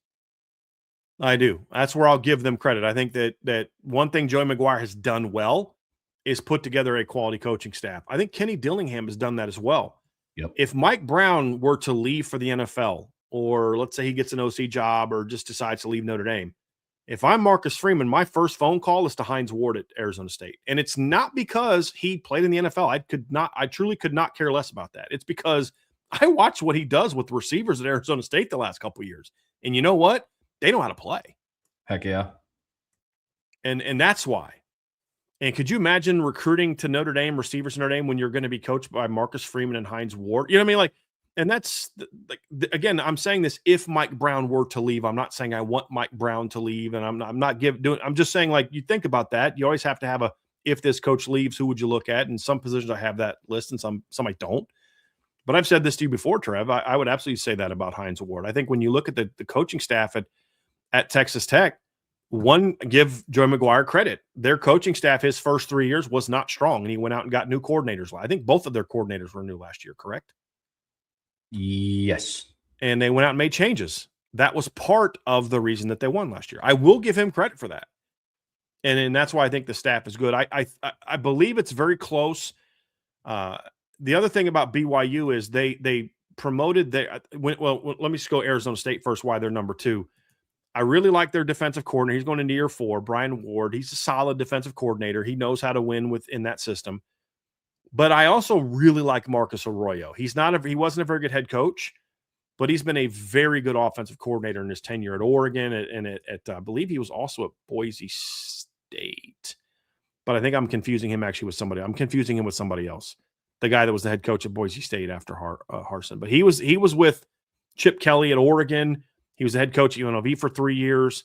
I do. That's where I'll give them credit. I think that one thing Joey McGuire has done well is put together a quality coaching staff. I think Kenny Dillingham has done that as well. Yep. If Mike Brown were to leave for the NFL, or let's say he gets an OC job or just decides to leave Notre Dame, if I'm Marcus Freeman, my first phone call is to Hines Ward at Arizona State. And it's not because he played in the NFL. I truly could not care less about that. It's because I watched what he does with receivers at Arizona State the last couple of years. And you know what? They know how to play. Heck yeah. And that's why. And could you imagine recruiting to Notre Dame, receivers to Notre Dame, when you're going to be coached by Marcus Freeman and Hines Ward? You know what I mean? Like, and that's again, I'm saying this if Mike Brown were to leave. I'm not saying I want Mike Brown to leave, and I'm just saying, like, you think about that. You always have to have if this coach leaves, who would you look at? And some positions I have that list, and some I don't. But I've said this to you before, Trev. I would absolutely say that about Hines Ward. I think when you look at the coaching staff at Texas Tech, give Joey McGuire credit. Their coaching staff, his first 3 years, was not strong, and he went out and got new coordinators. I think both of their coordinators were new last year, correct? Yes. And they went out and made changes. that was part of the reason that they won last year. I will give him credit for that. And that's why I think the staff is good. I believe it's very close. The other thing about BYU is they promoted well, let me just go Arizona State first, why they're number 2. I really like their defensive coordinator. He's going into year 4, Brian Ward. He's a solid defensive coordinator. He knows how to win within that system. But I also really like Marcus Arroyo. He wasn't a very good head coach, but he's been a very good offensive coordinator in his tenure at Oregon and I believe he was also at Boise State. But I think I'm confusing him actually with somebody. I'm confusing him with somebody else. The guy that was the head coach at Boise State after Harsin. But he was with Chip Kelly at Oregon. He was the head coach at UNLV for 3 years,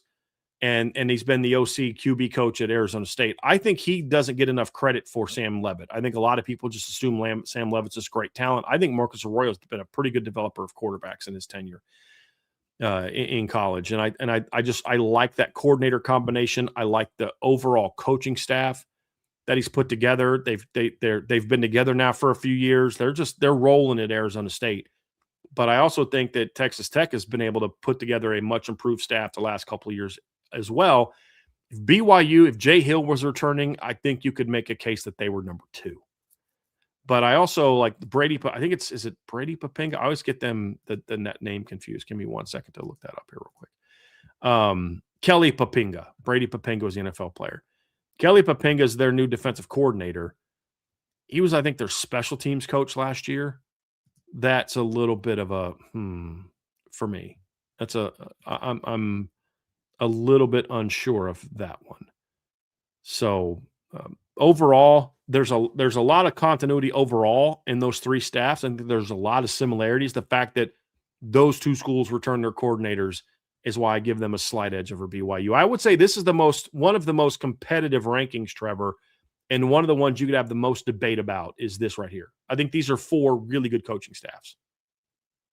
and he's been the OC QB coach at Arizona State. I think he doesn't get enough credit for Sam Leavitt. I think a lot of people just assume Sam Leavitt's this great talent. I think Marcus Arroyo's been a pretty good developer of quarterbacks in his tenure in college, and I like that coordinator combination. I like the overall coaching staff that he's put together. They've been together now for a few years. They're rolling at Arizona State. But I also think that Texas Tech has been able to put together a much improved staff the last couple of years as well. If Jay Hill was returning, I think you could make a case that they were number 2. But I also like Brady. I think is it Brady Papinga? I always get them the net name confused. Give me 1 second to look that up here real quick. Kelly Papinga. Brady Papinga was the NFL player. Kelly Papinga is their new defensive coordinator. He was, I think, their special teams coach last year. That's a little bit of a for me. I'm a little bit unsure of that one. So overall, there's a lot of continuity overall in those 3 staffs, and there's a lot of similarities. The fact that those 2 schools return their coordinators is why I give them a slight edge over BYU. I would say this is one of the most competitive rankings, Trevor, and one of the ones you could have the most debate about is this right here. I think these are 4 really good coaching staffs.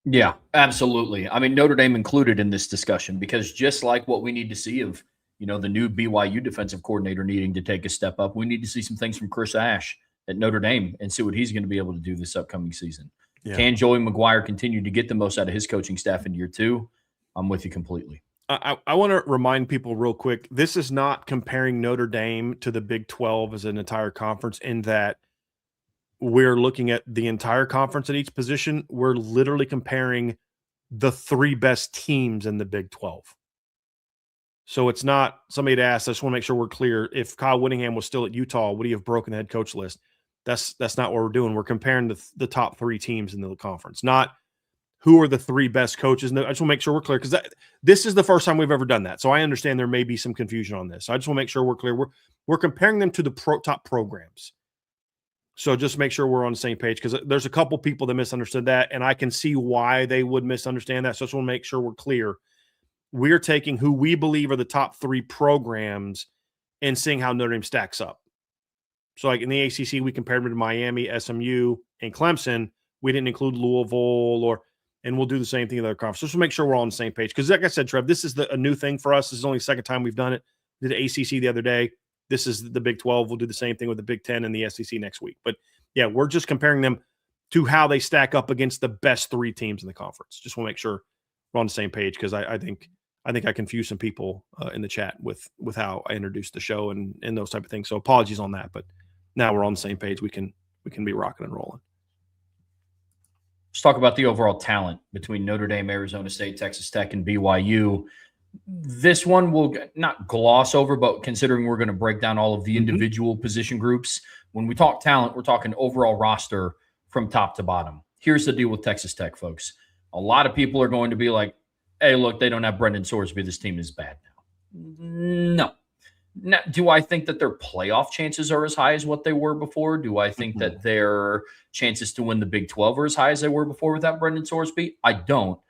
Yeah, absolutely. I mean, Notre Dame included in this discussion because just like what we need to see of, the new BYU defensive coordinator needing to take a step up, we need to see some things from Chris Ash at Notre Dame and see what he's going to be able to do this upcoming season. Yeah. Can Joey McGuire continue to get the most out of his coaching staff in year 2? I'm with you completely. I want to remind people real quick, this is not comparing Notre Dame to the Big 12 as an entire conference in that we're looking at the entire conference at each position. We're literally comparing the 3 best teams in the Big 12. So it's not somebody had asked, I just want to make sure we're clear. If Kyle Whittingham was still at Utah, would he have broken the head coach list? That's not what we're doing. We're comparing the top 3 teams in the conference, not who are the 3 best coaches. And I just want to make sure we're clear because this is the first time we've ever done that. So I understand there may be some confusion on this. So I just want to make sure we're clear. We're comparing them to the top programs. So just make sure we're on the same page because there's a couple people that misunderstood that, and I can see why they would misunderstand that. So I just want to make sure we're clear. We're taking who we believe are the top 3 programs and seeing how Notre Dame stacks up. So like in the ACC, we compared them to Miami, SMU, and Clemson. We didn't include Louisville and we'll do the same thing in other conferences. Just make sure we're all on the same page. Because like I said, Trev, this is a new thing for us. This is only the second time we've done it. We did ACC the other day. This is the Big 12. We'll do the same thing with the Big 10 and the SEC next week. But yeah, we're just comparing them to how they stack up against the best 3 teams in the conference. Just want to make sure we're on the same page because I think I confused some people in the chat with how I introduced the show and those type of things. So apologies on that. But now we're on the same page. We can be rocking and rolling. Let's talk about the overall talent between Notre Dame, Arizona State, Texas Tech, and BYU. This one will not gloss over, but considering we're going to break down all of the individual position groups, when we talk talent, we're talking overall roster from top to bottom. Here's the deal with Texas Tech, folks. A lot of people are going to be like, hey, look, they don't have Brendan Sorsby. This team is bad now. No. Now, do I think that their playoff chances are as high as what they were before? Do I think that their chances to win the Big 12 are as high as they were before without Brendan Sorsby? I don't.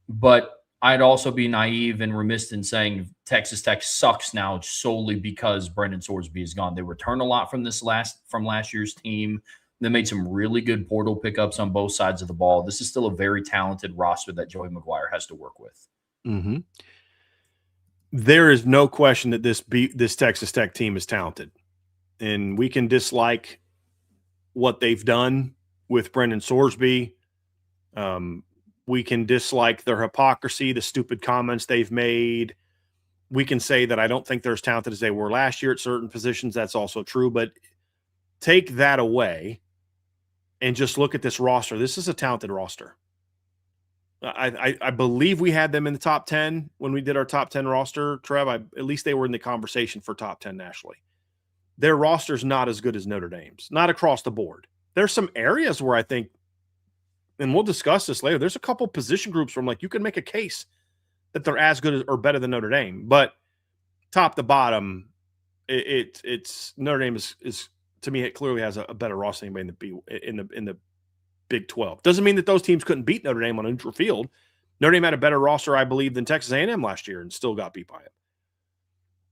But I'd also be naive and remiss in saying Texas Tech sucks now solely because Brendan Sorsby is gone. They returned a lot from last year's team. They made some really good portal pickups on both sides of the ball. This is still a very talented roster that Joey McGuire has to work with. Mm-hmm. There is no question that this Texas Tech team is talented, and we can dislike what they've done with Brendan Sorsby. We can dislike their hypocrisy, the stupid comments they've made. We can say that I don't think they're as talented as they were last year at certain positions. That's also true. But take that away and just look at this roster. This is a talented roster. I believe we had them in the top 10 when we did our top 10 roster, Trev. At least they were in the conversation for top 10 nationally. Their roster's not as good as Notre Dame's, not across the board. There's some areas where I think, and we'll discuss this later, there's a couple position groups where I'm like, you can make a case that they're as good as, or better than Notre Dame. But top to bottom, it's Notre Dame is to me, it clearly has a better roster than anybody in the Big 12. Doesn't mean that those teams couldn't beat Notre Dame on a neutral field. Notre Dame had a better roster, I believe, than Texas A&M last year and still got beat by it.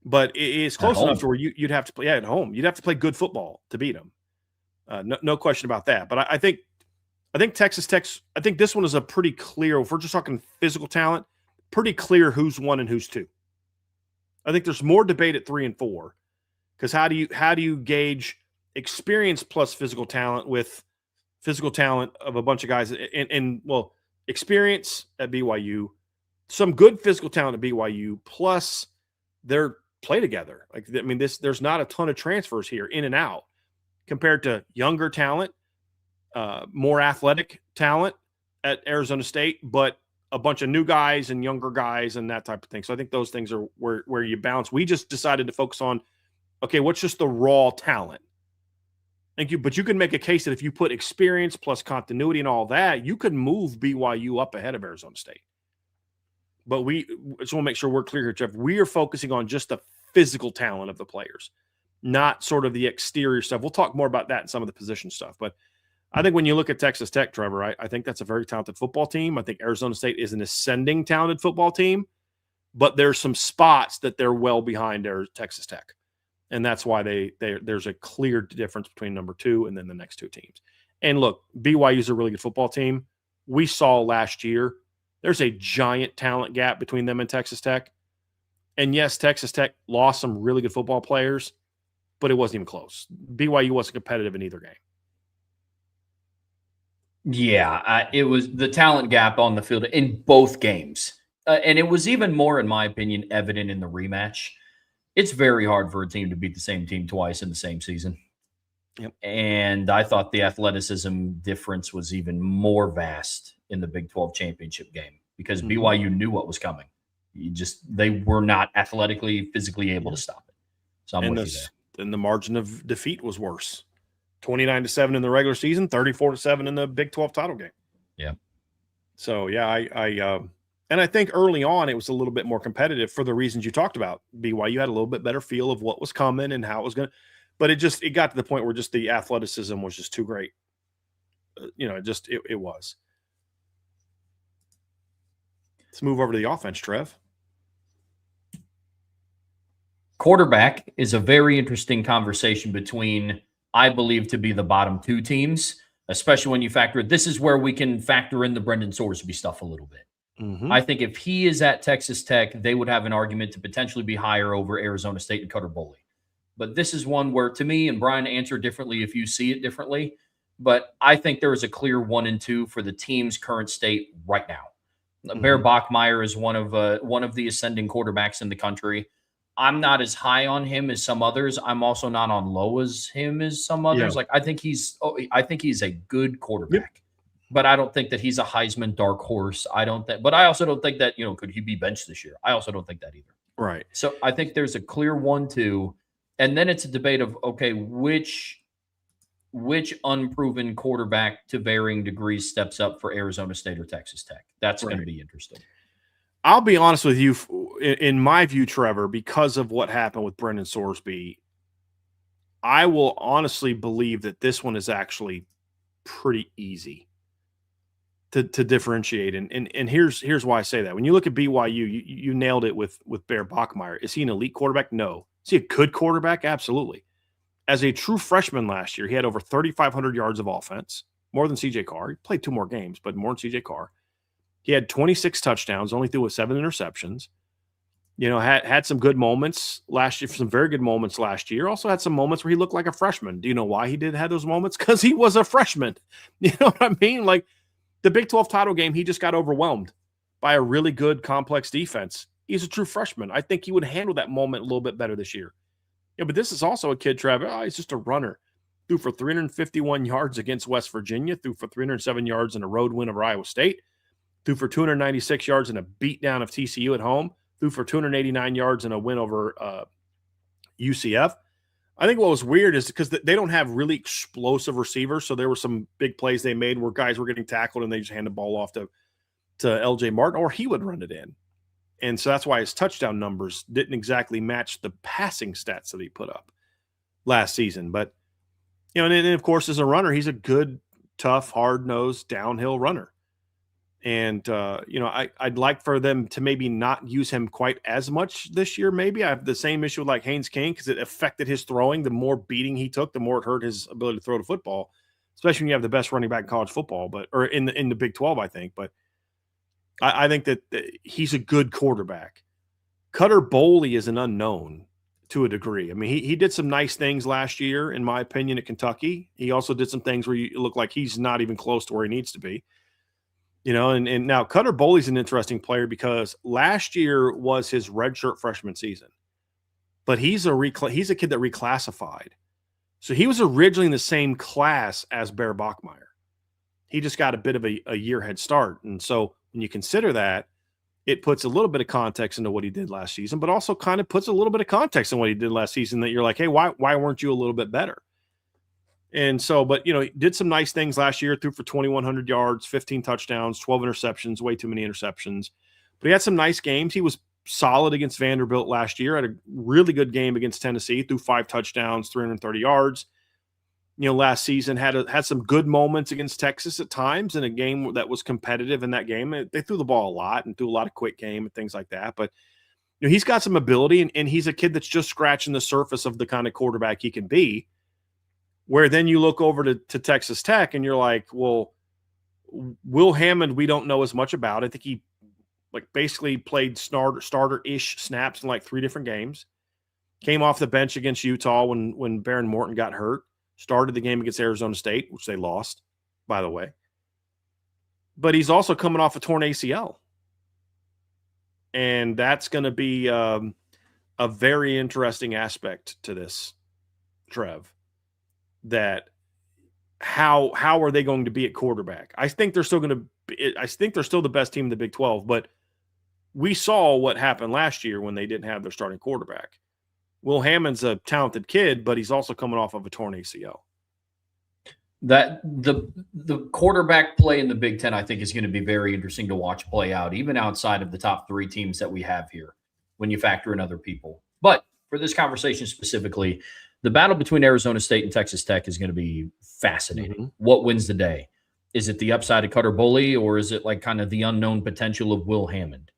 But it's close enough to where you'd have to play at home. You'd have to play good football to beat them. No question about that. But I think Texas Tech, I think this one is a pretty clear, if we're just talking physical talent, pretty clear who's 1 and who's 2. I think there's more debate at 3 and 4 because how do you gauge experience plus physical talent with physical talent of a bunch of guys and experience at BYU, some good physical talent at BYU, plus their play together. Like, I mean, there's not a ton of transfers here in and out compared to younger talent, more athletic talent at Arizona State, but a bunch of new guys and younger guys and that type of thing. So I think those things are where you balance. We just decided to focus on, okay, what's just the raw talent? Thank you. But you can make a case that if you put experience plus continuity and all that, you could move BYU up ahead of Arizona State. But we just want to make sure we're clear here, Jeff. We are focusing on just the physical talent of the players, not sort of the exterior stuff. We'll talk more about that in some of the position stuff. But I think when you look at Texas Tech, Trevor, I think that's a very talented football team. I think Arizona State is an ascending talented football team, but there's some spots that they're well behind Texas Tech. And that's why there's a clear difference between number 2 and then the next 2 teams. And look, BYU is a really good football team. We saw last year there's a giant talent gap between them and Texas Tech. And yes, Texas Tech lost some really good football players, but it wasn't even close. BYU wasn't competitive in either game. Yeah, it was the talent gap on the field in both games. And it was even more, in my opinion, evident in the rematch. It's very hard for a team to beat the same team twice in the same season. Yep. And I thought the athleticism difference was even more vast in the Big 12 championship game because BYU knew what was coming. They were not athletically, physically able to stop it. So I'm with you there. And the margin of defeat was worse. 29-7 in the regular season, 34-7 in the Big 12 title game. Yeah. So yeah, and I think early on it was a little bit more competitive for the reasons you talked about. BYU had a little bit better feel of what was coming and how it was going to, but it got to the point where just the athleticism was just too great. It was. Let's move over to the offense, Trev. Quarterback is a very interesting conversation between, I believe, to be the bottom 2 teams, especially when you factor it. This is where we can factor in the Brendan Sorsby stuff a little bit. Mm-hmm. I think if he is at Texas Tech, they would have an argument to potentially be higher over Arizona State and Cutter Boley. But this is one where, to me, and Brian, answer differently if you see it differently, but I think there is a clear 1 and 2 for the team's current state right now. Mm-hmm. Bear Bachmeier is one of the ascending quarterbacks in the country. I'm not as high on him as some others. I'm also not on low as him as some others. Yeah. Like I think he's a good quarterback. Yep. But I don't think that he's a Heisman dark horse. But I also don't think that, could he be benched this year? I also don't think that either. Right. So I think there's a clear 1-2, and then it's a debate of, okay, which unproven quarterback to varying degrees steps up for Arizona State or Texas Tech. That's going to be interesting. I'll be honest with you. In my view, Trevor, because of what happened with Brendan Sorsby, I will honestly believe that this one is actually pretty easy to differentiate. And here's why I say that. When you look at BYU, you nailed it with Bear Bachmeier. Is he an elite quarterback? No. Is he a good quarterback? Absolutely. As a true freshman last year, he had over 3,500 yards of offense, more than CJ Carr. He played 2 more games, but more than CJ Carr. He had 26 touchdowns, only threw with 7 interceptions. Had some good moments last year, some very good moments last year. Also had some moments where he looked like a freshman. Do you know why he did have those moments? Because he was a freshman. You know what I mean? Like, The Big 12 title game, he just got overwhelmed by a really good, complex defense. He's a true freshman. I think he would handle that moment a little bit better this year. Yeah, but this is also a kid, Trevor. Oh, he's just a runner. Threw for 351 yards against West Virginia. Threw for 307 yards in a road win over Iowa State. Threw for 296 yards in a beatdown of TCU at home. Threw for 289 yards in a win over UCF. I think what was weird is because they don't have really explosive receivers, so there were some big plays they made where guys were getting tackled and they just hand the ball off to LJ Martin, or he would run it in. And so that's why his touchdown numbers didn't exactly match the passing stats that he put up last season. But, you know, and of course, as a runner, he's a good, tough, hard-nosed, downhill runner. And, you know, I'd like for them to maybe not use him quite as much this year. Maybe I have the same issue with like Haynes King because it affected his throwing. The more beating he took, the more it hurt his ability to throw the football, especially when you have the best running back in college football, or in the Big 12, I think. But I think that he's a good quarterback. Cutter Boley is an unknown to a degree. I mean, he did some nice things last year, in my opinion, at Kentucky. He also did some things where you look like he's not even close to where he needs to be. You know, and now Cutter Boley's an interesting player because last year was his redshirt freshman season, but he's a kid that reclassified. So he was originally in the same class as Bear Bachmeier. He just got a bit of a year head start. And so when you consider that, it puts a little bit of context into what he did last season, but also kind of puts a little bit of context in what he did last season that you're like, hey, why weren't you a little bit better? And so, but, you know, he did some nice things last year, threw for 2,100 yards, 15 touchdowns, 12 interceptions, way too many interceptions. But he had some nice games. He was solid against Vanderbilt last year, had a really good game against Tennessee, threw 5 touchdowns, 330 yards. You know, last season had some good moments against Texas at times in a game that was competitive in that game. They threw the ball a lot and threw a lot of quick game and things like that. But, you know, he's got some ability, and he's a kid that's just scratching the surface of the kind of quarterback he can be. Where then you look over to Texas Tech and you're like, well, Will Hammond, we don't know as much about. I think he like basically played starter-ish snaps in like 3 different games. Came off the bench against Utah when Baron Morton got hurt. Started the game against Arizona State, which they lost, by the way. But he's also coming off a torn ACL. And that's going to be a very interesting aspect to this, Trev. That how are they going to be at quarterback? I think they're still the best team in the Big 12, but we saw what happened last year when they didn't have their starting quarterback. Will Hammond's a talented kid, but he's also coming off of a torn ACL. That the quarterback play in the Big Ten, I think, is going to be very interesting to watch play out, even outside of the top 3 teams that we have here when you factor in other people. But for this conversation specifically, the battle between Arizona State and Texas Tech is going to be fascinating. Mm-hmm. What wins the day? Is it the upside of Cutter Boley, or is it like kind of the unknown potential of Will Hammond?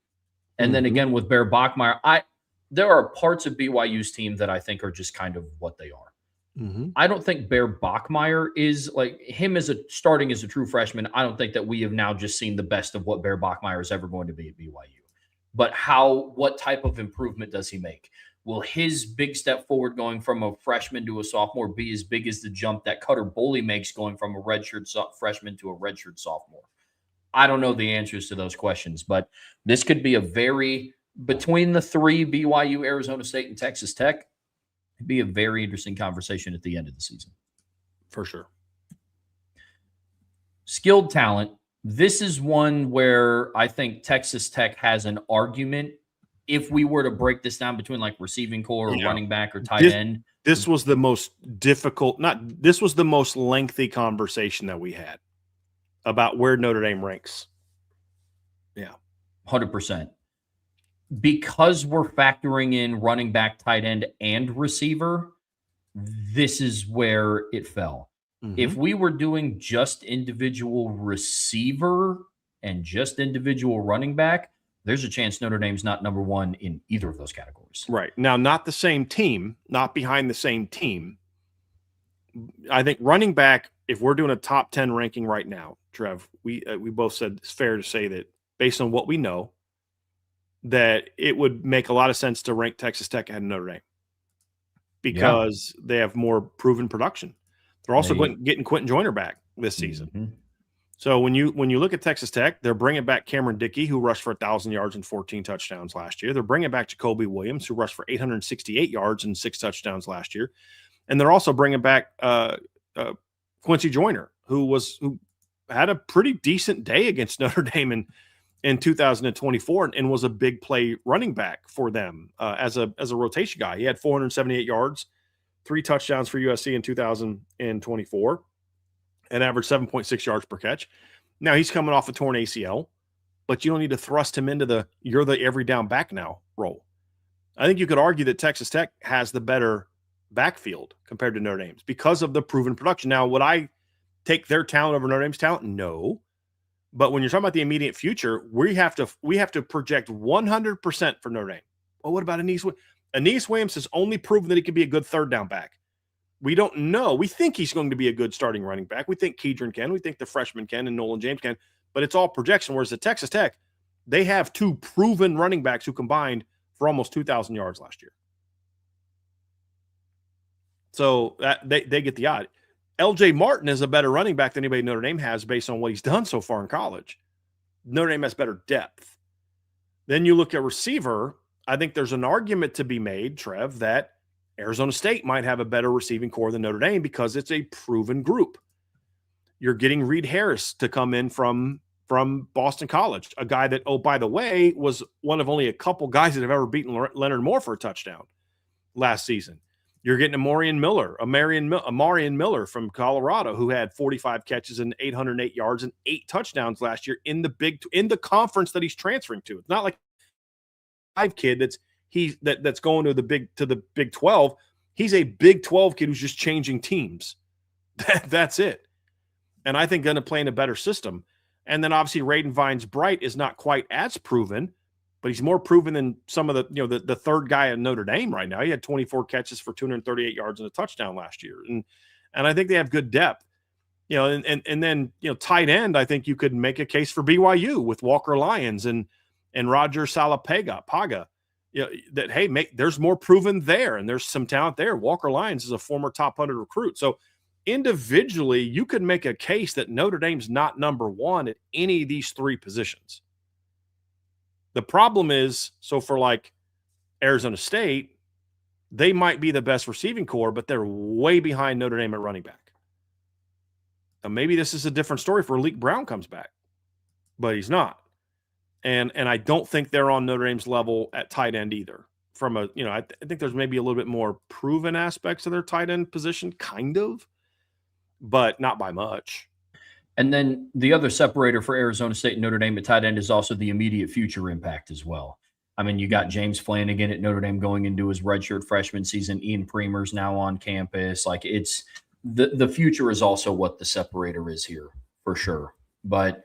And then again with Bear Bachmeier, there are parts of BYU's team that I think are just kind of what they are. Mm-hmm. I don't think Bear Bachmeier is like him starting as a true freshman. I don't think that we have now just seen the best of what Bear Bachmeier is ever going to be at BYU. But what type of improvement does he make? Will his big step forward going from a freshman to a sophomore be as big as the jump that Cutter Boley makes going from a redshirt freshman to a redshirt sophomore? I don't know the answers to those questions, but this could be between the 3, BYU, Arizona State, and Texas Tech, it'd be a very interesting conversation at the end of the season. For sure. Skilled talent. This is one where I think Texas Tech has an argument. If we were to break this down between like receiving core or running back or tight end. This was the most difficult, this was the most lengthy conversation that we had about where Notre Dame ranks. Yeah. 100%. Because we're factoring in running back, tight end, and receiver, this is where it fell. Mm-hmm. If we were doing just individual receiver and just individual running back, there's a chance Notre Dame's not number 1 in either of those categories. Right. Now, not the same team, not behind the same team. I think running back, if we're doing a top 10 ranking right now, Trev, we both said it's fair to say that based on what we know, that it would make a lot of sense to rank Texas Tech ahead of Notre Dame because they have more proven production. They're also getting Quentin Joyner back this season. Mm-hmm. So when you look at Texas Tech, they're bringing back Cameron Dickey, who rushed for 1,000 yards and 14 touchdowns last year. They're bringing back Jacoby Williams, who rushed for 868 yards and 6 touchdowns last year. And they're also bringing back Quincy Joyner, who had a pretty decent day against Notre Dame in 2024 and was a big play running back for them as a rotation guy. He had 478 yards, 3 touchdowns for USC in 2024, and averaged 7.6 yards per catch. Now he's coming off a torn ACL, but you don't need to thrust him into you're the every down back now role. I think you could argue that Texas Tech has the better backfield compared to Notre Dame's because of the proven production. Now, would I take their talent over Notre Dame's talent? No. But when you're talking about the immediate future, we have to project 100% for Notre Dame. Well, what about Aeneas? Aeneas Williams has only proven that he can be a good third down back. We don't know. We think he's going to be a good starting running back. We think Kedron can. We think the freshman can and Nolan James can. But it's all projection. Whereas at Texas Tech, they have 2 proven running backs who combined for almost 2,000 yards last year. So they get the odd. LJ Martin is a better running back than anybody Notre Dame has based on what he's done so far in college. Notre Dame has better depth. Then you look at receiver. I think there's an argument to be made, Trev, that Arizona State might have a better receiving core than Notre Dame because it's a proven group. You're getting Reed Harris to come in from Boston College, a guy that, oh, by the way, was one of only a couple guys that have ever beaten Leonard Moore for a touchdown last season. You're getting Amarian Miller from Colorado, who had 45 catches and 808 yards and 8 touchdowns last year in the conference that he's transferring to. It's not like a 5 kid that's going to the Big 12. He's a Big 12 kid who's just changing teams. That's it. And I think going to play in a better system. And then obviously Raiden Vines-Bright is not quite as proven, but he's more proven than some of the third guy at Notre Dame right now. He had 24 catches for 238 yards and a touchdown last year. And I think they have good depth. And then tight end, I think you could make a case for BYU with Walker Lyons and Roger Paga. That, hey, there's more proven there, and there's some talent there. Walker Lyons is a former top 100 recruit. So individually, you could make a case that Notre Dame's not number 1 at any of these 3 positions. The problem is, so for like Arizona State, they might be the best receiving core, but they're way behind Notre Dame at running back. Now, maybe this is a different story for Leek Brown comes back, but he's not. And I don't think they're on Notre Dame's level at tight end either. I think there's maybe a little bit more proven aspects of their tight end position, kind of, but not by much. And then the other separator for Arizona State and Notre Dame at tight end is also the immediate future impact as well. I mean, you got James Flanagan at Notre Dame going into his redshirt freshman season. Ian Premer's now on campus. Like, it's the future is also what the separator is here for sure. But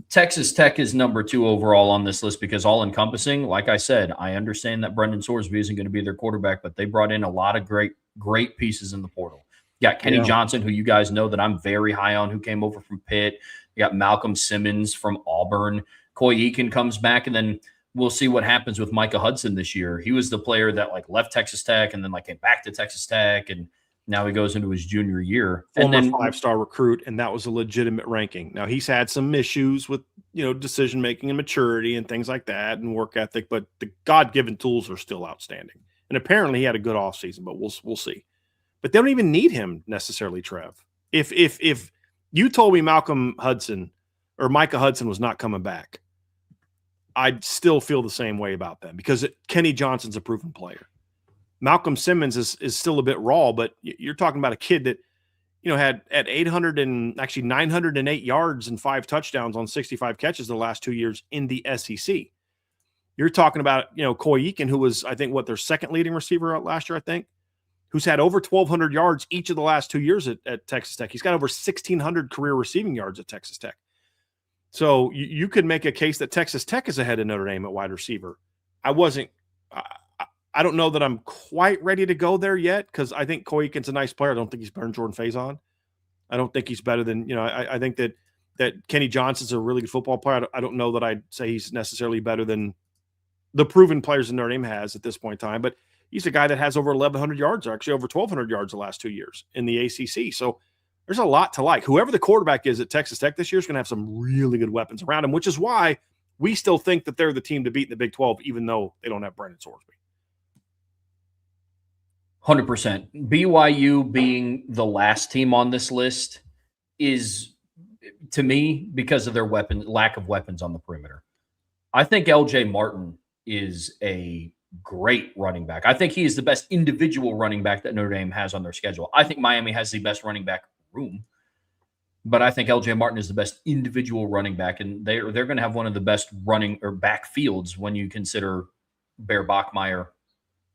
Texas Tech is number 2 overall on this list because all encompassing, like I said, I understand that Brendan Sorsby isn't going to be their quarterback, but they brought in a lot of great pieces in the portal. You got Kenny Johnson, who you guys know that I'm very high on, who came over from Pitt. You got Malcolm Simmons from Auburn. Coy Eakin comes back, and then we'll see what happens with Micah Hudson this year. He was the player that left Texas Tech and then came back to Texas Tech, and now he goes into his junior year. Former 5-star recruit, and that was a legitimate ranking. Now he's had some issues with decision making and maturity and things like that and work ethic, but the God-given tools are still outstanding. And apparently he had a good offseason, but we'll see. But they don't even need him necessarily, Trev. If you told me Malcolm Hudson or Micah Hudson was not coming back, I'd still feel the same way about them because Kenny Johnson's a proven player. Malcolm Simmons is still a bit raw, but you're talking about a kid that had 908 yards and 5 touchdowns on 65 catches the last 2 years in the SEC. You're talking about Coy Eakin, who was, I think, their second leading receiver last year, I think, who's had over 1,200 yards each of the last 2 years at Texas Tech. He's got over 1,600 career receiving yards at Texas Tech. So you could make a case that Texas Tech is ahead of Notre Dame at wide receiver. I don't know that I'm quite ready to go there yet because I think Coy Eakin's a nice player. I don't think he's better than Jordan Faison. I don't think he's better than, I think that Kenny Johnson's a really good football player. I don't know that I'd say he's necessarily better than the proven players that Notre Dame has at this point in time, but he's a guy that has over 1,100 yards, or actually over 1,200 yards the last 2 years in the ACC. So there's a lot to like. Whoever the quarterback is at Texas Tech this year is going to have some really good weapons around him, which is why we still think that they're the team to beat in the Big 12, even though they don't have Brandon Sorsby. 100%. BYU being the last team on this list is, to me, because of their lack of weapons on the perimeter. I think LJ Martin is a great running back. I think he is the best individual running back that Notre Dame has on their schedule. I think Miami has the best running back room, but I think LJ Martin is the best individual running back, and they're going to have one of the best running or backfields when you consider Bear Bachmeier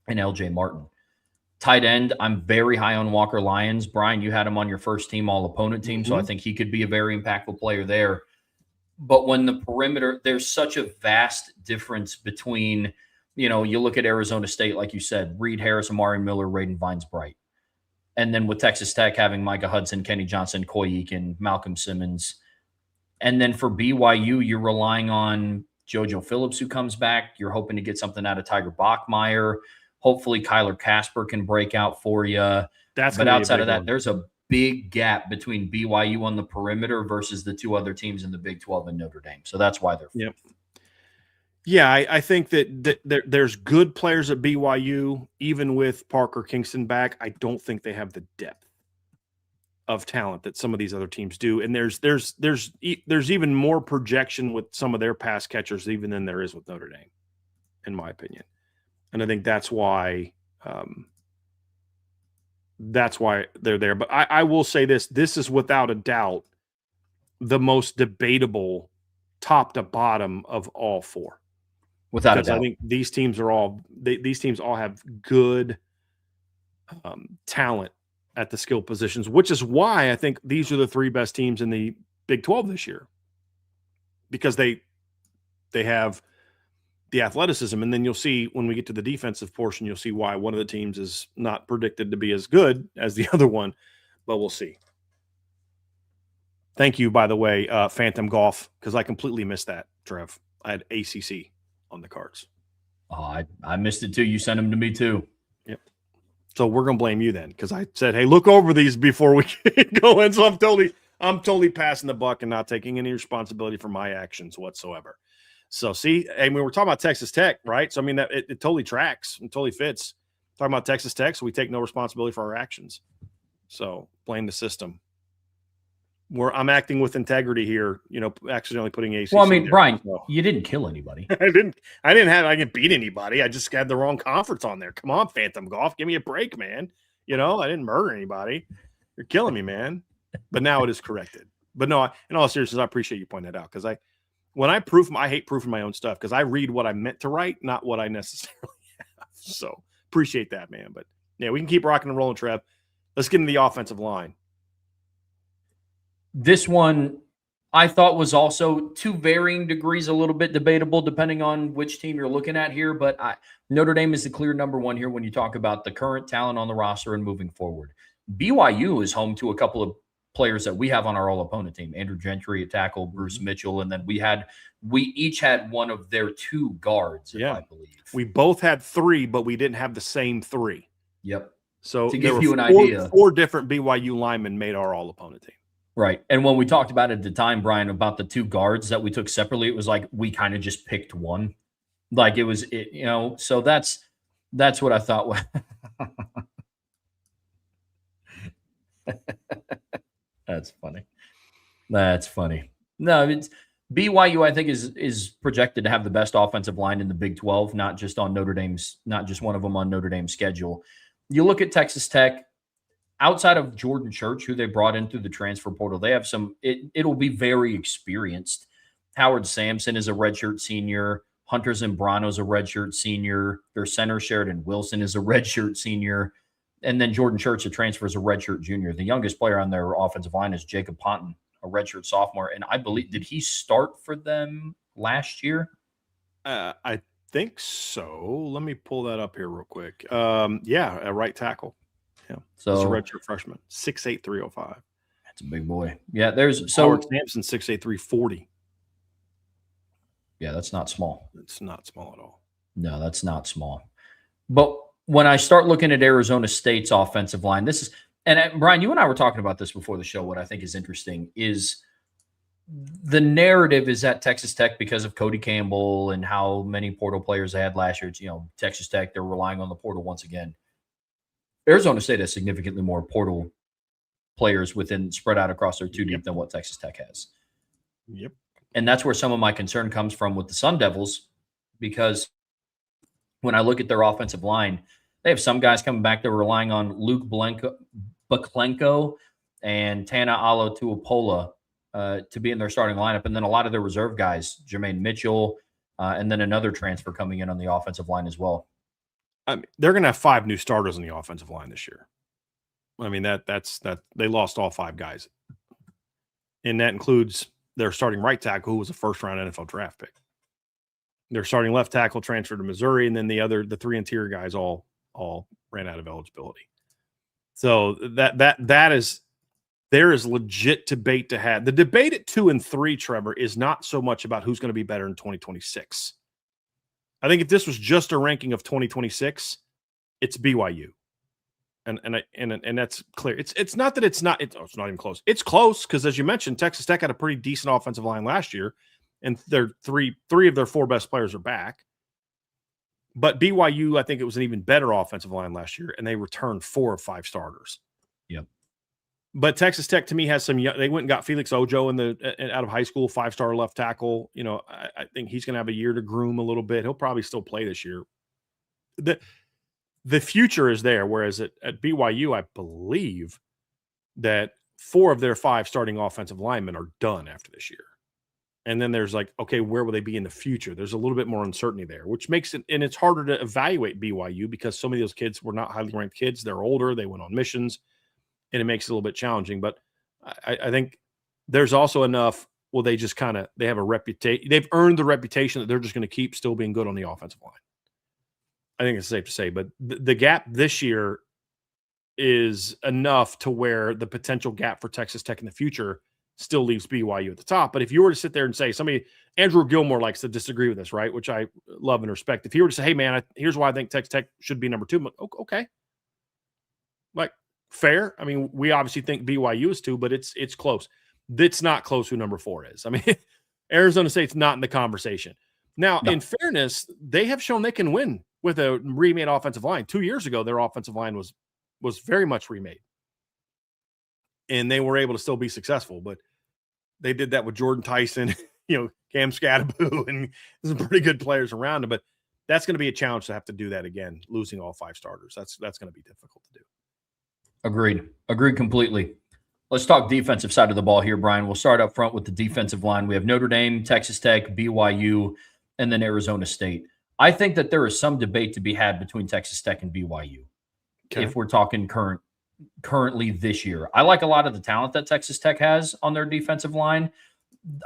and LJ Martin. Tight end, I'm very high on Walker Lyons. Brian, you had him on your first team all-opponent team, so I think he could be a very impactful player there. But when the perimeter, there's such a vast difference between, you look at Arizona State, like you said, Reed Harris, Amari Miller, Raiden Vines-Bright. And then with Texas Tech having Micah Hudson, Kenny Johnson, Coy Eakin, Malcolm Simmons. And then for BYU, you're relying on JoJo Phillips, who comes back. You're hoping to get something out of Tiger Bachmeier. Hopefully Kyler Casper can break out for you. But outside of that, there's a big gap between BYU on the perimeter versus the two other teams in the Big 12 and Notre Dame. So that's why they're Yep. Yeah, I think that there's good players at BYU, even with Parker Kingston back. I don't think they have the depth of talent that some of these other teams do. And there's even more projection with some of their pass catchers even than there is with Notre Dame, in my opinion. And I think that's why they're there. But I will say this is without a doubt the most debatable top to bottom of all four. Without a doubt. I think these teams all have good talent at the skill positions, which is why I think these are the three best teams in the Big 12 this year, because they have the athleticism. And then you'll see when we get to the defensive portion, you'll see why one of the teams is not predicted to be as good as the other one, but we'll see. Thank you, by the way, Phantom Golf, because I completely missed that, Trev. I had ACC on the cards. Oh, I missed it too. You sent them to me too. Yep. So we're going to blame you then, because I said, hey, look over these before we get going. So I'm totally passing the buck and not taking any responsibility for my actions whatsoever. So see, and we were talking about Texas Tech, right? So I mean, that it totally tracks and totally fits. Talking about Texas Tech, so we take no responsibility for our actions. So blame the system. I'm acting with integrity here, accidentally putting ACC. Well, I mean, Brian, you didn't kill anybody. I didn't beat anybody. I just had the wrong conference on there. Come on, Phantom Golf, give me a break, man. I didn't murder anybody. You're killing me, man. But now it is corrected. But no, in all seriousness, I appreciate you pointing that out, because I hate proofing my own stuff, because I read what I meant to write, not what I necessarily have. So appreciate that, man. But yeah, we can keep rocking and rolling, Trev. Let's get into the offensive line. This one I thought was also, to varying degrees, a little bit debatable depending on which team you're looking at here. But Notre Dame is the clear number one here when you talk about the current talent on the roster and moving forward. BYU is home to a couple of players that we have on our all-opponent team. Andrew Gentry at tackle, Bruce Mitchell, and then we each had one of their two guards, I believe. We both had three, but we didn't have the same three. Yep. So to give you an idea, four different BYU linemen made our all-opponent team. Right. And when we talked about it at the time, Brian, about the two guards that we took separately, it was like we kind of just picked one. Like it was, so that's what I thought. That's funny. That's funny. No, it's BYU, I think, is projected to have the best offensive line in the Big 12, not just one of them on Notre Dame's schedule. You look at Texas Tech. Outside of Jordan Church, who they brought in through the transfer portal, they have it'll be very experienced. Howard Sampson is a redshirt senior. Hunter Zambrano is a redshirt senior. Their center, Sheridan Wilson, is a redshirt senior. And then Jordan Church, the transfer, is a redshirt junior. The youngest player on their offensive line is Jacob Ponton, a redshirt sophomore. And I believe, did he start for them last year? I think so. Let me pull that up here real quick. A right tackle. Yeah. So it's a redshirt freshman, 6'8", 305. That's a big boy. Yeah, Howard Sampson, 6'8", 340. Yeah, that's not small. It's not small at all. No, that's not small. But when I start looking at Arizona State's offensive line, And Brian, you and I were talking about this before the show. What I think is interesting is the narrative is that Texas Tech, because of Cody Campbell and how many portal players they had last year, Texas Tech, they're relying on the portal once again. Arizona State has significantly more portal players spread out across their two deep than what Texas Tech has. Yep. And that's where some of my concern comes from with the Sun Devils, because when I look at their offensive line, they have some guys coming back. They're relying on Luke Baklenko and Tana Alo Tuapola to be in their starting lineup. And then a lot of their reserve guys, Jermaine Mitchell, and then another transfer coming in on the offensive line as well. I mean, they're going to have 5 new starters on the offensive line this year. I mean, that's they lost all 5 guys. And that includes their starting right tackle, who was a first-round NFL draft pick. Their starting left tackle transferred to Missouri, and then the 3 interior guys all ran out of eligibility. So there is legit debate to have. The debate at 2 and 3, Trevor, is not so much about who's going to be better in 2026. I think if this was just a ranking of 2026, it's BYU. And that's clear. It's not that it's not even close. It's close because, as you mentioned, Texas Tech had a pretty decent offensive line last year, and their three of their 4 best players are back. But BYU, I think it was an even better offensive line last year, and they returned 4 of 5 starters. Yep. But Texas Tech, to me, has some. They went and got Felix Ojo out of high school, 5-star left tackle. I think he's going to have a year to groom a little bit. He'll probably still play this year. The future is there, whereas at BYU, I believe that 4 of their 5 starting offensive linemen are done after this year. And then there's okay, where will they be in the future? There's a little bit more uncertainty there, which makes it, and it's harder to evaluate BYU because so many of those kids were not highly ranked kids. They're older. They went on missions, and it makes it a little bit challenging. But I think there's also enough. Well, they just they have a reputation. They've earned the reputation that they're just going to keep still being good on the offensive line. I think it's safe to say, but the gap this year is enough to where the potential gap for Texas Tech in the future still leaves BYU at the top. But if you were to sit there and say Andrew Gilmore likes to disagree with this, right? Which I love and respect. If he were to say, hey man, here's why I think Texas Tech should be number 2. Okay. Fair. I mean, we obviously think BYU is 2, but it's close. It's not close who number 4 is. I mean, Arizona State's not in the conversation. Now, in fairness, they have shown they can win with a remade offensive line. 2 years ago, their offensive line was very much remade. And they were able to still be successful, but they did that with Jordan Tyson, Cam Scadaboo, and some pretty good players around him. But that's going to be a challenge to have to do that again, losing all 5 starters. That's going to be difficult to do. Agreed completely. Let's talk defensive side of the ball here, Brian. We'll start up front with the defensive line. We have Notre Dame, Texas Tech, BYU, and then Arizona State. I think that there is some debate to be had between Texas Tech and BYU. Okay. If we're talking currently this year. I like a lot of the talent that Texas Tech has on their defensive line.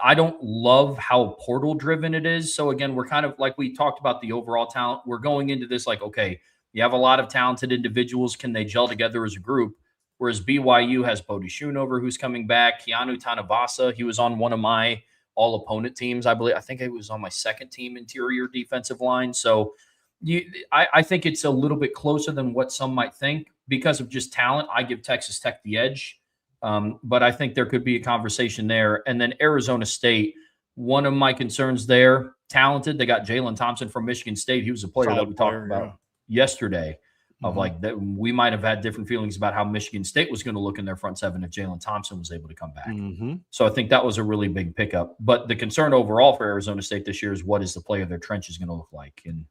I don't love how portal driven it is. So again, we're kind of like we talked about the overall talent. We're going into this okay, you have a lot of talented individuals. Can they gel together as a group? Whereas BYU has Bodie Schoonover, who's coming back. Keanu Tanavasa, he was on one of my all-opponent teams, I believe. I think it was on my second team interior defensive line. So I think it's a little bit closer than what some might think. Because of just talent, I give Texas Tech the edge. But I think there could be a conversation there. And then Arizona State, one of my concerns there, talented. They got Jalen Thompson from Michigan State. He was a player that we talked about yesterday. Of that we might have had different feelings about how Michigan State was going to look in their front 7 if Jalen Thompson was able to come back. So I think that was a really big pickup. But the concern overall for Arizona State this year is what is the play of their trenches going to look like? And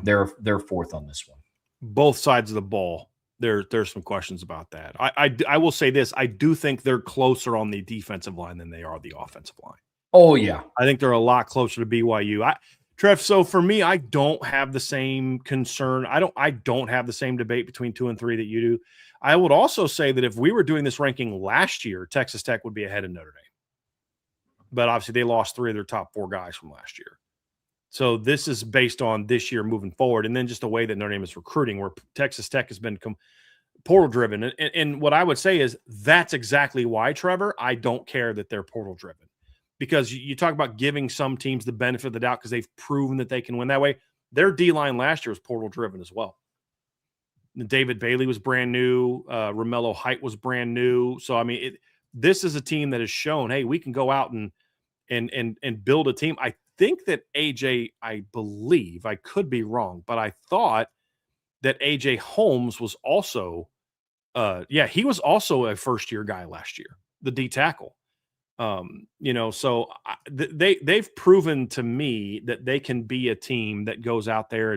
they're 4th on this one. Both sides of the ball. There's some questions about that. I will say this. I do think they're closer on the defensive line than they are the offensive line. Oh, yeah. I think they're a lot closer to BYU. Trev, so for me, I don't have the same concern. I don't have the same debate between 2 and 3 that you do. I would also say that if we were doing this ranking last year, Texas Tech would be ahead of Notre Dame. But obviously they lost 3 of their top 4 guys from last year. So this is based on this year moving forward, and then just the way that Notre Dame is recruiting, where Texas Tech has been portal-driven. And what I would say is that's exactly why, Trevor, I don't care that they're portal-driven. Because you talk about giving some teams the benefit of the doubt because they've proven that they can win that way. Their D-line last year was portal-driven as well. David Bailey was brand new. Romello Height was brand new. So, I mean, this is a team that has shown, hey, we can go out and build a team. I think that AJ, I believe, I could be wrong, but I thought that AJ Holmes was also, he was also a first-year guy last year, the D tackle. So they've proven to me that they can be a team that goes out there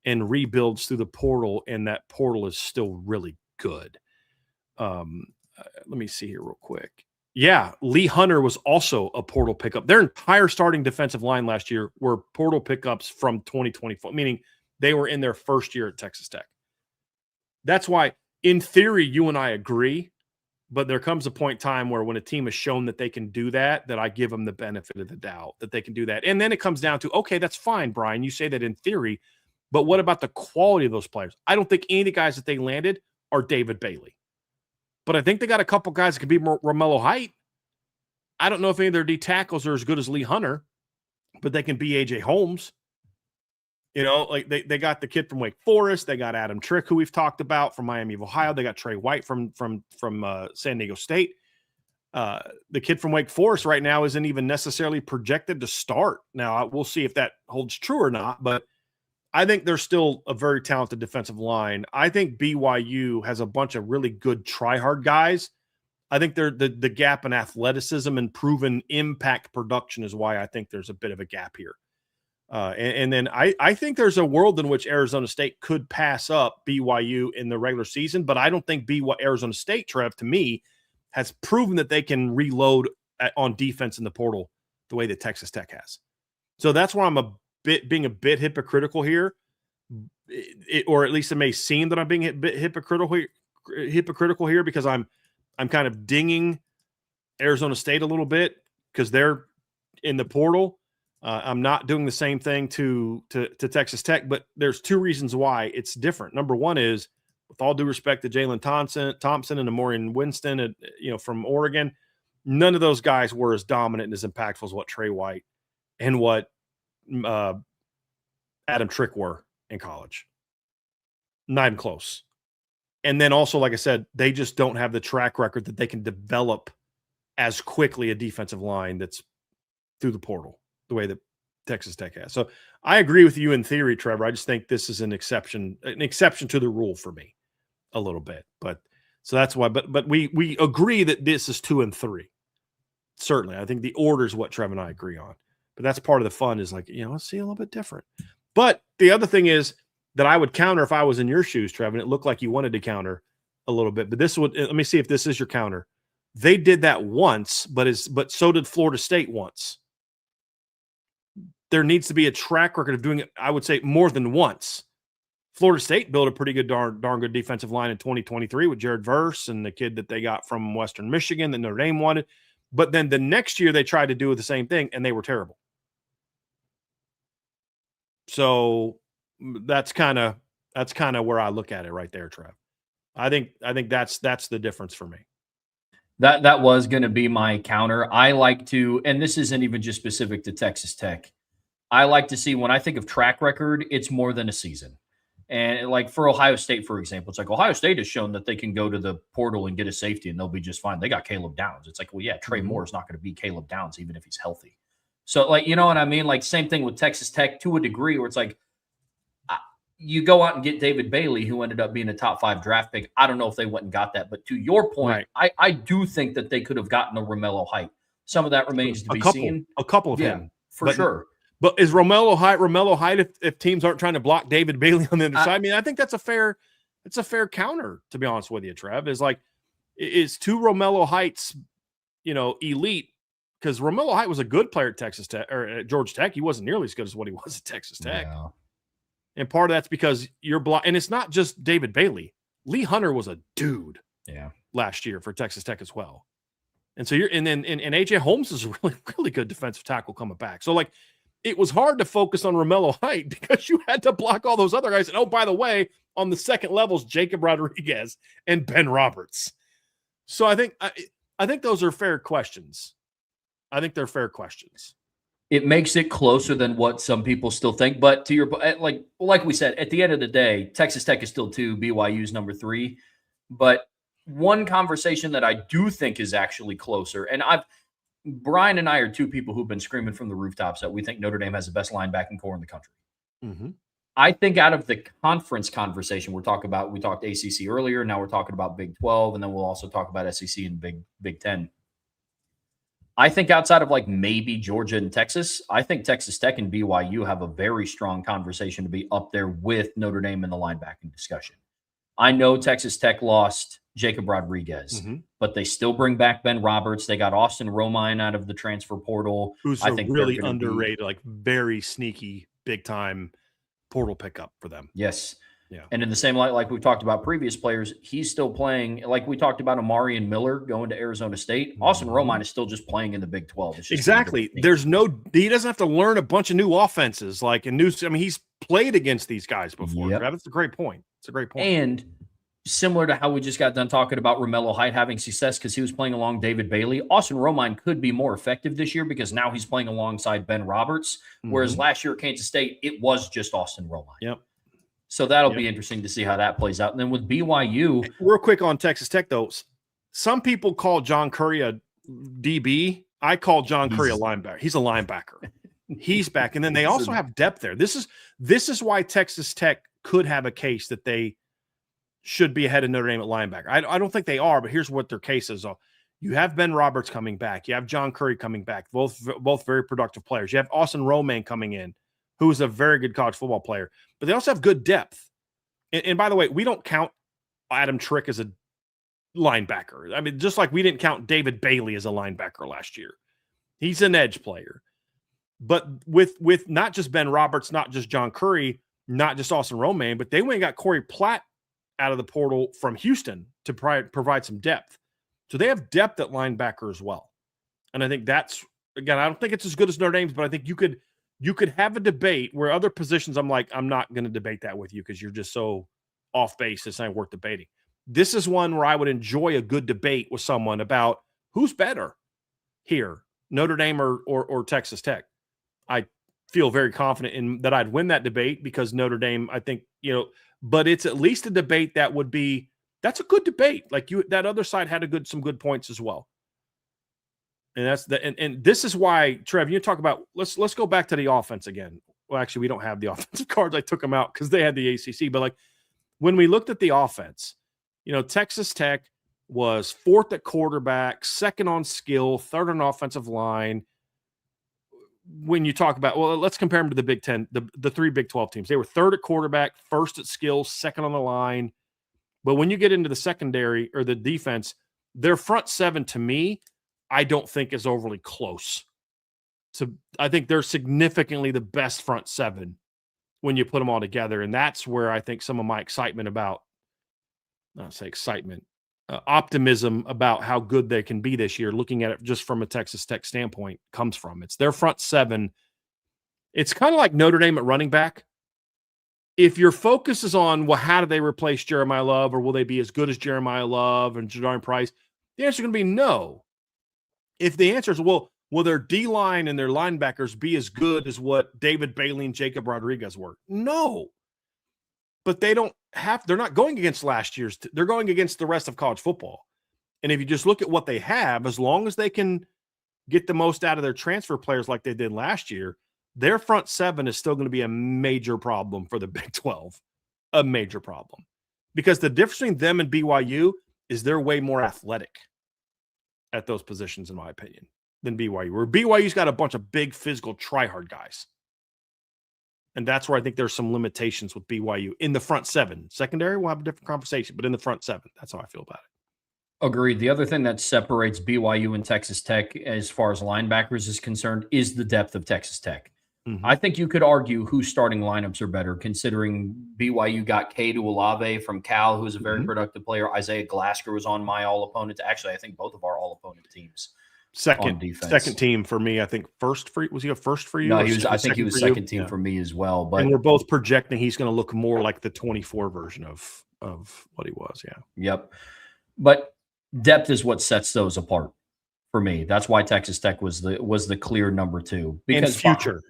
and rebuilds through the portal, and that portal is still really good. Let me see here real quick. Yeah, Lee Hunter was also a portal pickup. Their entire starting defensive line last year were portal pickups from 2024, meaning they were in their first year at Texas Tech. That's why, in theory, you and I agree, but there comes a point in time where when a team has shown that they can do that, that I give them the benefit of the doubt that they can do that. And then it comes down to, okay, that's fine, Brian. You say that in theory, but what about the quality of those players? I don't think any of the guys that they landed are David Bailey. But I think they got a couple guys that could be Romello Height. I don't know if any of their D tackles are as good as Lee Hunter, but they can be AJ Holmes. Like they got the kid from Wake Forest. They got Adam Trick, who we've talked about, from Miami of Ohio. They got Trey White from San Diego State. The kid from Wake Forest right now isn't even necessarily projected to start. Now, we'll see if that holds true or not, but I think they're still a very talented defensive line. I think BYU has a bunch of really good try-hard guys. I think they're the gap in athleticism and proven impact production is why I think there's a bit of a gap here. And then I think there's a world in which Arizona State could pass up BYU in the regular season, but I don't think Arizona State, Trev, to me, has proven that they can reload on defense in the portal the way that Texas Tech has. So that's why I'm being a bit hypocritical here, or at least it may seem that I'm being a bit hypocritical here because I'm kind of dinging Arizona State a little bit because they're in the portal. I'm not doing the same thing to Texas Tech, but there's two reasons why it's different. Number one is, with all due respect to Jalen Thompson and Amorian Winston, from Oregon, none of those guys were as dominant and as impactful as what Trey White and what Adam Trick were in college. Not even close. And then also, like I said, they just don't have the track record that they can develop as quickly a defensive line that's through the portal the way that Texas Tech has. So I agree with you in theory, Trevor. I just think this is an exception to the rule for me a little bit. But so that's why, but we agree that this is 2 and 3. Certainly. I think the order is what Trevor and I agree on. But that's part of the fun is like, let's see a little bit different. But the other thing is that I would counter if I was in your shoes, Trevor, and it looked like you wanted to counter a little bit. But let me see if this is your counter. They did that once, but so did Florida State once. There needs to be a track record of doing it, I would say, more than once. Florida State built a pretty good, darn good defensive line in 2023 with Jared Verse and the kid that they got from Western Michigan that Notre Dame wanted. But then the next year they tried to do the same thing, and they were terrible. So that's kind of where I look at it right there, Trev. I think that's the difference for me. That was going to be my counter. I like to, and this isn't even just specific to Texas Tech. I like to see, when I think of track record, it's more than a season. And like for Ohio State, for example, it's like Ohio State has shown that they can go to the portal and get a safety and they'll be just fine. They got Caleb Downs. It's like, well, yeah, Trey Moore is not going to be Caleb Downs even if he's healthy. So like, you know what I mean? Like same thing with Texas Tech to a degree where it's like, you go out and get David Bailey, who ended up being a top 5 draft pick. I don't know if they went and got that, but to your point, right. I do think that they could have gotten a Romello Height. Some of that remains to be seen. A couple of him. For sure. But is Romello Height if teams aren't trying to block David Bailey on the other side? I mean, I think that's a fair counter, to be honest with you, Trev. Is like, is 2 Romello Heights, elite? Because Romello Height was a good player at Texas Tech or at Georgia Tech. He wasn't nearly as good as what he was at Texas Tech. Yeah. And part of that's because you're and it's not just David Bailey. Lee Hunter was a dude last year for Texas Tech as well. And so and AJ Holmes is a really, really good defensive tackle coming back. So like, it was hard to focus on Romello Height because you had to block all those other guys. And oh, by the way, on the second levels, Jacob Rodriguez and Ben Roberts. So I think those are fair questions. I think they're fair questions. It makes it closer than what some people still think. But to your like we said, at the end of the day, Texas Tech is still 2, BYU's number 3. But one conversation that I do think is actually closer, and Brian and I are 2 people who've been screaming from the rooftops that we think Notre Dame has the best linebacking core in the country. Mm-hmm. I think out of the conference conversation we talked ACC earlier. Now we're talking about Big 12, and then we'll also talk about SEC and Big 10. I think outside of like maybe Georgia and Texas, I think Texas Tech and BYU have a very strong conversation to be up there with Notre Dame in the linebacking discussion. I know Texas Tech lost Jacob Rodriguez, but they still bring back Ben Roberts. They got Austin Romine out of the transfer portal. Who's I think really underrated, like very sneaky, big time portal pickup for them. Yes. Yeah. And in the same light, like we talked about previous players, he's still playing. Like we talked about Amari and Miller going to Arizona State. Austin Romine is still just playing in the Big 12. Exactly. He doesn't have to learn a bunch of new offenses. He's played against these guys before. Yep. That's a great point. It's a great point. And similar to how we just got done talking about Romello Height having success because he was playing along David Bailey, Austin Romine could be more effective this year because now he's playing alongside Ben Roberts, whereas last year at Kansas State, it was just Austin Romine. Yep. So that'll be interesting to see how that plays out. And then with BYU. Real quick on Texas Tech, though. Some people call John Curry a DB. I call John Curry a linebacker. He's a linebacker. He's back. And then they also have depth there. This is why Texas Tech could have a case that they should be ahead of Notre Dame at linebacker. I don't think they are, but here's what their case is. You have Ben Roberts coming back. You have John Curry coming back. Both very productive players. You have Austin Romaine coming in, who is a very good college football player. But they also have good depth. And by the way, we don't count Adam Trick as a linebacker. I mean, just like we didn't count David Bailey as a linebacker last year. He's an edge player. But with not just Ben Roberts, not just John Curry, not just Austin Romaine, but they went and got Corey Platt out of the portal from Houston to provide some depth. So they have depth at linebacker as well. And I think that's, again, I don't think it's as good as Notre Dame's, but I think you could have a debate where other positions, I'm not going to debate that with you because you're just so off base. It's not worth debating. This is one where I would enjoy a good debate with someone about who's better here, Notre Dame or Texas Tech. I feel very confident in that I'd win that debate because Notre Dame, I think, but it's at least a debate that's a good debate. Like that other side had some good points as well. And and this is why, Trev, you talk about, let's go back to the offense again. Well, actually, we don't have the offensive cards. I took them out because they had the ACC. But like when we looked at the offense, Texas Tech was 4th at quarterback, 2nd on skill, 3rd on offensive line. When you talk about, well, let's compare them to the Big 10, the 3 Big 12 teams. They were 3rd at quarterback, 1st at skill, 2nd on the line. But when you get into the secondary or the defense, their front 7 to me, I don't think is overly close. So I think they're significantly the best front 7 when you put them all together. And that's where I think some of my excitement about, optimism about how good they can be this year, looking at it just from a Texas Tech standpoint, comes from. It's their front 7. It's kind of like Notre Dame at running back. If your focus is on, well, how do they replace Jeremiah Love, or will they be as good as Jeremiah Love and Jadarian Price? The answer is going to be no. If the answer is, well, will their D-line and their linebackers be as good as what David Bailey and Jacob Rodriguez were? No. But they're not going against last year's. They're going against the rest of college football. And if you just look at what they have, as long as they can get the most out of their transfer players like they did last year, their front 7 is still going to be a major problem for the Big 12. A major problem. Because the difference between them and BYU is they're way more athletic at those positions, in my opinion, than BYU. Where BYU's got a bunch of big, physical, try-hard guys. And that's where I think there's some limitations with BYU in the front 7. Secondary, we'll have a different conversation, but in the front 7, that's how I feel about it. Agreed. The other thing that separates BYU and Texas Tech as far as linebackers is concerned is the depth of Texas Tech. I think you could argue whose starting lineups are better, considering BYU got Cade Olave from Cal, who's a very productive player. Isaiah Glasker was on my all-opponent. Actually, I think both of our all-opponent teams. Second team for me. I think first for, was he a first for you? No, I think he was second team for me as well. But and we're both projecting he's going to look more like the 24 version of what he was. Yeah. Yep. But depth is what sets those apart for me. That's why Texas Tech was the clear number 2 and because future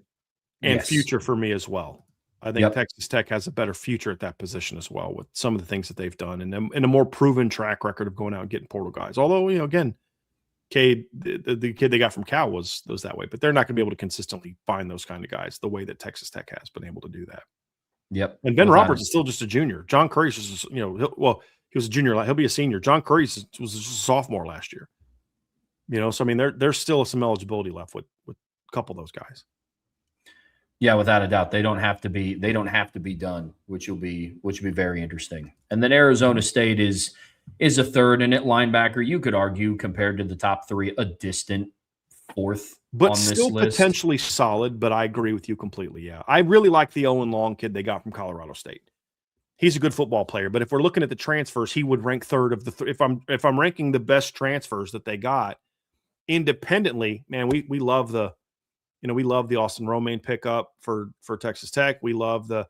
yes. future for me as well. I think Yep. Texas Tech has a better future at that position as well with some of the things that they've done and a more proven track record of going out and getting portal guys. Although, again, Cade, the kid they got from Cal was that way, but they're not going to be able to consistently find those kind of guys the way that Texas Tech has been able to do that. Yep. And Ben Roberts is still just a junior. John Curry's just, he was a junior. He'll be a senior. John Curry was just a sophomore last year. So I mean, there's still some eligibility left with a couple of those guys. Yeah, without a doubt, they don't have to be done, which will be very interesting. And then Arizona State is a third, and at linebacker, you could argue compared to the top 3, a distant fourth, but on this still list. Potentially solid. But I agree with you completely. Yeah, I really like the Owen Long kid they got from Colorado State. He's a good football player, but if we're looking at the transfers, he would rank third of the. If I'm ranking the best transfers that they got independently, man, we love the. We love the Austin Romaine pickup for Texas Tech. We love the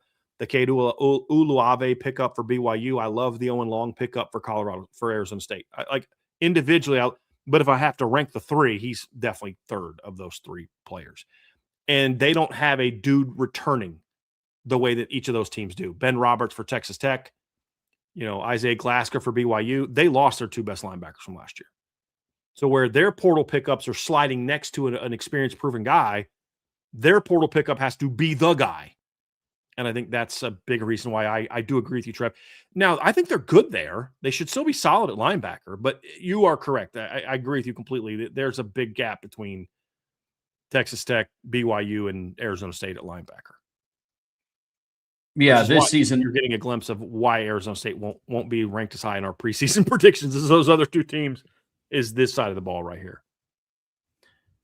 Cade Uluave pickup for BYU. I love the Owen Long pickup for Arizona State. I like individually, but if I have to rank the 3, he's definitely third of those 3 players. And they don't have a dude returning the way that each of those teams do. Ben Roberts for Texas Tech, Isaiah Glasgow for BYU. They lost their 2 best linebackers from last year. So where their portal pickups are sliding next to an experienced, proven guy, their portal pickup has to be the guy. And I think that's a big reason why I do agree with you, Trev. Now, I think they're good there. They should still be solid at linebacker, but you are correct. I agree with you completely. There's a big gap between Texas Tech, BYU, and Arizona State at linebacker. Yeah, this season you're getting a glimpse of why Arizona State won't be ranked as high in our preseason predictions as those other 2 teams is this side of the ball right here.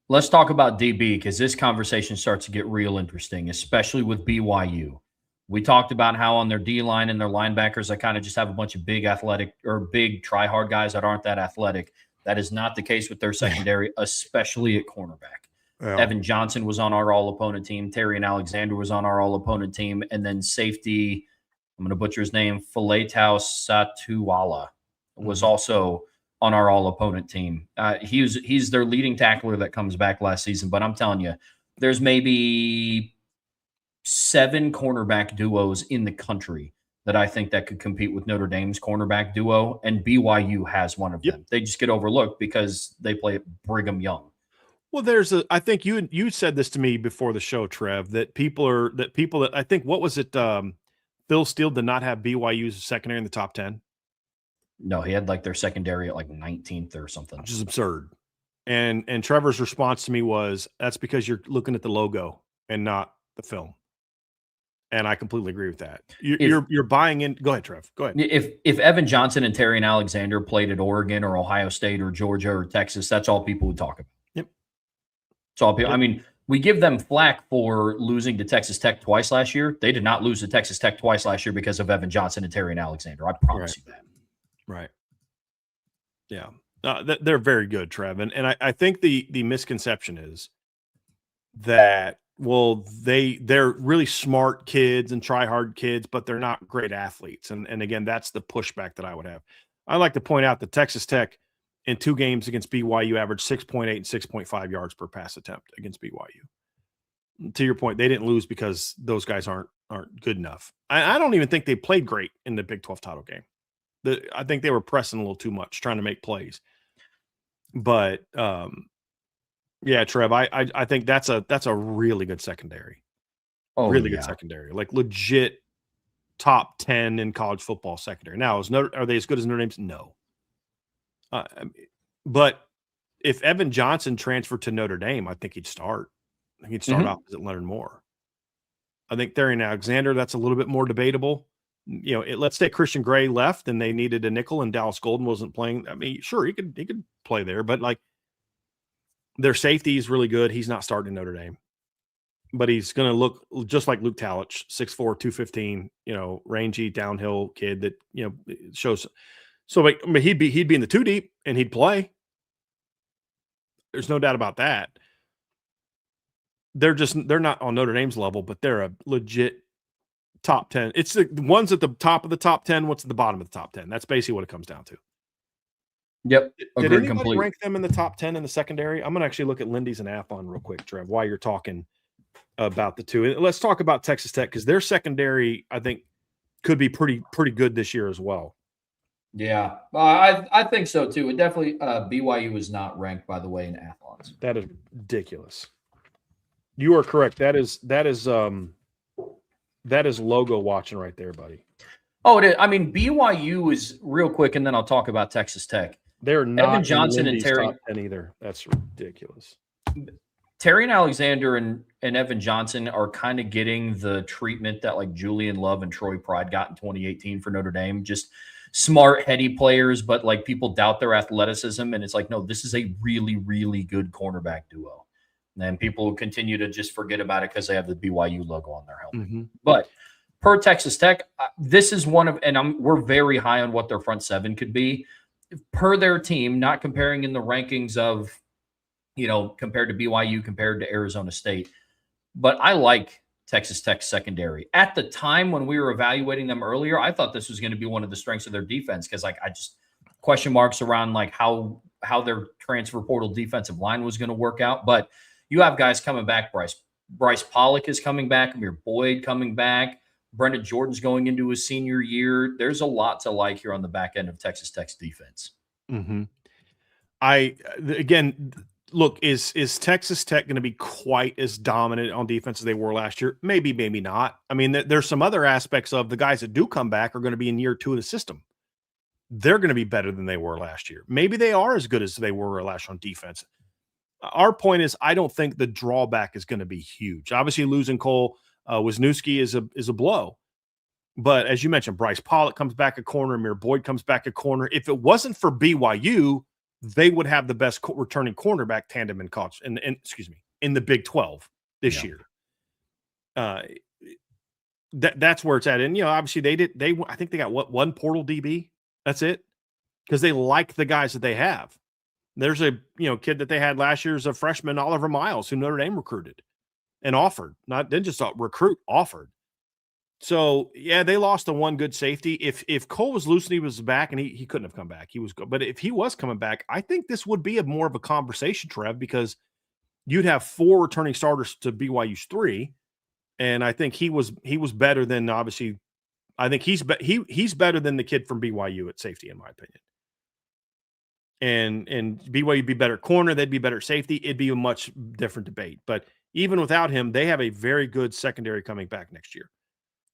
Let's talk about DB because this conversation starts to get real interesting, especially with BYU. We talked about how on their D-line and their linebackers, I kind of just have a bunch of big athletic or big try-hard guys that aren't that athletic. That is not the case with their secondary, especially at cornerback. Yeah. Evan Johnson was on our all-opponent team. Terry and Alexander was on our all-opponent team. And then safety, I'm going to butcher his name, Faletau Satuala was also on our all-opponent team. He's their leading tackler that comes back last season. But I'm telling you, there's maybe 7 cornerback duos in the country that I think that could compete with Notre Dame's cornerback duo, and BYU has one of them. They just get overlooked because they play at Brigham Young. Well, I think you said this to me before the show, Trev, that people that I think, what was it? Phil Steele did not have BYU's secondary in the top 10. No, he had like their secondary at like 19th or something, which is absurd. And Trevor's response to me was, that's because you're looking at the logo and not the film. And I completely agree with that. You're buying in. Go ahead, Trev. Go ahead. If Evan Johnson and Terry and Alexander played at Oregon or Ohio State or Georgia or Texas, that's all people would talk about. Yep. It's all people. Yep. I mean, we give them flack for losing to Texas Tech twice last year. They did not lose to Texas Tech twice last year because of Evan Johnson and Terry and Alexander. I promise you that. Right. Yeah. They're very good, Trev. And I think the misconception is that, well, they're really smart kids and try hard kids, but they're not great athletes. And again, that's the pushback that I would have. I like to point out that Texas Tech in 2 games against BYU averaged 6.8 and 6.5 yards per pass attempt against BYU. To your point, they didn't lose because those guys aren't good enough. I don't even think they played great in the Big 12 title game. I think they were pressing a little too much, trying to make plays. But yeah, Trev, I think that's a really good secondary. Oh, really good secondary, like legit top 10 in college football secondary. Now, are they as good as Notre Dame's? No. But if Evan Johnson transferred to Notre Dame, I think he'd start. I think he'd start opposite Leonard Moore. I think Terry and Alexander, that's a little bit more debatable. Let's say Christian Gray left and they needed a nickel and Dallas Golden wasn't playing. I mean, sure, he could play there, but like their safety is really good. He's not starting Notre Dame, but he's going to look just like Luke Talich, 6'4", 215, rangy downhill kid that, shows. So I mean, he'd be in the 2 deep and he'd play. There's no doubt about that. They're not on Notre Dame's level, but they're a legit top 10. It's the ones at the top of the top 10. What's at the bottom of the top 10? That's basically what it comes down to. Yep. Did Agreed anybody completely. rank them in the top 10 in the secondary? I'm going to actually look at Lindy's and Athlon real quick, Trev, while you're talking about the two. And let's talk about Texas Tech because their secondary, I think, could be pretty good this year as well. Yeah, I think so too. It definitely BYU is not ranked, by the way, in athlons. That is ridiculous. You are correct. That is logo watching right there, buddy. Oh, it is. I mean, BYU is real quick, and then I'll talk about Texas Tech. They're not Evan Johnson in Lindy's and top 10 either. That's ridiculous. Terry and Alexander and Evan Johnson are kind of getting the treatment that like Julian Love and Troy Pride got in 2018 for Notre Dame. Just smart, heady players, but like people doubt their athleticism. And it's like, no, this is a really, really good cornerback duo. And people continue to just forget about it because they have the BYU logo on their helmet. Mm-hmm. But per Texas Tech, this is one of, and we're very high on what their front seven could be. Per their team, not comparing in the rankings of, compared to BYU, compared to Arizona State. But I like Texas Tech secondary. At the time when we were evaluating them earlier, I thought this was going to be one of the strengths of their defense because, I just question marks around like how their transfer portal defensive line was going to work out. But you have guys coming back. Bryce Pollock is coming back. Amir Boyd coming back. Brendan Jordan's going into his senior year. There's a lot to like here on the back end of Texas Tech's defense. Mm-hmm. Look, is Texas Tech going to be quite as dominant on defense as they were last year? Maybe, maybe not. I mean, there's some other aspects of the guys that do come back are going to be in year 2 of the system. They're going to be better than they were last year. Maybe they are as good as they were last year on defense. Our point is, I don't think the drawback is going to be huge. Obviously, losing Cole Wisniewski is a blow. But as you mentioned, Bryce Pollock comes back a corner. Amir Boyd comes back a corner. If it wasn't for BYU, they would have the best returning cornerback tandem in college, in the Big 12 this year. That's where it's at. And obviously I think they got one portal DB. That's it, because they like the guys that they have. There's a kid that they had last year as a freshman, Oliver Miles, who Notre Dame recruited and offered. Didn't just recruit, offered. So they lost the one good safety. If Cole Wisniewski was back, and he couldn't have come back, he was good. But if he was coming back, I think this would be more of a conversation, Trev, because you'd have 4 returning starters to BYU's 3, and I think he was better than, obviously. I think he's better than the kid from BYU at safety, in my opinion. And BYU would be better corner, they'd be better safety. It'd be a much different debate. But even without him, they have a very good secondary coming back next year.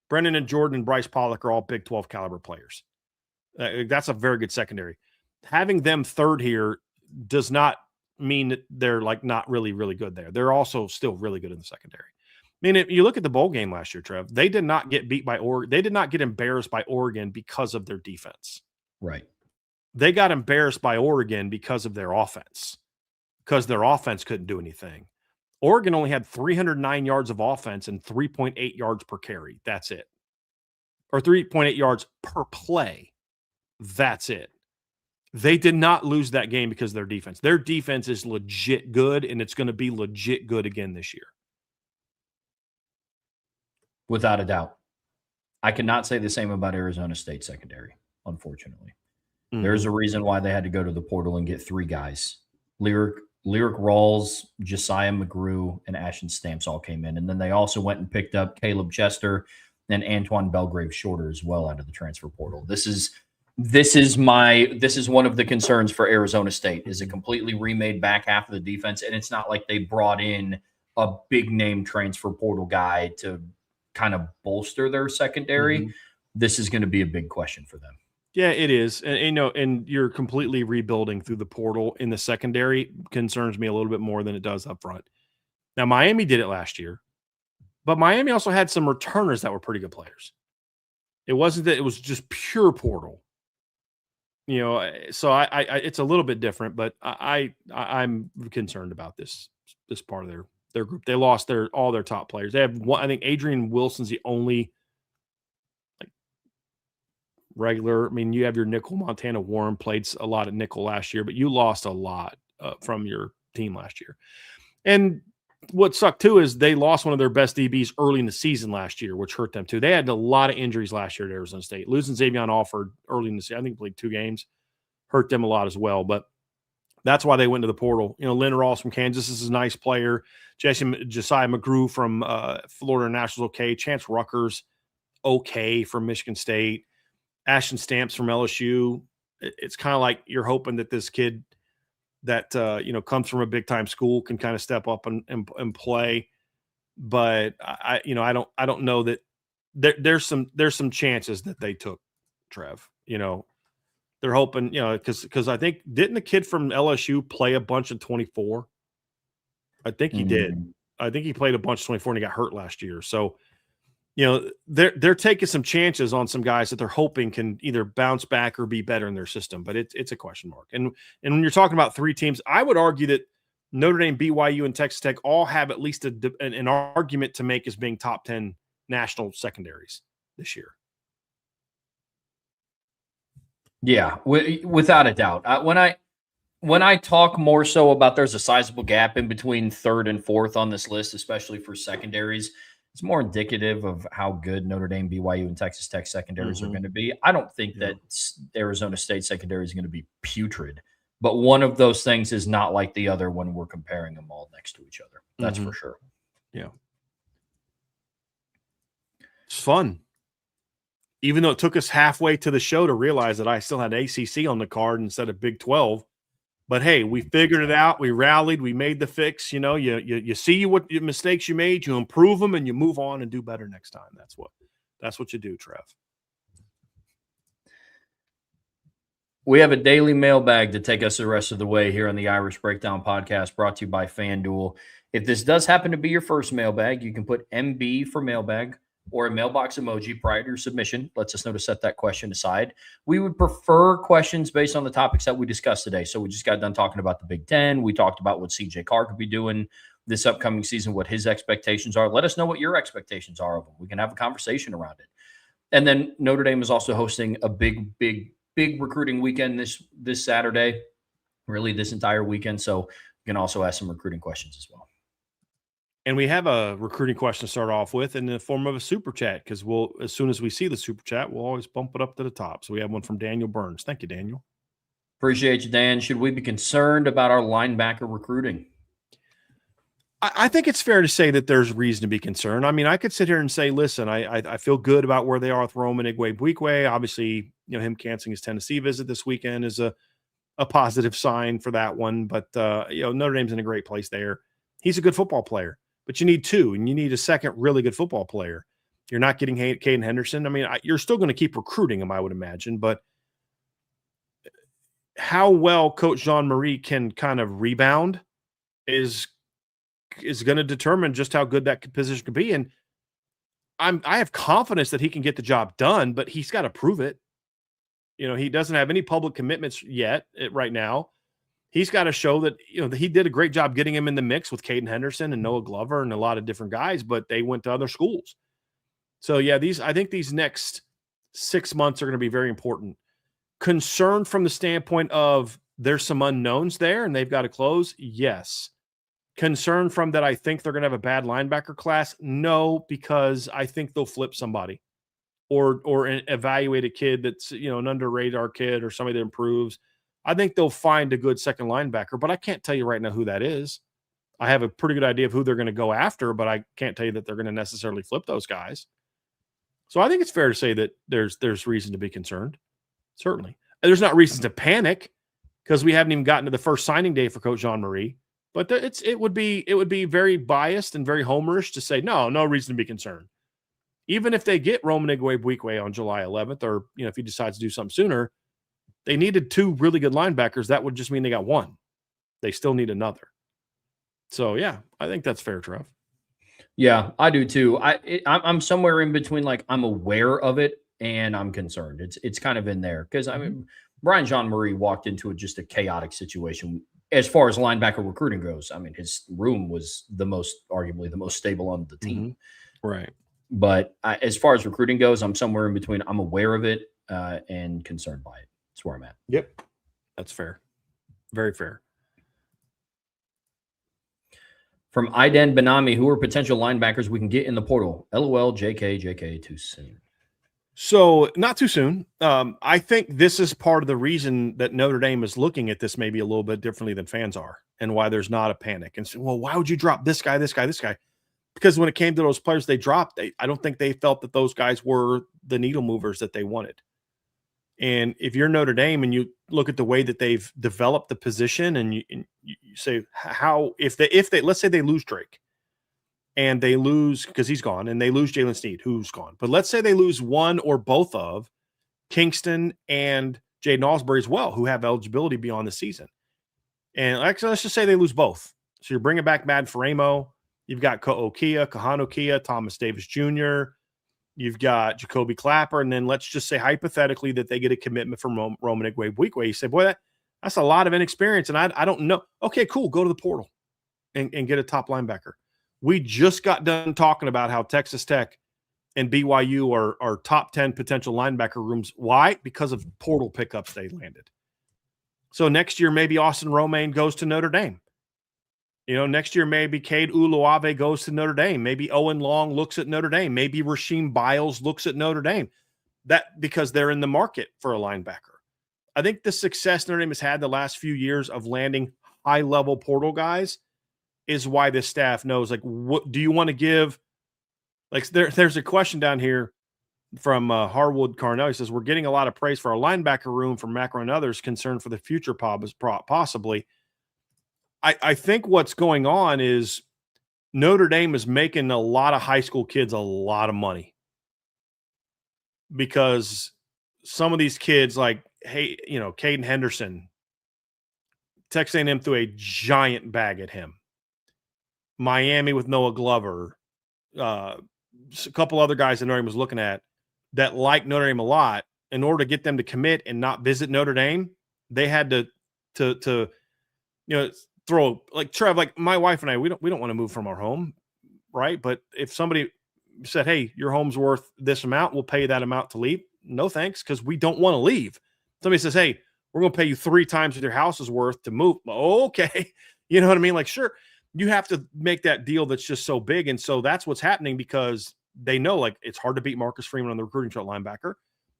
Brendan and Jordan and Bryce Pollock are all Big 12 caliber players. That's a very good secondary. Having them third here does not mean that they're like not really, really good there. They're also still really good in the secondary. I mean, if you look at the bowl game last year, Trev, they did not get beat by Oregon. They did not get embarrassed by Oregon because of their defense. Right. They got embarrassed by Oregon because of their offense, because their offense couldn't do anything. Oregon only had 309 yards of offense and 3.8 yards per carry. That's it. Or 3.8 yards per play. That's it. They did not lose that game because of their defense. Their defense is legit good, and it's going to be legit good again this year. Without a doubt. I cannot say the same about Arizona State secondary, unfortunately. Mm-hmm. There's a reason why they had to go to the portal and get 3 guys. Lyric Rawls, Josiah McGrew, and Ashton Stamps all came in. And then they also went and picked up Caleb Chester and Antoine Belgrave Shorter as well out of the transfer portal. This is one of the concerns for Arizona State, is a completely remade back half of the defense. And it's not like they brought in a big name transfer portal guy to kind of bolster their secondary. Mm-hmm. This is going to be a big question for them. Yeah, it is. And you're completely rebuilding through the portal in the secondary concerns me a little bit more than it does up front. Now, Miami did it last year, but Miami also had some returners that were pretty good players. It wasn't that it was just pure portal. So I it's a little bit different, but I'm concerned about this part of their group. They lost all their top players. They have one. I think Adrian Wilson's the only regular. I mean, you have your nickel. Montana Warren played a lot at nickel last year, but you lost a lot from your team last year. And what sucked too is they lost one of their best DBs early in the season last year, which hurt them too. They had a lot of injuries last year at Arizona State. Losing Xavier Alford early in the season, I think he played 2 games. hurt them a lot as well. But that's why they went to the portal. Lynn Ross from Kansas is a nice player. Josiah McGrew from Florida Nationals, okay. Chance Ruckers, okay, from Michigan State. Ashton Stamps from LSU. It's kind of like you're hoping that this kid that comes from a big time school can kind of step up and play. But I don't know that there's some chances that they took, Trev. They're hoping, because I think, didn't the kid from LSU play a bunch of 24? I think he did. I think he played a bunch of 24 and he got hurt last year. So, they're taking some chances on some guys that they're hoping can either bounce back or be better in their system. But it's a question mark. And when you're talking about three teams, I would argue that Notre Dame, BYU, and Texas Tech all have at least an argument to make as being top 10 national secondaries this year. Yeah, without a doubt. When I talk more so about there's a sizable gap in between third and fourth on this list, especially for secondaries, it's more indicative of how good Notre Dame, BYU, and Texas Tech secondaries are going to be. I don't think that Arizona State secondary is going to be putrid, but one of those things is not like the other when we're comparing them all next to each other. That's for sure. Yeah. It's fun. Even though it took us halfway to the show to realize that I still had ACC on the card instead of Big 12. But hey, we figured it out. We rallied. We made the fix. You see what mistakes you made, you improve them, and you move on and do better next time. That's what you do, Trev. We have a daily mailbag to take us the rest of the way here on the Irish Breakdown Podcast, brought to you by FanDuel. If this does happen to be your first mailbag, you can put MB for mailbag or a mailbox emoji prior to your submission. Lets us know to set that question aside. We would prefer questions based on the topics that we discussed today. So we just got done talking about the Big Ten. We talked about what CJ Carr could be doing this upcoming season, what his expectations are. Let us know what your expectations are of him. We can have a conversation around it. And then Notre Dame is also hosting a big recruiting weekend this Saturday, really this entire weekend. So you can also ask some recruiting questions as well. And we have a recruiting question to start off with in the form of a super chat, because as soon as we see the super chat, we'll always bump it up to the top. So we have one from Daniel Burns. Thank you, Daniel. Appreciate you, Dan. Should we be concerned about our linebacker recruiting? I think it's fair to say that there's reason to be concerned. I mean, I could sit here and say, listen, I feel good about where they are with Roman Igwe-Buikwe. Obviously, him canceling his Tennessee visit this weekend is a positive sign for that one. But, Notre Dame's in a great place there. He's a good football player. But you need two, and you need a second really good football player. You're not getting Caden Henderson. I mean, you're still going to keep recruiting him, I would imagine. But how well Coach Jean-Marie can kind of rebound is going to determine just how good that position could be. And I have confidence that he can get the job done, but he's got to prove it. He doesn't have any public commitments yet right now. He's got to show that, he did a great job getting him in the mix with Caden Henderson and Noah Glover and a lot of different guys, but they went to other schools. So, yeah, I think these next 6 months are going to be very important. Concerned from the standpoint of there's some unknowns there and they've got to close? Yes. Concerned from that I think they're going to have a bad linebacker class? No, because I think they'll flip somebody or evaluate a kid that's, an under-radar kid or somebody that improves. I think they'll find a good second linebacker, but I can't tell you right now who that is. I have a pretty good idea of who they're going to go after, but I can't tell you that they're going to necessarily flip those guys. So I think it's fair to say that there's reason to be concerned. Certainly. There's not reason to panic because we haven't even gotten to the first signing day for Coach Jean-Marie. But it would be very biased and very homerish to say no reason to be concerned. Even if they get Roman Igwe-Buikwe on July 11th, or if he decides to do something sooner, they needed two really good linebackers. That would just mean they got one. They still need another. So yeah, I think that's fair, Trev. Yeah, I do too. I'm somewhere in between. Like, I'm aware of it and I'm concerned. It's kind of in there because I mean, Brian Jean-Marie walked into just a chaotic situation as far as linebacker recruiting goes. I mean, his room was arguably the most stable on the team. Right. But as far as recruiting goes, I'm somewhere in between. I'm aware of it and concerned by it. That's where I'm at. Yep. That's fair. Very fair. From Iden Benami, who are potential linebackers we can get in the portal? LOL, JK, too soon. So not too soon. I think this is part of the reason that Notre Dame is looking at this maybe a little bit differently than fans are, and why there's not a panic. And so, well, why would you drop this guy, this guy, this guy? Because when it came to those players they dropped, I don't think they felt that those guys were the needle movers that they wanted. And if you're Notre Dame and you look at the way that they've developed the position, and you say how if they let's say they lose Drake, and they lose because he's gone, and they lose Jalen Sneed, who's gone. But let's say they lose one or both of Kingston and Jaden Osbury as well, who have eligibility beyond the season. And actually, let's just say they lose both. So you're bringing back Mad Faramo. You've got Kahano Kia, Thomas Davis Jr., you've got Jacoby Clapper, and then let's just say hypothetically that they get a commitment from Roman Igwe-Buikwe. You say, boy, that's a lot of inexperience, and I don't know. Okay, cool. Go to the portal and get a top linebacker. We just got done talking about how Texas Tech and BYU are top 10 potential linebacker rooms. Why? Because of portal pickups they landed. So next year, maybe Austin Romaine goes to Notre Dame. Next year, maybe Cade Uluave goes to Notre Dame. Maybe Owen Long looks at Notre Dame. Maybe Rasheem Biles looks at Notre Dame. That because they're in the market for a linebacker. I think the success Notre Dame has had the last few years of landing high-level portal guys is why this staff knows, like, what do you want to give? Like, there's a question down here from Harwood Carnell. He says, we're getting a lot of praise for our linebacker room from Macro and others, concerned for the future possibly. I think what's going on is Notre Dame is making a lot of high school kids a lot of money, because some of these kids, like, hey, Caden Henderson, Texas A&M threw a giant bag at him. Miami with Noah Glover, a couple other guys that Notre Dame was looking at that like Notre Dame a lot. In order to get them to commit and not visit Notre Dame, they had to throw, like, Trev, like my wife and I, we don't want to move from our home, right? But if somebody said, hey, your home's worth this amount, we'll pay you that amount to leave. No thanks, because we don't want to leave. Somebody says, hey, we're going to pay you 3 times what your house is worth to move. Okay. You know what I mean? Like, sure. You have to make that deal that's just so big. And so that's what's happening, because they know, like, it's hard to beat Marcus Freeman on the recruiting trail linebacker.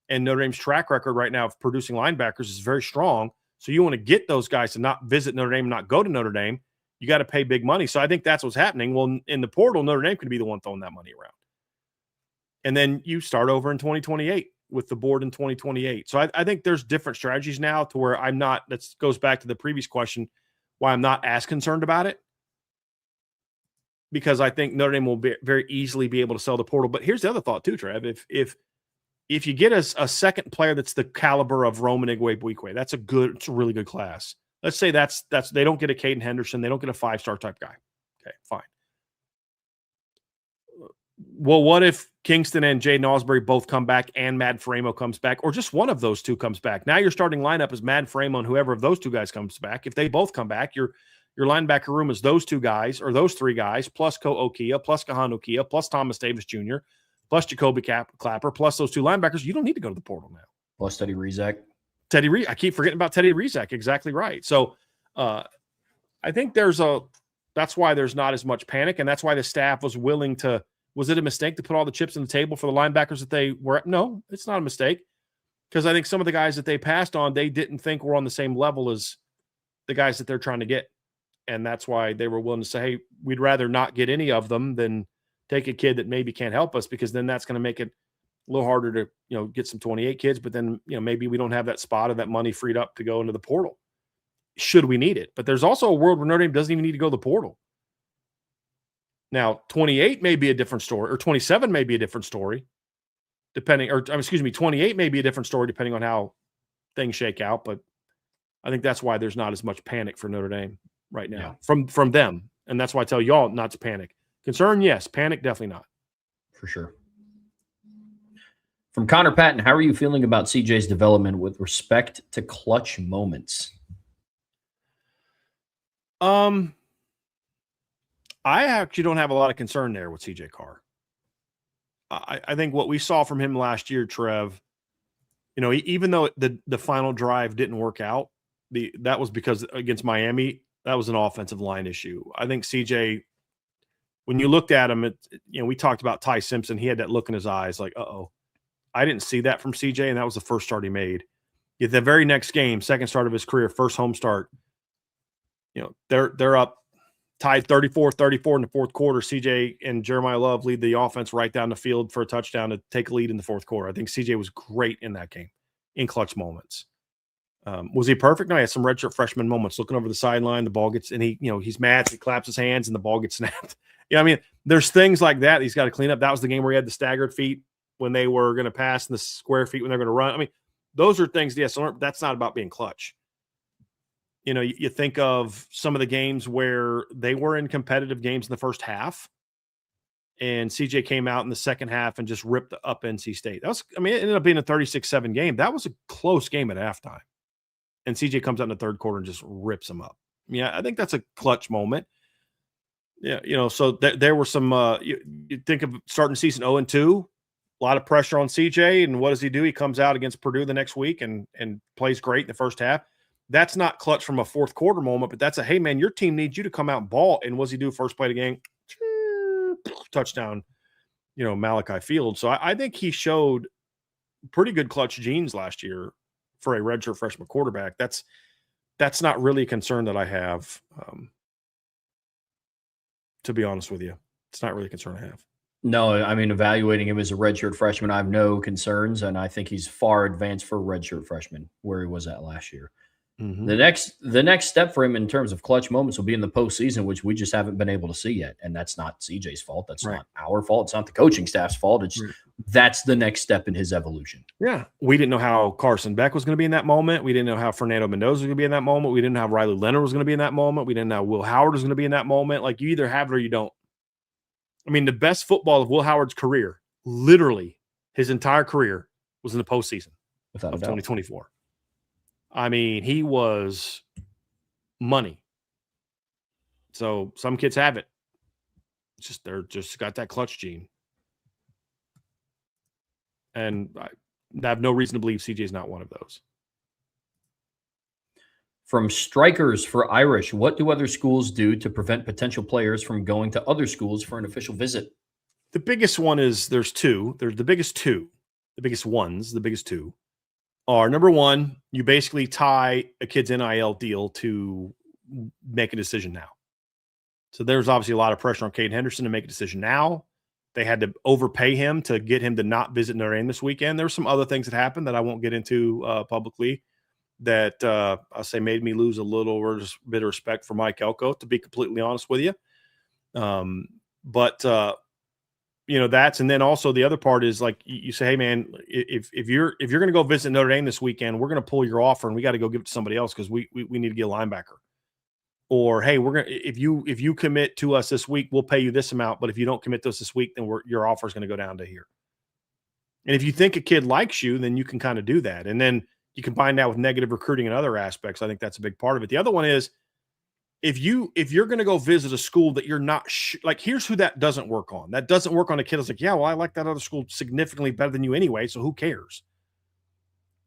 And Notre Dame's track record right now of producing linebackers is very strong. So you want to get those guys to not visit Notre Dame, not go to Notre Dame. You got to pay big money. So I think that's what's happening. Well, in the portal, Notre Dame could be the one throwing that money around. And then you start over in 2028 with the board in 2028. So I think there's different strategies now to where I'm not, that goes back to the previous question, why I'm not as concerned about it. Because I think Notre Dame will very easily be able to sell the portal. But here's the other thought too, Trev. If you get a second player that's the caliber of Roman Igwe-Buikwe, it's a really good class. Let's say that's they don't get a Caden Henderson, they don't get a 5-star type guy. Okay, fine. Well, what if Kingston and Jaden Osbury both come back and Mad Faramo comes back, or just one of those two comes back? Now your starting lineup is Mad Faramo and whoever of those two guys comes back. If they both come back, your linebacker room is those two guys or those 3 guys plus Ko Okia, plus Kahano Kia, plus Thomas Davis Jr., plus Jacoby Clapper, plus those 2 linebackers. You don't need to go to the portal now. Plus Teddy Rizak. I keep forgetting about Teddy Rizak. Exactly right. So I think that's why there's not as much panic, and that's why the staff was willing to. Was it a mistake to put all the chips on the table for the linebackers that they were? No, it's not a mistake, because I think some of the guys that they passed on, they didn't think were on the same level as the guys that they're trying to get. And that's why they were willing to say, hey, we'd rather not get any of them than take a kid that maybe can't help us, because then that's going to make it a little harder to, get some 28 kids. But then, maybe we don't have that spot or that money freed up to go into the portal should we need it. But there's also a world where Notre Dame doesn't even need to go to the portal. Now, 28 may be a different story, or 27 may be a different story, 28 may be a different story depending on how things shake out. But I think that's why there's not as much panic for Notre Dame right now from them. And that's why I tell y'all not to panic. Concern, yes. Panic, definitely not. For sure. From Connor Patton, how are you feeling about CJ's development with respect to clutch moments? I actually don't have a lot of concern there with CJ Carr. I think what we saw from him last year, Trev, even though the final drive didn't work out, that was because against Miami, that was an offensive line issue. I think CJ, when you looked at him, we talked about Ty Simpson. He had that look in his eyes like, uh-oh. I didn't see that from CJ, and that was the first start he made. Yet the very next game, second start of his career, first home start, they're up tied 34-34 in the fourth quarter. CJ and Jeremiah Love lead the offense right down the field for a touchdown to take a lead in the fourth quarter. I think CJ was great in that game, in clutch moments. Was he perfect? No, he had some redshirt freshman moments. Looking over the sideline, the ball gets, and he's mad. So he claps his hands, and the ball gets snapped. I mean, there's things like that he's got to clean up. That was the game where he had the staggered feet when they were going to pass, and the square feet when they're going to run. I mean, those are things. Yes, that's not about being clutch. You think of some of the games where they were in competitive games in the first half, and CJ came out in the second half and just ripped up NC State. It ended up being a 36-7 game. That was a close game at halftime. And CJ comes out in the third quarter and just rips them up. Yeah, I think that's a clutch moment. Yeah, so there were some you think of starting season 0-2, a lot of pressure on CJ, and what does he do? He comes out against Purdue the next week and plays great in the first half. That's not clutch from a fourth quarter moment, but that's a, hey, man, your team needs you to come out and ball. And what does he do first play of the game? Touchdown, Malachi Field. So I think he showed pretty good clutch genes last year for a redshirt freshman quarterback. That's not really a concern that I have, to be honest with you. It's not really a concern I have. No, I mean, evaluating him as a redshirt freshman, I have no concerns, and I think he's far advanced for a redshirt freshman where he was at last year. Mm-hmm. The next step for him in terms of clutch moments will be in the postseason, which we just haven't been able to see yet. And that's not CJ's fault. That's right. Not our fault. It's not the coaching staff's fault. It's That's the next step in his evolution. Yeah. We didn't know how Carson Beck was going to be in that moment. We didn't know how Fernando Mendoza was going to be in that moment. We didn't know how Riley Leonard was going to be in that moment. We didn't know how Will Howard was going to be in that moment. Like, you either have it or you don't. I mean, the best football of Will Howard's career, literally his entire career, was in the postseason of 2024. I mean, he was money. So some kids have it. They're just got that clutch gene. And I have no reason to believe CJ is not one of those. From Strikers for Irish, what do other schools do to prevent potential players from going to other schools for an official visit? The biggest one is there's two. There's the biggest two are, number one, you basically tie a kid's NIL deal to make a decision now. So there's obviously a lot of pressure on Caden Henderson to make a decision now. They had to overpay him to get him to not visit Notre Dame this weekend. There's some other things that happened that I won't get into publicly that I'll say made me lose a little bit of respect for Mike Elko, to be completely honest with you. That's, and then also the other part is, like, you say, hey man, if you're going to go visit Notre Dame this weekend, we're going to pull your offer and we got to go give it to somebody else because we need to get a linebacker. Or, hey, we're going to, if you commit to us this week, we'll pay you this amount. But if you don't commit to us this week, then your offer is going to go down to here. And if you think a kid likes you, then you can kind of do that. And then you combine that with negative recruiting and other aspects. I think that's a big part of it. The other one is, if you're going to go visit a school that you're not like, here's who that doesn't work on. That doesn't work on a kid that's like, yeah, well, I like that other school significantly better than you anyway, so who cares?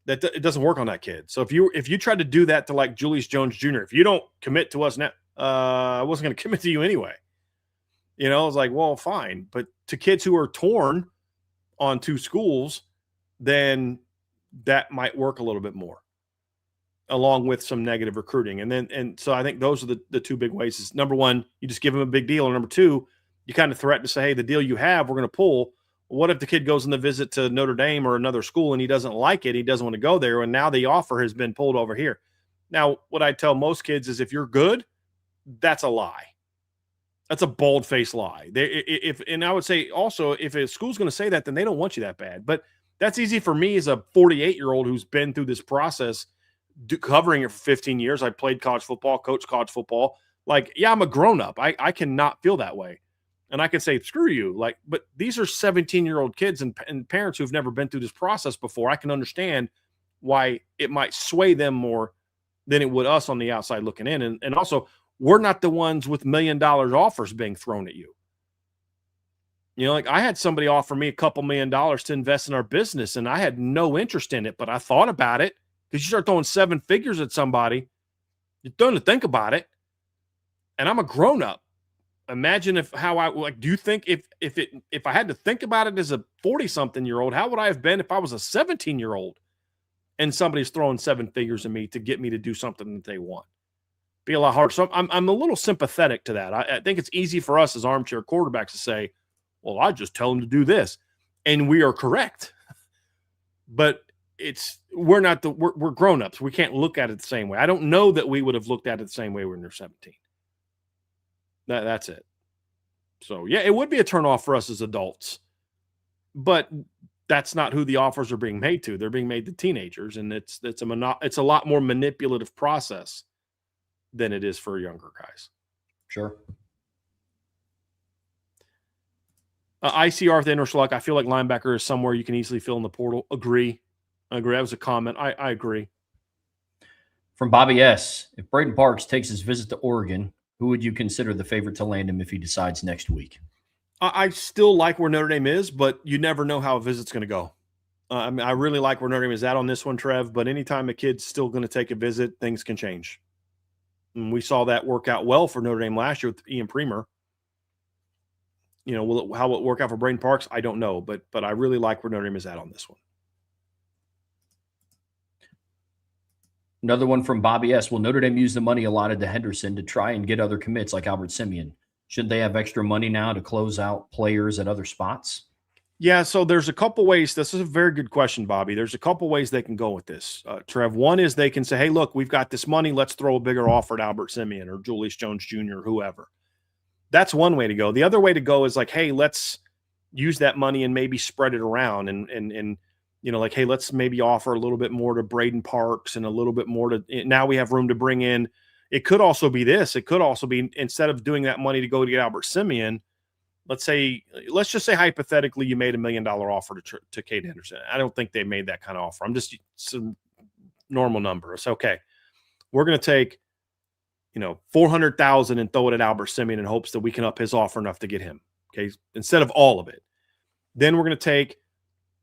That it doesn't work on that kid. So if you try to do that to, like, Julius Jones Jr., if you don't commit to us now, I wasn't going to commit to you anyway. It's like, well, fine. But to kids who are torn on two schools, then that might work a little bit more, along with some negative recruiting. And so I think those are the two big ways. Is, number one, you just give them a big deal. And number two, you kind of threaten to say, hey, the deal you have, we're going to pull. What if the kid goes on the visit to Notre Dame or another school and he doesn't like it? He doesn't want to go there. And now the offer has been pulled over here. Now, what I tell most kids is, if you're good, that's a lie. That's a bold-faced lie. And I would say also, if a school's going to say that, then they don't want you that bad. But that's easy for me as a 48-year-old who's been through this process, covering it for 15 years. I played college football, coached college football. Like, yeah, I'm a grown-up. I cannot feel that way. And I can say, screw you. Like, but these are 17-year-old kids and parents who've never been through this process before. I can understand why it might sway them more than it would us on the outside looking in. And also, we're not the ones with $1 million offers being thrown at you. Like, I had somebody offer me a couple $1 million to invest in our business, and I had no interest in it, but I thought about it. Because you start throwing seven figures at somebody, you're going to think about it. And I'm a grown-up. imagine do you think if I had to think about it as a 40-something-year-old, how would I have been if I was a 17-year-old and somebody's throwing seven figures at me to get me to do something that they want? Be a lot harder. So I'm a little sympathetic to that. I think it's easy for us as armchair quarterbacks to say, well, I just tell them to do this. And we are correct. But we're grown-ups. We can't look at it the same way. I don't know that we would have looked at it the same way when they're 17. That's it. So, yeah, it would be a turnoff for us as adults. But that's not who the offers are being made to. They're being made to teenagers, and it's a lot more manipulative process than it is for younger guys. Sure. ICR with Inner Schluck. I feel like linebacker is somewhere you can easily fill in the portal. Agree. That was a comment. I agree. From Bobby S. If Braden Parks takes his visit to Oregon, who would you consider the favorite to land him if he decides next week? I still like where Notre Dame is, but you never know how a visit's going to go. I really like where Notre Dame is at on this one, Trev, but anytime a kid's still going to take a visit, things can change. And we saw that work out well for Notre Dame last year with Ian Premer. How will it work out for Braden Parks? I don't know, but I really like where Notre Dame is at on this one. Another one from Bobby S. Will Notre Dame use the money allotted to Henderson to try and get other commits like Albert Simeon? Should they have extra money now to close out players at other spots? Yeah, so there's a couple ways. This is a very good question, Bobby. There's a couple ways they can go with this, Trev. One is they can say, hey, look, we've got this money. Let's throw a bigger offer at Albert Simeon or Julius Jones Jr. or whoever. That's one way to go. The other way to go is like, hey, let's use that money and maybe spread it around and like, hey, let's maybe offer a little bit more to Braden Parks and a little bit more to – now we have room to bring in – it could also be this. It could also be instead of doing that money to go to get Albert Simeon, let's just say hypothetically you made $1 million offer to Cade Henderson. I don't think they made that kind of offer. I'm just some normal number. It's okay. We're going to take $400,000 and throw it at Albert Simeon in hopes that we can up his offer enough to get him. Okay, instead of all of it. Then we're going to take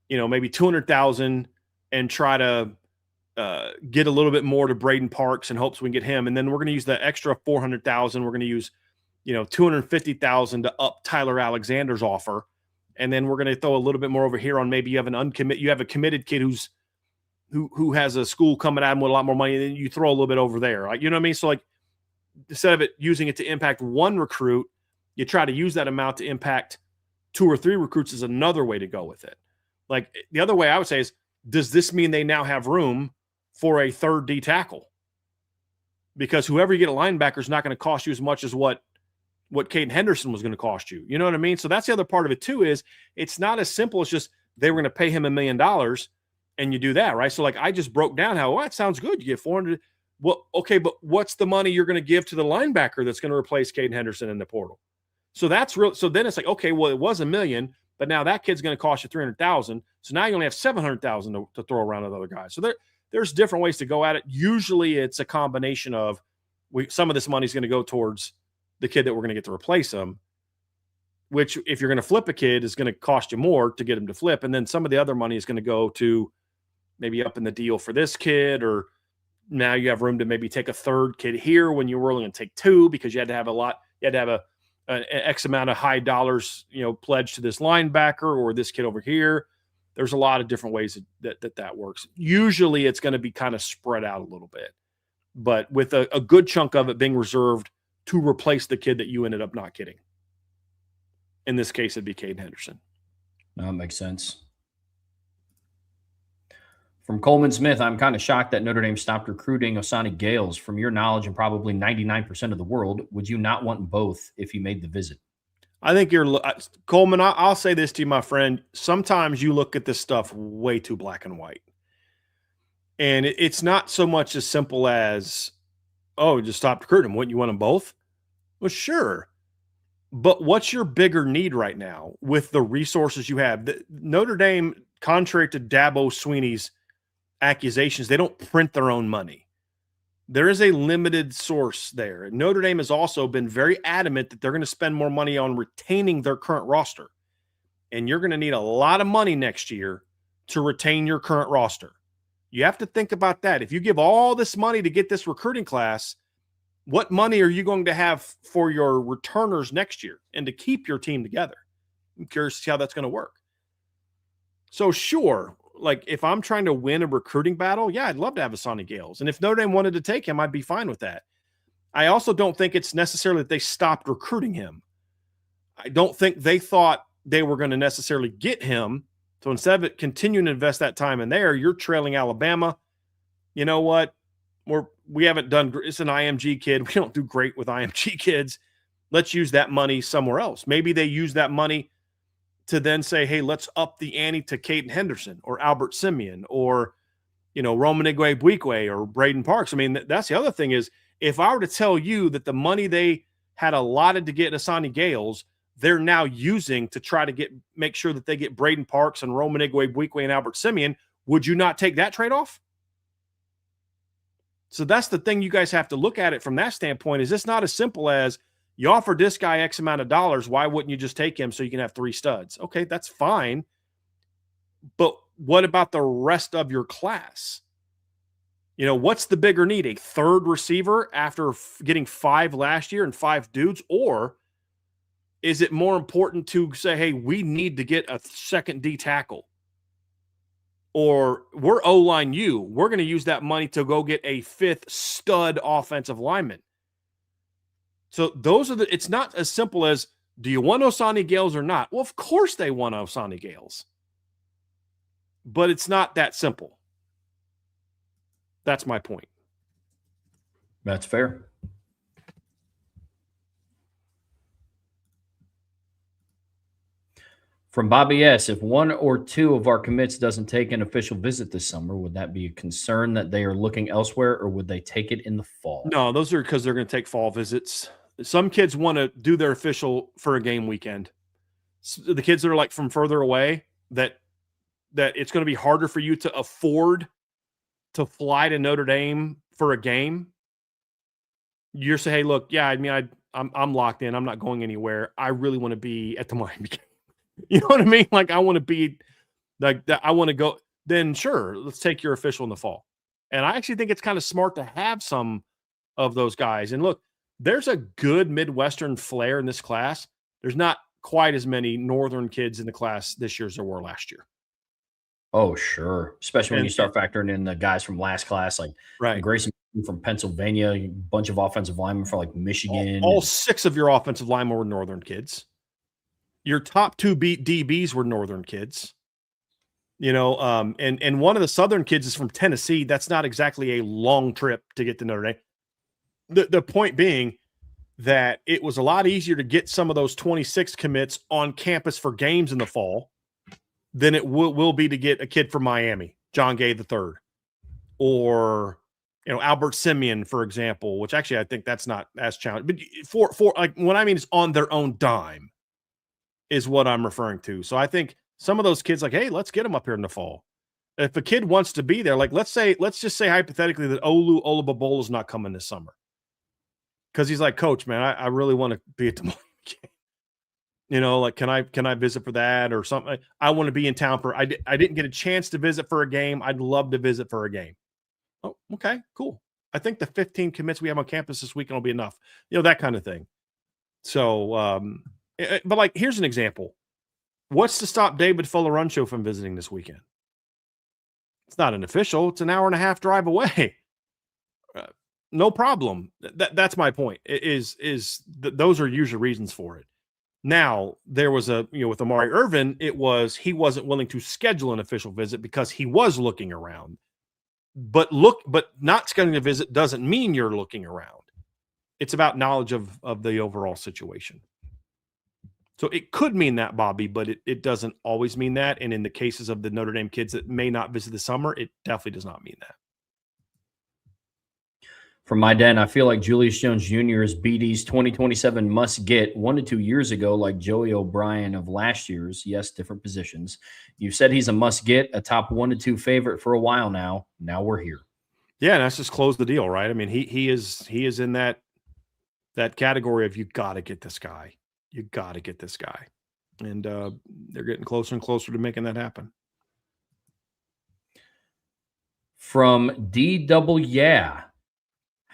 maybe $200,000 and try to get a little bit more to Braden Parks in hopes we can get him. And then we're going to use the extra $400,000. We're going to use $250,000 to up Tyler Alexander's offer. And then we're going to throw a little bit more over here on maybe you have a committed kid who has a school coming at him with a lot more money, and then you throw a little bit over there. Like, you know what I mean? So like instead of using it to impact one recruit, you try to use that amount to impact 2 or 3 recruits is another way to go with it. Like the other way I would say is, does this mean they now have room for a third D tackle? Because whoever you get a linebacker is not going to cost you as much as what Caden Henderson was going to cost you. You know what I mean? So that's the other part of it too, is it's not as simple as just they were going to pay him $1 million and you do that, right? So like I just broke down how, that sounds good. You get 400. Well, okay, but what's the money you're going to give to the linebacker that's going to replace Caden Henderson in the portal? So that's real. So then it's like, okay, well, it was $1 million, but now that kid's going to cost you $300,000. So now you only have $700,000 to throw around with other guys. So there's different ways to go at it. Usually it's a combination of some of this money is going to go towards the kid that we're going to get to replace him, which if you're going to flip a kid is going to cost you more to get him to flip. And then some of the other money is going to go to maybe up in the deal for this kid, or now you have room to maybe take a third kid here when you were only going to take 2 because you had to have an X amount of high dollars, pledged to this linebacker or this kid over here. There's a lot of different ways that works. Usually it's going to be kind of spread out a little bit, but with a good chunk of it being reserved to replace the kid that you ended up not getting. In this case, it'd be Caden Henderson. That makes sense. From Coleman Smith, I'm kind of shocked that Notre Dame stopped recruiting Osani Gales. From your knowledge and probably 99% of the world, would you not want both if you made the visit? I think Coleman, I'll say this to you, my friend. Sometimes you look at this stuff way too black and white. And it's not so much as simple as, just stop recruiting them. Wouldn't you want them both? Well, sure. But what's your bigger need right now with the resources you have? Notre Dame, contrary to Dabo Sweeney's accusations, they don't print their own money. There is a limited source there. Notre Dame has also been very adamant that they're going to spend more money on retaining their current roster. And you're going to need a lot of money next year to retain your current roster. You have to think about that. If you give all this money to get this recruiting class What money are you going to have for your returners next year and to keep your team together? I'm curious to see how that's going to work. So sure, like if I'm trying to win a recruiting battle, yeah, I'd love to have Asani Gales. And if Notre Dame wanted to take him, I'd be fine with that. I also don't think it's necessarily that they stopped recruiting him. I don't think they thought they were going to necessarily get him. So instead of it continuing to invest that time in there, you're trailing Alabama. You know what? We haven't done. It's an IMG kid. We don't do great with IMG kids. Let's use that money somewhere else. Maybe they use that money to then say, hey, let's up the ante to Caden Henderson or Albert Simeon or, Roman Igwe or Braden Parks. I mean, that's the other thing is if I were to tell you that the money they had allotted to get Asani Gales, they're now using to try to make sure that they get Braden Parks and Roman Igwe and Albert Simeon, would you not take that trade-off? So that's the thing you guys have to look at it from that standpoint. Is this not as simple as you offered this guy X amount of dollars, why wouldn't you just take him so you can have 3 studs? Okay, that's fine. But what about the rest of your class? What's the bigger need? A third receiver after getting 5 last year and 5 dudes? Or is it more important to say, hey, we need to get a second D tackle? Or we're O-line you. We're going to use that money to go get a 5th stud offensive lineman. So it's not as simple as, do you want Asani Gales or not? Well, of course they want Asani Gales. But it's not that simple. That's my point. That's fair. From Bobby S., if 1 or 2 of our commits doesn't take an official visit this summer, would that be a concern that they are looking elsewhere, or would they take it in the fall? No, those are because they're going to take fall visits. Some kids want to do their official for a game weekend. So the kids that are like from further away, that it's going to be harder for you to afford to fly to Notre Dame for a game. You're saying, hey, look, yeah, I mean, I'm locked in. I'm not going anywhere. I really want to be at the Miami game. You know what I mean? Like, I want to be like that. I want to go. Then sure, let's take your official in the fall. And I actually think it's kind of smart to have some of those guys. And look, there's a good Midwestern flair in this class. There's not quite as many Northern kids in the class this year as there were last year. Oh, sure. Especially when you start factoring in the guys from last class, like Grayson from Pennsylvania, a bunch of offensive linemen from like Michigan. All 6 of your offensive linemen were Northern kids. Your top 2 DBs were Northern kids. And one of the Southern kids is from Tennessee. That's not exactly a long trip to get to Notre Dame. The point being that it was a lot easier to get some of those 26 commits on campus for games in the fall than it will be to get a kid from Miami, John Gay III, or Albert Simeon, for example, which actually I think that's not as challenging. But for like what I mean is on their own dime is what I'm referring to. So I think some of those kids like, hey, let's get them up here in the fall. If a kid wants to be there, like let's just say hypothetically that Olu Olababolo is not coming this summer because he's like, coach, man, I really want to be at the game. Like can I visit for that or something? I want to be in town for. I didn't get a chance to visit for a game. I'd love to visit for a game. Oh, okay, cool. I think the 15 commits we have on campus this weekend will be enough. That kind of thing. So, but like, here's an example. What's to stop David Fuller-Runcho from visiting this weekend? It's not an official. It's an hour and a half drive away. No problem. That's my point. Those are usually reasons for it. Now, there was with Amari Irvin, he wasn't willing to schedule an official visit because he was looking around. But not scheduling a visit doesn't mean you're looking around. It's about knowledge of the overall situation. So it could mean that, Bobby, but it doesn't always mean that. And in the cases of the Notre Dame kids that may not visit this summer, it definitely does not mean that. From my den, I feel like Julius Jones Jr. is BD's 2027 must get 1 to 2 years ago, like Joey O'Brien of last year's. Yes, different positions. You said he's a must get, a top 1 to 2 favorite for a while now. Now we're here. Yeah, and that's just closed the deal, right? I mean, he is in that category of you got to get this guy. You got to get this guy. And they're getting closer and closer to making that happen. From DW, yeah.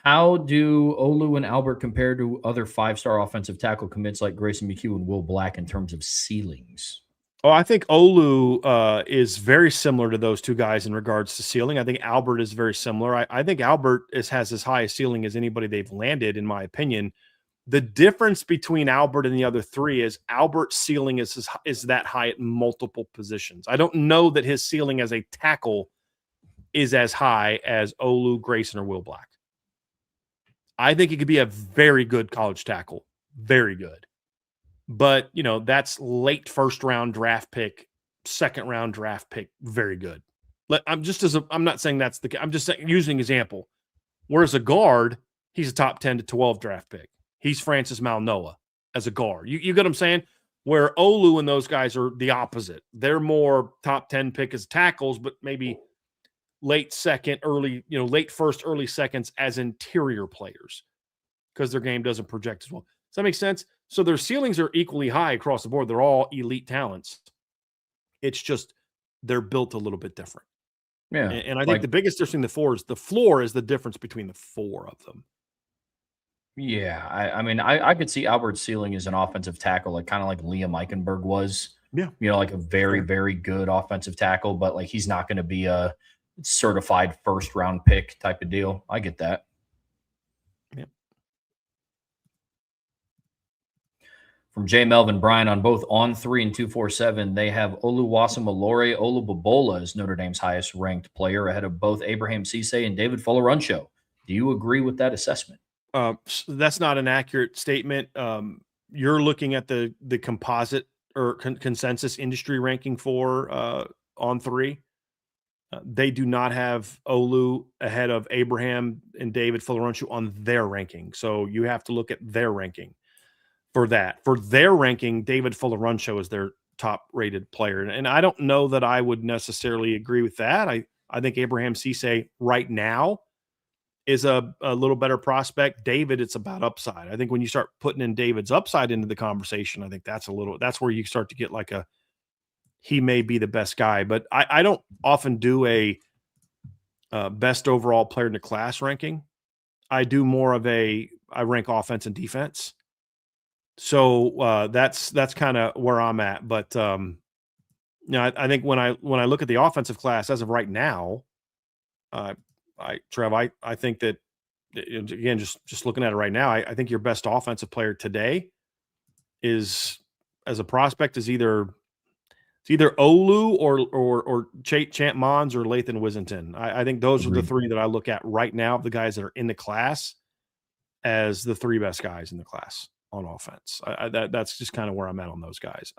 How do Olu and Albert compare to other five-star offensive tackle commits like Grayson McHugh and Will Black in terms of ceilings? Oh, I think Olu is very similar to those two guys in regards to ceiling. I think Albert is very similar. I think Albert has as high a ceiling as anybody they've landed, in my opinion. The difference between Albert and the other three is Albert's ceiling is that high at multiple positions. I don't know that his ceiling as a tackle is as high as Olu, Grayson, or Will Black. I think he could be a very good college tackle. Very good. But, that's late first round draft pick, second round draft pick. Very good. I'm not saying that's I'm just using example. Whereas a guard, he's a top 10 to 12 draft pick. He's Francis Malnoa as a guard. You get what I'm saying? Where Olu and those guys are the opposite. They're more top 10 pick as tackles, but maybe late second, late first, early seconds as interior players because their game doesn't project as well. Does that make sense? So their ceilings are equally high across the board. They're all elite talents. It's just they're built a little bit different. Yeah. And I think the biggest difference between the floor is the difference between the four of them. Yeah. I could see Albert's ceiling as an offensive tackle, kind of like Liam Eichenberg was. Yeah. Like a very, very good offensive tackle, but he's not going to be a certified first round pick type of deal. I get that. From J. Melvin Bryan on both On3 and 247, they have Oluwasemalore Olubobola as Notre Dame's highest ranked player ahead of both Abraham Cisse and David Folarunsho. Do you agree with that assessment? That's not an accurate statement. You're looking at the composite or consensus industry ranking for On3. They do not have Olu ahead of Abraham and David Folarunsho on their ranking. So you have to look at their ranking. For their ranking, David Folarunsho is their top-rated player. And I don't know that I would necessarily agree with that. I think Abraham Cisse right now is a little better prospect. David, it's about upside. I think when you start putting in David's upside into the conversation, I think that's where you start to get he may be the best guy. But I don't often do a best overall player in the class ranking. I do more of I rank offense and defense. So that's kind of where I'm at. But I think when I look at the offensive class as of right now, Trev, I think that again, just looking at it right now, I think your best offensive player today is as a prospect is either Olu or Champ Mons or Lathan Wissington. I think those are the three that I look at right now, the guys that are in the class as the three best guys in the class on offense. That's just kind of where I'm at on those guys.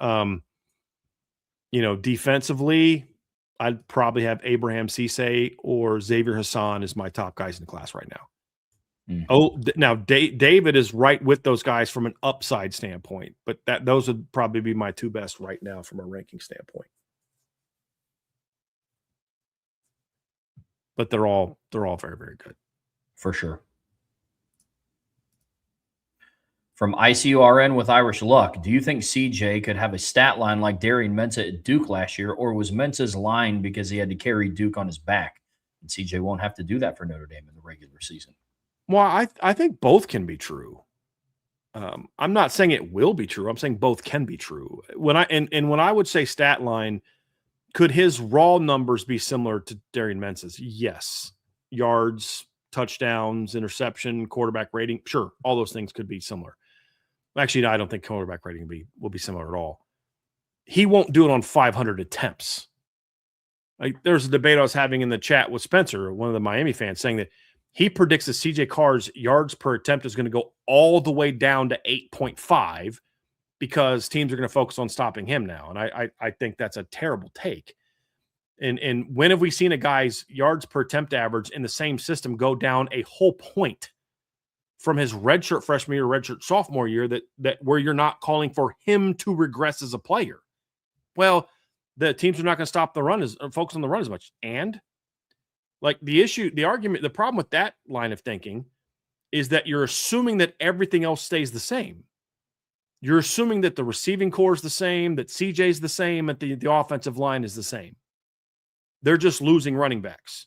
Defensively, I'd probably have Abraham Cisse or Xavier Hassan as my top guys in the class right now. Now David is right with those guys from an upside standpoint, but those would probably be my two best right now from a ranking standpoint. But they're all very, very good. For sure. From ICURN with Irish Luck, do you think CJ could have a stat line like Darian Mensah at Duke last year, or was Mensah's line because he had to carry Duke on his back? And CJ won't have to do that for Notre Dame in the regular season. Well, I think both can be true. I'm not saying it will be true. I'm saying both can be true. When I would say stat line, could his raw numbers be similar to Darian Mensah's? Yes. Yards, touchdowns, interception, quarterback rating. Sure. All those things could be similar. Actually, no, I don't think quarterback rating will be similar at all. He won't do it on 500 attempts. There's a debate I was having in the chat with Spencer, one of the Miami fans, saying that he predicts that CJ Carr's yards per attempt is going to go all the way down to 8.5 because teams are going to focus on stopping him now. And I think that's a terrible take. And when have we seen a guy's yards per attempt average in the same system go down a whole point from his redshirt freshman year, redshirt sophomore year that where you're not calling for him to regress as a player? Well, the teams are not going to stop the run focus on the run as much. And the problem with that line of thinking is that you're assuming that everything else stays the same. You're assuming that the receiving core is the same, that CJ's the same, and the offensive line is the same. They're just losing running backs.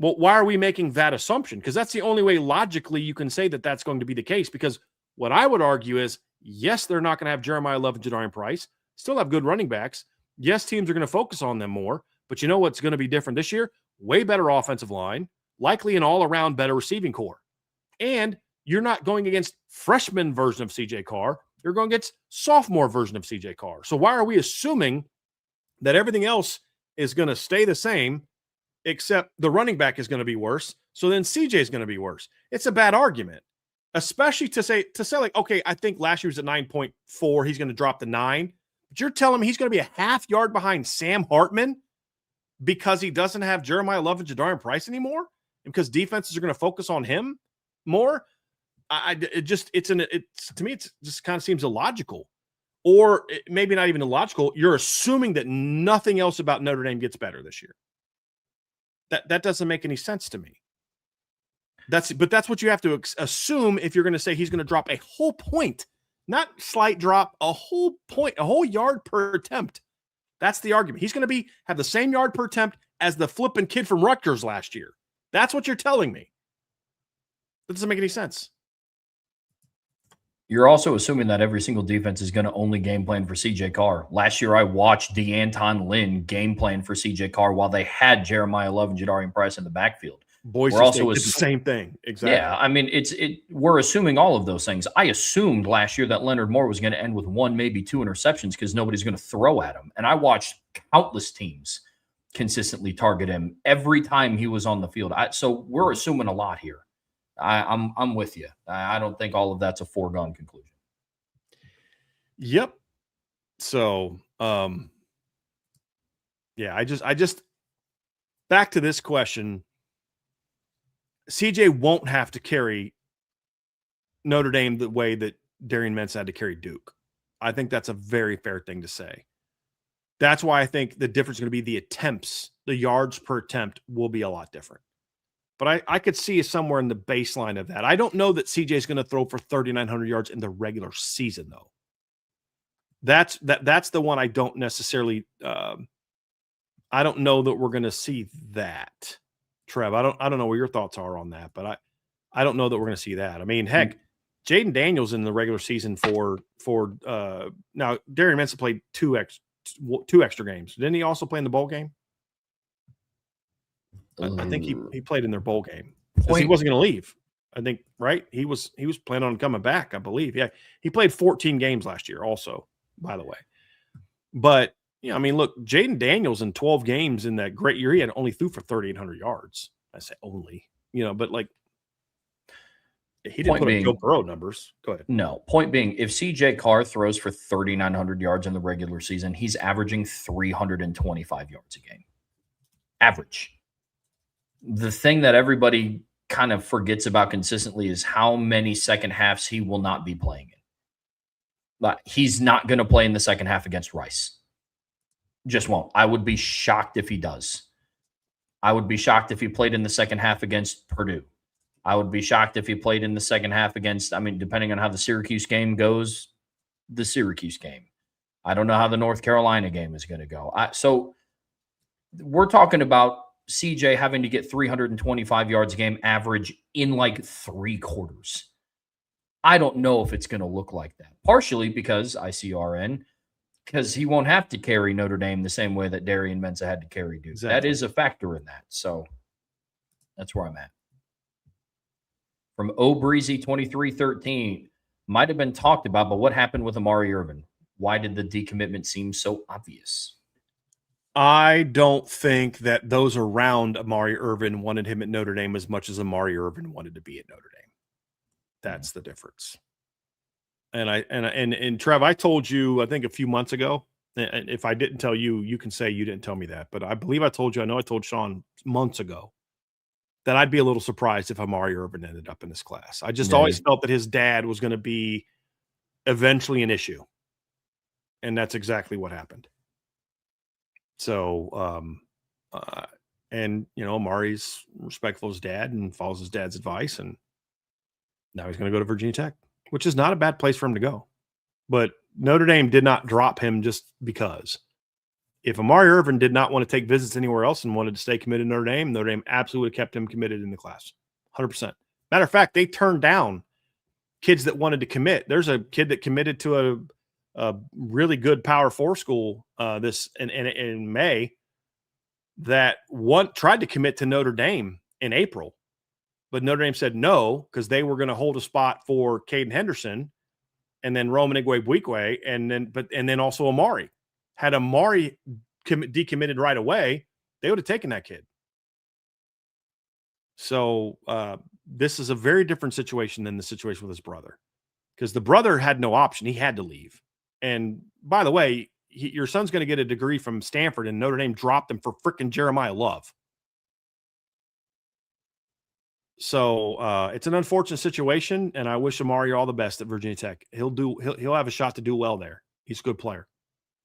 Well, why are we making that assumption? Because that's the only way logically you can say that that's going to be the case. Because what I would argue is, yes, they're not going to have Jeremiah Love and Jadarian Price. Still have good running backs. Yes, teams are going to focus on them more. But you know what's going to be different this year? Way better offensive line, likely an all-around better receiving core. And you're not going against freshman version of CJ Carr. You're going against sophomore version of CJ Carr. So why are we assuming that everything else is going to stay the same, except the running back is going to be worse? So then CJ is going to be worse. It's a bad argument, especially to say like, okay, I think last year was at 9.4. He's going to drop to 9. But you're telling me he's going to be a half yard behind Sam Hartman because he doesn't have Jeremiah Love and Jadarian Price anymore, and because defenses are going to focus on him more? It just kind of seems illogical, or maybe not even illogical. You're assuming that nothing else about Notre Dame gets better this year. That doesn't make any sense to me. That's what you have to assume if you're going to say he's going to drop a whole point, not slight drop, a whole point, a whole yard per attempt. That's the argument. He's going to have the same yard per attempt as the flipping kid from Rutgers last year. That's what you're telling me. That doesn't make any sense. You're also assuming that every single defense is going to only game plan for CJ Carr. Last year, I watched DeAnton Lynn game plan for CJ Carr while they had Jeremiah Love and Jadarian Price in the backfield. Boise State did the same thing. Exactly. Yeah, I mean, we're assuming all of those things. I assumed last year that Leonard Moore was going to end with 1, maybe 2 interceptions because nobody's going to throw at him. And I watched countless teams consistently target him every time he was on the field. So we're assuming a lot here. I'm with you. I don't think all of that's a foregone conclusion. Yep. So, yeah, I just back to this question. CJ won't have to carry Notre Dame the way that Darian Mensah had to carry Duke. I think that's a very fair thing to say. That's why I think the difference is going to be the attempts, the yards per attempt will be a lot different. But I could see somewhere in the baseline of that. I don't know that CJ is going to throw for 3,900 yards in the regular season, though. That's the one I don't necessarily. I don't know that we're going to see that, Trev. I don't know what your thoughts are on that, but I don't know that we're going to see that. I mean, heck, Jaden Daniels in the regular season for now. Darian Mensah played two extra games. Didn't he also play in the bowl game? I think he played in their bowl game because he wasn't going to leave. I think, right? He was planning on coming back, I believe. Yeah, he played 14 games last year also, by the way. But, I mean, look, Jaden Daniels in 12 games in that great year, he had only threw for 3,800 yards. I say only, but like he didn't put up Joe Burrow numbers. Go ahead. No, point being, if CJ Carr throws for 3,900 yards in the regular season, he's averaging 325 yards a game. Average. The thing that everybody kind of forgets about consistently is how many second halves he will not be playing in. But he's not going to play in the second half against Rice. Just won't. I would be shocked if he does. I would be shocked if he played in the second half against Purdue. I would be shocked if he played in the second half against, depending on how the Syracuse game goes, the Syracuse game. I don't know how the North Carolina game is going to go. So we're talking about CJ having to get 325 yards a game average in like 3 quarters. I don't know if it's going to look like that. Partially because ICRN, because he won't have to carry Notre Dame the same way that Darian Mensah had to carry Duke. Exactly. That is a factor in that. So that's where I'm at. From Breezy 2313, might have been talked about, but what happened with Amari Irvin? Why did the decommitment seem so obvious? I don't think that those around Amari Irvin wanted him at Notre Dame as much as Amari Irvin wanted to be at Notre Dame. That's the difference. And Trev, I told you, I think a few months ago, and if I didn't tell you, you can say you didn't tell me that, but I believe I told you, I know I told Sean months ago that I'd be a little surprised if Amari Irvin ended up in this class. I just always felt that his dad was going to be eventually an issue. And that's exactly what happened. So, Amari's respectful of his dad and follows his dad's advice. And now he's going to go to Virginia Tech, which is not a bad place for him to go. But Notre Dame did not drop him just because. If Amari Irvin did not want to take visits anywhere else and wanted to stay committed to Notre Dame absolutely would have kept him committed in the class. 100%. Matter of fact, they turned down kids that wanted to commit. There's a kid that committed to a really good Power 4 school this in May that tried to commit to Notre Dame in April, but Notre Dame said no because they were going to hold a spot for Caden Henderson and then Roman Igwe-Buikwe and then also Amari. Had Amari decommitted right away, they would have taken that kid. So this is a very different situation than the situation with his brother, because the brother had no option. He had to leave. And by the way, your son's going to get a degree from Stanford, and Notre Dame dropped him for freaking Jeremiah Love. So it's an unfortunate situation, and I wish Amari all the best at Virginia Tech. He'll have a shot to do well there. He's a good player.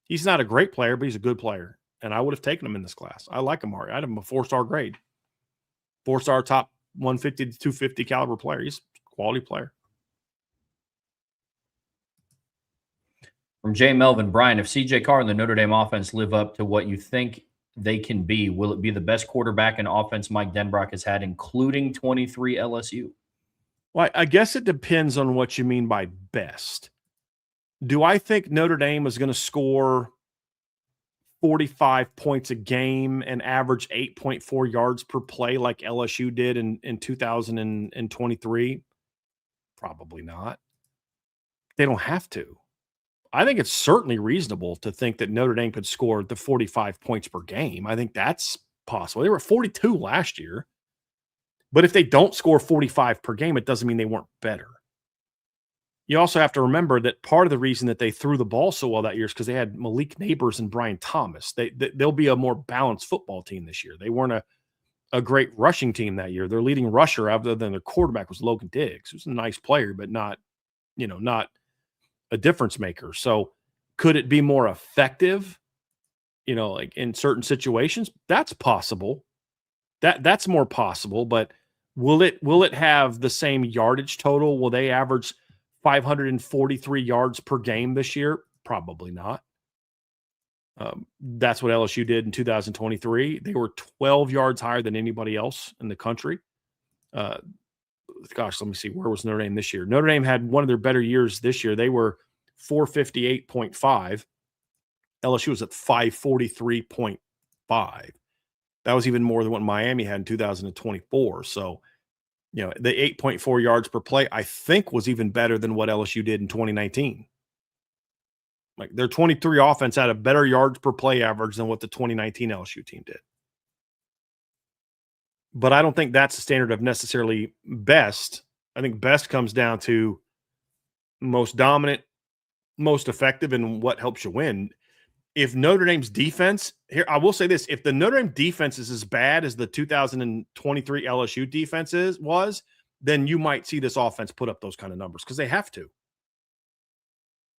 He's not a great player, but he's a good player. And I would have taken him in this class. I like Amari. I'd have him a 4-star grade. 4-star top 150 to 250 caliber player. He's a quality player. From Jay Melvin, Brian, if CJ Carr and the Notre Dame offense live up to what you think they can be, will it be the best quarterback and offense Mike Denbrock has had, including 23 LSU? Well, I guess it depends on what you mean by best. Do I think Notre Dame is going to score 45 points a game and average 8.4 yards per play like LSU did in 2023? Probably not. They don't have to. I think it's certainly reasonable to think that Notre Dame could score the 45 points per game. I think that's possible. They were at 42 last year. But if they don't score 45 per game, it doesn't mean they weren't better. You also have to remember that part of the reason that they threw the ball so well that year is because they had Malik Neighbors and Brian Thomas. They'll be a more balanced football team this year. They weren't a great rushing team that year. Their leading rusher, other than their quarterback, was Logan Diggs, who's a nice player, but not a difference maker. So could it be more effective, like in certain situations? That's possible. That's more possible, but will it have the same yardage total? Will they average 543 yards per game this year? Probably not. That's what LSU did in 2023. They were 12 yards higher than anybody else in the country. Let me see. Where was Notre Dame this year? Notre Dame had one of their better years this year. They were 458.5. LSU was at 543.5. That was even more than what Miami had in 2024. So, the 8.4 yards per play, I think, was even better than what LSU did in 2019. Like, their 23 offense had a better yards per play average than what the 2019 LSU team did. But I don't think that's the standard of necessarily best. I think best comes down to most dominant, most effective, and what helps you win. If Notre Dame's defense, here, I will say this, if the Notre Dame defense is as bad as the 2023 LSU defense was, then you might see this offense put up those kind of numbers because they have to.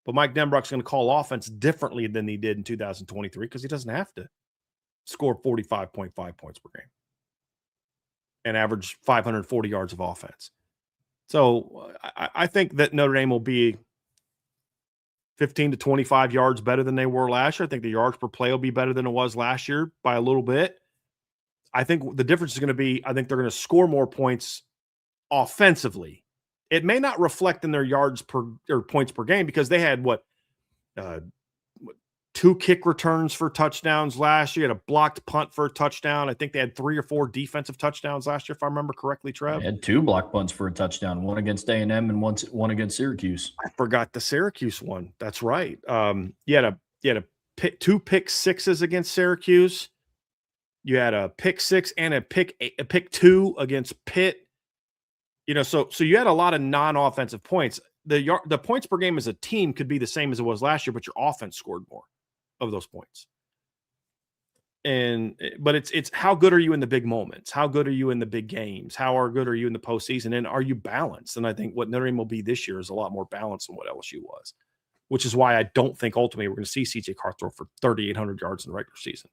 But Mike Denbrock's going to call offense differently than he did in 2023 because he doesn't have to score 45.5 points per game and average 540 yards of offense. So I think that Notre Dame will be 15 to 25 yards better than they were last year. I think the yards per play will be better than it was last year by a little bit. I think the difference is going to be, I think they're going to score more points offensively. It may not reflect in their yards per or points per game because they had 2 kick returns for touchdowns last year, had a blocked punt for a touchdown. I think they had 3 or 4 defensive touchdowns last year, if I remember correctly, Trev. They had 2 blocked punts for a touchdown, one against A&M and one against Syracuse. I forgot the Syracuse one. That's right. You had a 2 pick sixes against Syracuse. You had a pick 6 and a pick 2 against Pitt. So you had a lot of non-offensive points. The points per game as a team could be the same as it was last year, but your offense scored more of those points. But it's how good are you in the big moments? How good are you in the big games? How good are you in the postseason? And are you balanced? And I think what Notre Dame will be this year is a lot more balanced than what LSU was, which is why I don't think ultimately we're going to see CJ Carr throw for 3,800 yards in the regular season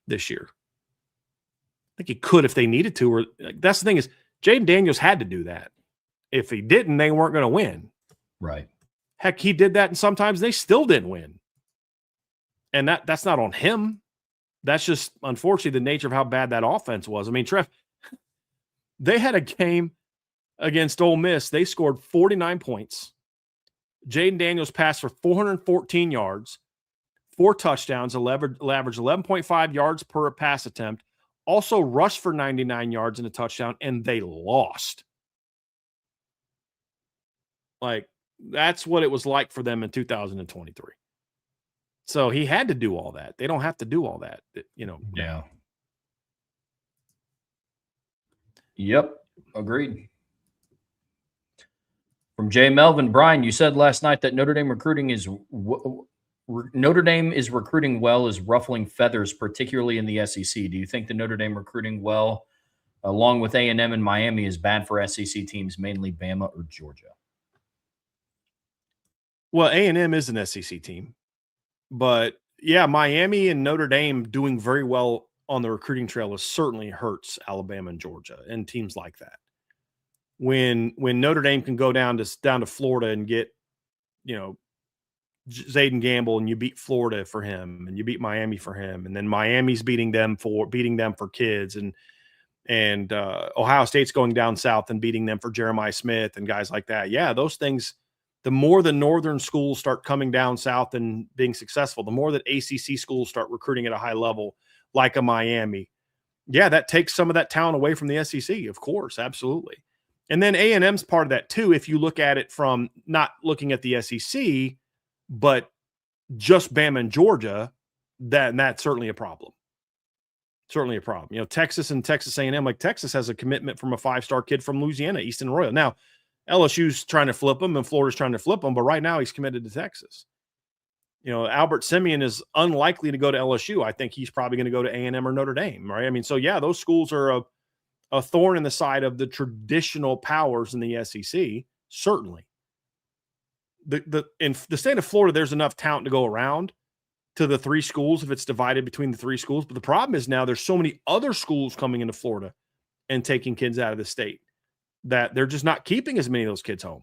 this year. I think he could if they needed to. Or that's the thing is Jaden Daniels had to do that. If he didn't, they weren't going to win. Right. Heck, he did that, and sometimes they still didn't win. And that's not on him. That's just, unfortunately, the nature of how bad that offense was. I mean, Trev, they had a game against Ole Miss. They scored 49 points. Jaden Daniels passed for 414 yards, 4 touchdowns, averaged 11.5 yards per pass attempt, also rushed for 99 yards and a touchdown, and they lost. Like, that's what it was like for them in 2023. So he had to do all that. They don't have to do all that, Yeah. Yep. Agreed. From Jay Melvin, Brian, you said last night that Notre Dame is recruiting well is ruffling feathers, particularly in the SEC. Do you think the Notre Dame recruiting well, along with A&M and Miami, is bad for SEC teams, mainly Bama or Georgia? Well, A&M is an SEC team. But, yeah, Miami and Notre Dame doing very well on the recruiting trail certainly hurts Alabama and Georgia and teams like that. When Notre Dame can go down to Florida and get, Zayden Gamble, and you beat Florida for him, and you beat Miami for him, and then Miami's beating them for kids, and Ohio State's going down south and beating them for Jeremiah Smith and guys like that. Yeah, those things. The more the northern schools start coming down south and being successful, the more that ACC schools start recruiting at a high level, like a Miami. Yeah, that takes some of that talent away from the SEC, of course, absolutely. And then A&M's part of that too, if you look at it from not looking at the SEC, but just Bama and Georgia, that's certainly a problem. Certainly a problem. Texas and Texas A&M, like Texas has a commitment from a 5-star kid from Louisiana, Easton Royal. Now, LSU's trying to flip him and Florida's trying to flip him, but right now he's committed to Texas. Albert Simeon is unlikely to go to LSU. I think he's probably going to go to A&M or Notre Dame, right? I mean, so yeah, those schools are a thorn in the side of the traditional powers in the SEC, certainly. In the state of Florida, there's enough talent to go around to the 3 schools if it's divided between the 3 schools. But the problem is now there's so many other schools coming into Florida and taking kids out of the state that they're just not keeping as many of those kids home.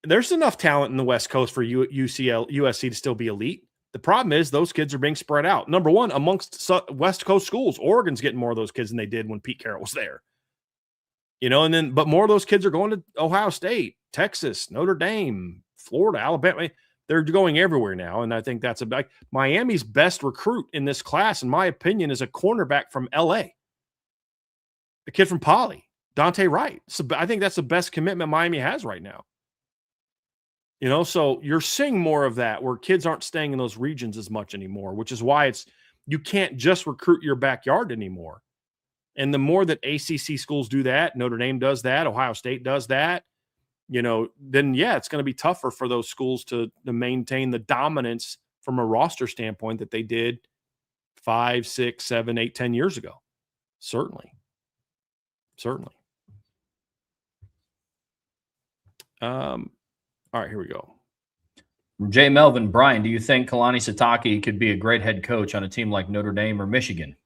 There's enough talent in the West Coast for USC to still be elite. The problem is those kids are being spread out. Number one, amongst West Coast schools, Oregon's getting more of those kids than they did when Pete Carroll was there. But more of those kids are going to Ohio State, Texas, Notre Dame, Florida, Alabama. They're going everywhere now, and I think that's Miami's best recruit in this class, in my opinion, is a cornerback from L.A., the kid from Poly. Dante Wright. So I think that's the best commitment Miami has right now. So you're seeing more of that where kids aren't staying in those regions as much anymore, which is why you can't just recruit your backyard anymore. And the more that ACC schools do that, Notre Dame does that, Ohio State does that, then yeah, it's going to be tougher for those schools to maintain the dominance from a roster standpoint that they did 5, 6, 7, 8, 10 years ago. Certainly. All right, here we go. Jay Melvin, Brian, do you think Kalani Sitake could be a great head coach on a team like Notre Dame or Michigan?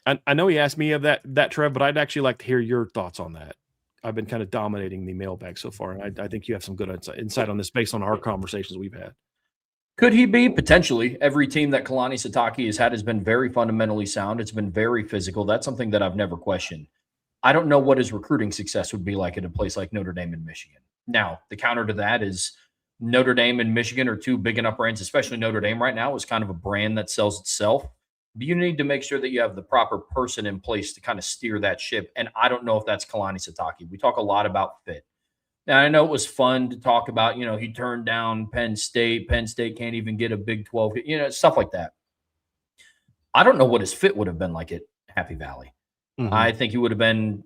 I know he asked me of that, Trev, but I'd actually like to hear your thoughts on that. I've been kind of dominating the mailbag so far, and I think you have some good insight on this based on our conversations we've had. Could he be? Potentially. Every team that Kalani Sitake has had has been very fundamentally sound. It's been very physical. That's something that I've never questioned. I don't know what his recruiting success would be like at a place like Notre Dame and Michigan. Now, the counter to that is Notre Dame and Michigan are 2 big enough brands, especially Notre Dame right now is kind of a brand that sells itself. But you need to make sure that you have the proper person in place to kind of steer that ship. And I don't know if that's Kalani Sitake. We talk a lot about fit. Now, I know it was fun to talk about, he turned down Penn State. Penn State can't even get a Big 12, stuff like that. I don't know what his fit would have been like at Happy Valley. Mm-hmm. I think he would have been,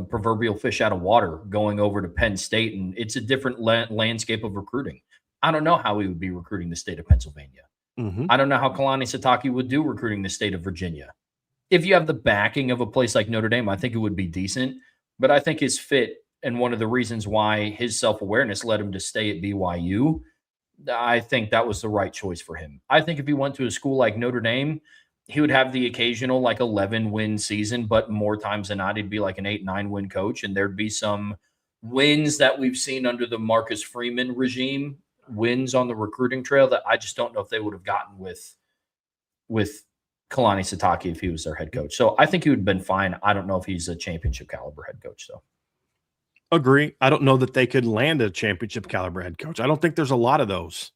proverbial fish out of water going over to Penn State, and it's a different landscape of recruiting. I don't know how he would be recruiting the state of Pennsylvania. Mm-hmm. I don't know how Kalani Sitake would do recruiting the state of Virginia. If you have the backing of a place like Notre Dame, I think it would be decent, but I think his fit and one of the reasons why his self-awareness led him to stay at BYU, I think that was the right choice for him. I think if he went to a school like Notre Dame, he would have the occasional 11-win season, but more times than not, he'd be like an 8-9 win coach. And there'd be some wins that we've seen under the Marcus Freeman regime wins on the recruiting trail that I just don't know if they would have gotten with Kalani Sitake if he was their head coach. So I think he would have been fine. I don't know if he's a championship caliber head coach, though. Agree. I don't know that they could land a championship caliber head coach. I don't think there's a lot of those.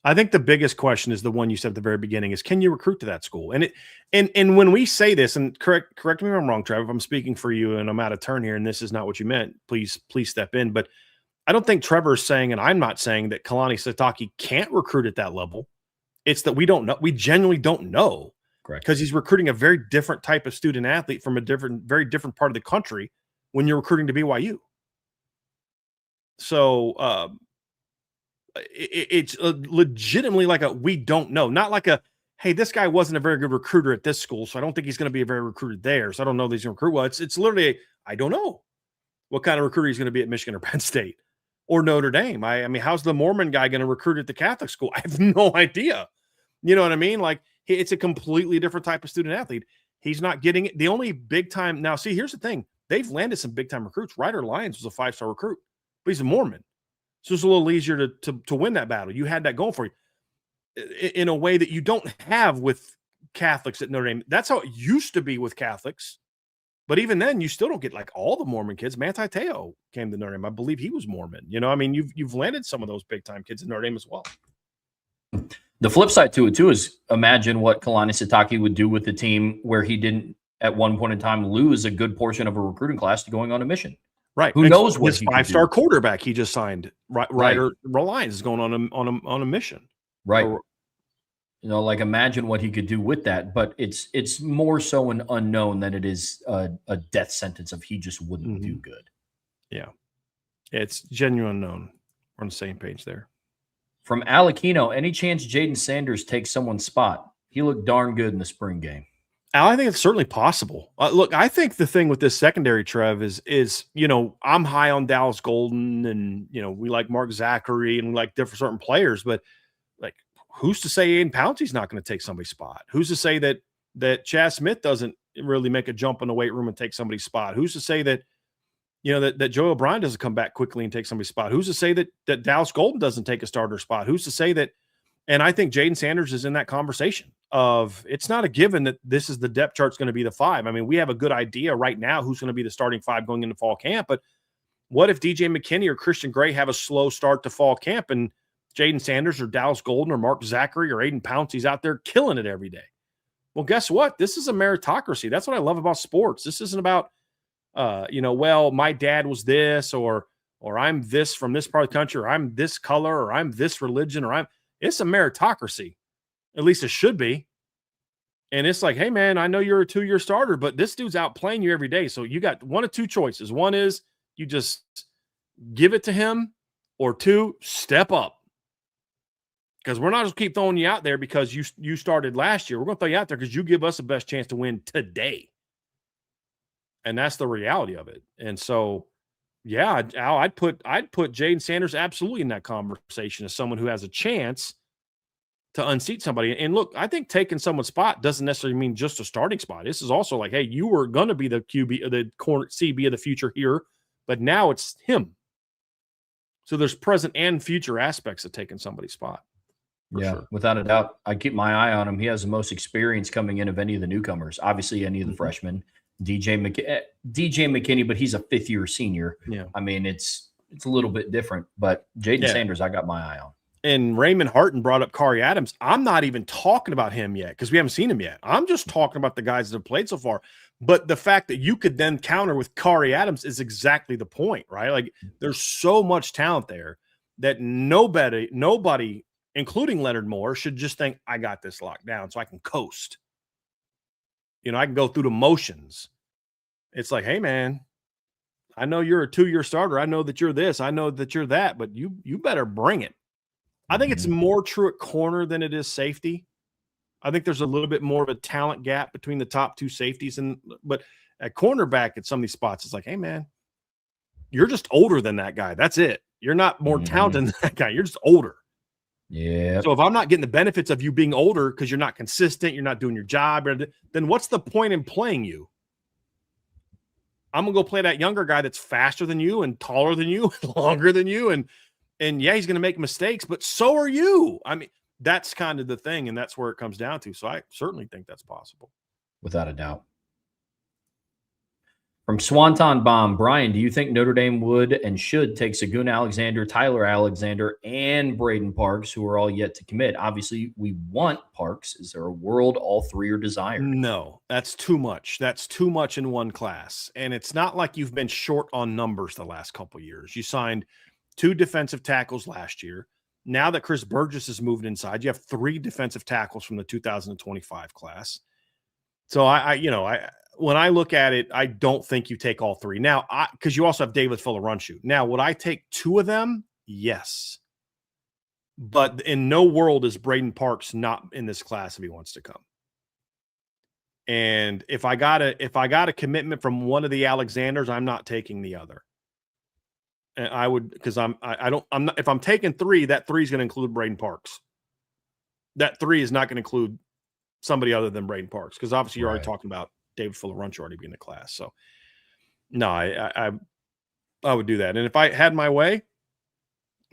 I think the biggest question is the one you said at the very beginning is, can you recruit to that school? And when we say this, and correct me if I'm wrong, Trev, if I'm speaking for you and I'm out of turn here and this is not what you meant, please step in. But I don't think Trevor's saying, and I'm not saying, that Kalani Sitake can't recruit at that level. It's that we don't know. We genuinely don't know. Correct. Because he's recruiting a very different type of student athlete from a very different part of the country when you're recruiting to BYU. So it's legitimately like we don't know, not like hey, this guy wasn't a very good recruiter at this school, so I don't think he's going to be a very recruiter there. So I don't know that he's going to recruit well. It's literally I don't know what kind of recruiter he's going to be at Michigan or Penn State or Notre Dame. I mean, how's the Mormon guy going to recruit at the Catholic school? I have no idea. You know what I mean? Like, it's a completely different type of student athlete. He's not getting it. The only big time now. See, here's the thing: they've landed some big time recruits. Ryder Lyons was a 5-star recruit, but he's a Mormon. So it's a little easier to win that battle. You had that going for you in a way that you don't have with Catholics at Notre Dame. That's how it used to be with Catholics. But even then, you still don't get like all the Mormon kids. Manti Te'o came to Notre Dame. I believe he was Mormon. You know, I mean, you've landed some of those big time kids in Notre Dame as well. The flip side to it too is imagine what Kalani Sitake would do with the team where he didn't at one point in time lose a good portion of a recruiting class to going on a mission. Right. Who knows what his 5-star quarterback he just signed, Ryder Lyons, is going on a mission. Right. You know, like imagine what he could do with that, but it's more so an unknown than it is a death sentence of he just wouldn't do good. Yeah. It's genuine unknown. We're on the same page there. From Alekino, any chance Jaden Sanders takes someone's spot? He looked darn good in the spring game. Al, I think it's certainly possible. Look, I think the thing with this secondary, Trev, is you know, I'm high on Dallas Golden, and you know, we like Mark Zachary and we like different certain players, but like, who's to say Aiden Pouncey's not going to take somebody's spot? Who's to say that Chaz Smith doesn't really make a jump in the weight room and take somebody's spot? Who's to say that, you know, that Joe O'Brien doesn't come back quickly and take somebody's spot? Who's to say that Dallas Golden doesn't take a starter spot? Who's to say that? And I think Jaden Sanders is in that conversation of, it's not a given that this is the depth chart's going to be the 5. I mean, we have a good idea right now who's going to be the starting 5 going into fall camp, but what if DJ McKinney or Christian Gray have a slow start to fall camp and Jaden Sanders or Dallas Golden or Mark Zachary or Aiden Pouncey's out there killing it every day? Well, guess what? This is a meritocracy. That's what I love about sports. This isn't about, you know, well, my dad was this, or I'm this from this part of the country, or I'm this color, or I'm this religion, it's a meritocracy. At least it should be. And it's like, hey, man, I know you're a 2-year starter, but this dude's out playing you every day. So you got one of two choices. One is you just give it to him, or 2, step up. Because we're not just keep throwing you out there because you started last year. We're going to throw you out there because you give us the best chance to win today. And that's the reality of it. And so, yeah, Al, I'd put Jaden Sanders absolutely in that conversation as someone who has a chance to unseat somebody. And look, I think taking someone's spot doesn't necessarily mean just a starting spot. This is also like, hey, you were going to be the QB, the corner CB of the future here, but now it's him. So there's present and future aspects of taking somebody's spot. Yeah, sure. Without a doubt. I keep my eye on him. He has the most experience coming in of any of the newcomers. Obviously, any of the freshmen. DJ McKinney, but he's a 5th-year senior. Yeah, I mean, it's a little bit different, but Jaden Sanders, I got my eye on. And Raymond Harton brought up Kari Adams. I'm not even talking about him yet because we haven't seen him yet. I'm just talking about the guys that have played so far. But the fact that you could then counter with Kari Adams is exactly the point, right? Like, there's so much talent there that nobody, including Leonard Moore, should just think, I got this locked down so I can coast. You know, I can go through the motions. It's like, hey, man, I know you're a 2-year starter. I know that you're this. I know that you're that. But you better bring it. I think it's more true at corner than it is safety. I think there's a little bit more of a talent gap between the top 2 safeties. But at cornerback at some of these spots, it's like, hey, man, you're just older than that guy. That's it. You're not more talented than that guy. You're just older. Yeah. So if I'm not getting the benefits of you being older because you're not consistent, you're not doing your job, then what's the point in playing you? I'm going to go play that younger guy that's faster than you and taller than you, and longer than you, and And yeah, he's going to make mistakes, but so are you. I mean, that's kind of the thing, and that's where it comes down to. So I certainly think that's possible. Without a doubt. From Swanton Bomb, Brian, do you think Notre Dame would and should take Segun Alexander, Tyler Alexander, and Braden Parks, who are all yet to commit? Obviously, we want Parks. Is there a world all three are desired? No, that's too much. That's too much in one class. And it's not like you've been short on numbers the last couple of years. You signed 2 defensive tackles last year. Now that Chris Burgess has moved inside, you have 3 defensive tackles from the 2025 class. So when I look at it, I don't think you take all 3. Now, because you also have David Fuller-Runshoe. Now, would I take 2 of them? Yes. But in no world is Braden Parks not in this class if he wants to come. And if I got a commitment from one of the Alexanders, I'm not taking the other. And I would, because I'm not, if I'm taking 3, that 3 is going to include Braden Parks. That 3 is not going to include somebody other than Braden Parks, because obviously you're already talking about David Fuller-Runshoe already being in the class. So no, I would do that. And if I had my way,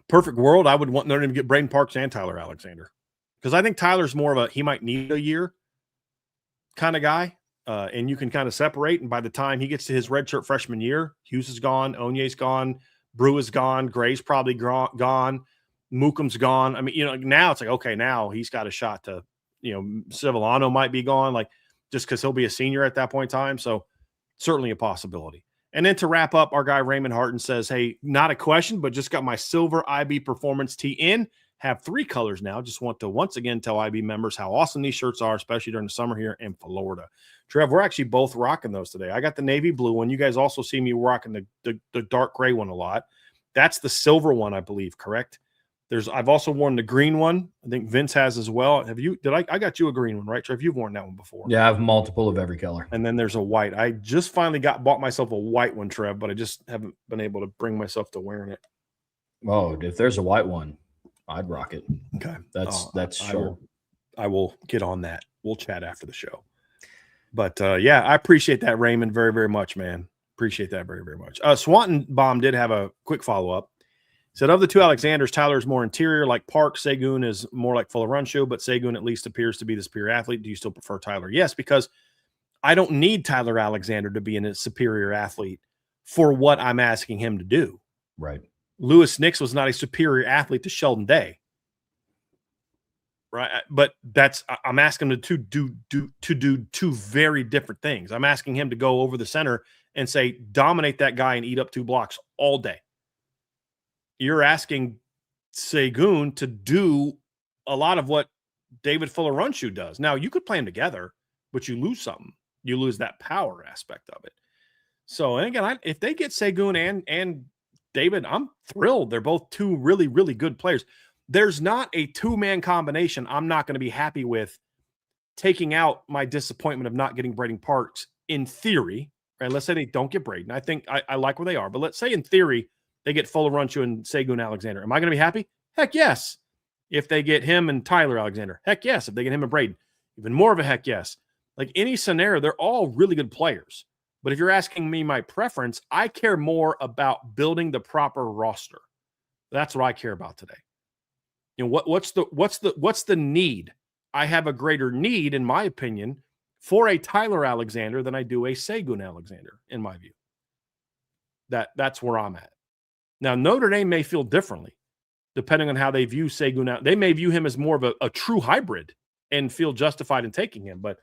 perfect world, I would want Notre Dame to get Braden Parks and Tyler Alexander, because I think Tyler's more of he might need a year kind of guy, and you can kind of separate. And by the time he gets to his redshirt freshman year, Hughes is gone, Onye's gone, Brew is gone, Gray's probably gone, Mookum's gone. I mean, now it's like, okay, now he's got a shot to, Civillano might be gone, like just because he'll be a senior at that point in time. So certainly a possibility. And then to wrap up, our guy Raymond Harton says, hey, not a question, but just got my silver IB Performance tee in. Have 3 colors now. Just want to once again tell IB members how awesome these shirts are, especially during the summer here in Florida. Trev, we're actually both rocking those today. I got the navy blue one. You guys also see me rocking the dark gray one a lot. That's the silver one, I believe, correct? I've also worn the green one. I think Vince has as well. I got you a green one, right, Trev? You've worn that one before. Yeah, I have multiple of every color. And then there's a white. I just finally bought myself a white one, Trev, but I just haven't been able to bring myself to wearing it. Oh, if there's a white one, I'd rock it. Okay. That's sure. I will get on that. We'll chat after the show. But yeah, I appreciate that, Raymond, very, very much, man. Appreciate that very, very much. Swanton Bomb did have a quick follow-up. Said, of the 2 Alexanders, Tyler is more interior like Parks. Segun is more like Fuller-Runshoe, but Segun at least appears to be the superior athlete. Do you still prefer Tyler? Yes, because I don't need Tyler Alexander to be a superior athlete for what I'm asking him to do. Right. Lewis Nix was not a superior athlete to Sheldon Day. Right. But I'm asking him to do 2 very different things. I'm asking him to go over the center and say, dominate that guy and eat up 2 blocks all day. You're asking Segun to do a lot of what David Fuller-Runshoe does. Now, you could play them together, but you lose something. You lose that power aspect of it. So, and again, if they get Segun and David, I'm thrilled. They're both 2 really, really good players. There's not a 2-man combination I'm not going to be happy with, taking out my disappointment of not getting Braden Parks in theory. Right? Let's say they don't get Braden. I think I like where they are. But let's say in theory, they get Fuller-Runshoe and Segun Alexander. Am I going to be happy? Heck yes. If they get him and Tyler Alexander, heck yes. If they get him and Braden, even more of a heck yes. Like any scenario, they're all really good players. But if you're asking me my preference, I care more about building the proper roster. That's what I care about today. What's the need? I have a greater need, in my opinion, for a Tyler Alexander than I do a Segun Alexander, in my view. That's where I'm at. Now, Notre Dame may feel differently, depending on how they view Segun. They may view him as more of a true hybrid and feel justified in taking him, but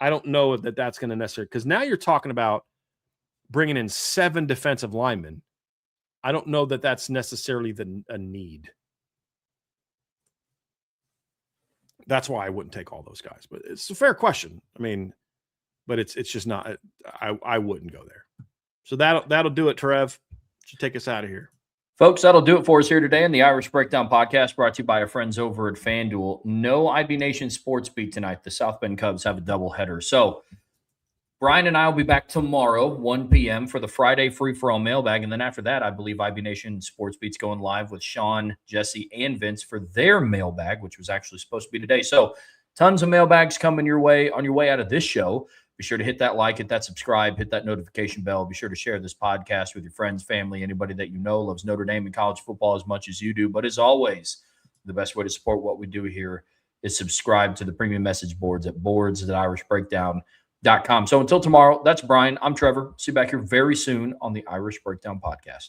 I don't know if that's going to necessarily, because now you're talking about bringing in 7 defensive linemen. I don't know that that's necessarily a need. That's why I wouldn't take all those guys, but it's a fair question. I mean, but it's just not. I wouldn't go there. So that'll do it, Trev. Should take us out of here. Folks, that'll do it for us here today in the Irish Breakdown Podcast, brought to you by our friends over at FanDuel. No IB Nation sports beat tonight. The South Bend Cubs have a doubleheader. So Brian and I will be back tomorrow, 1 p.m. for the Friday free-for-all mailbag. And then after that, I believe IB Nation Sports Beat's going live with Sean, Jesse, and Vince for their mailbag, which was actually supposed to be today. So tons of mailbags coming your way on your way out of this show. Be sure to hit that like, hit that subscribe, hit that notification bell. Be sure to share this podcast with your friends, family, anybody that you know loves Notre Dame and college football as much as you do. But as always, the best way to support what we do here is subscribe to the premium message boards at boards.irishbreakdown.com. So until tomorrow, that's Brian. I'm Trevor. See you back here very soon on the Irish Breakdown Podcast.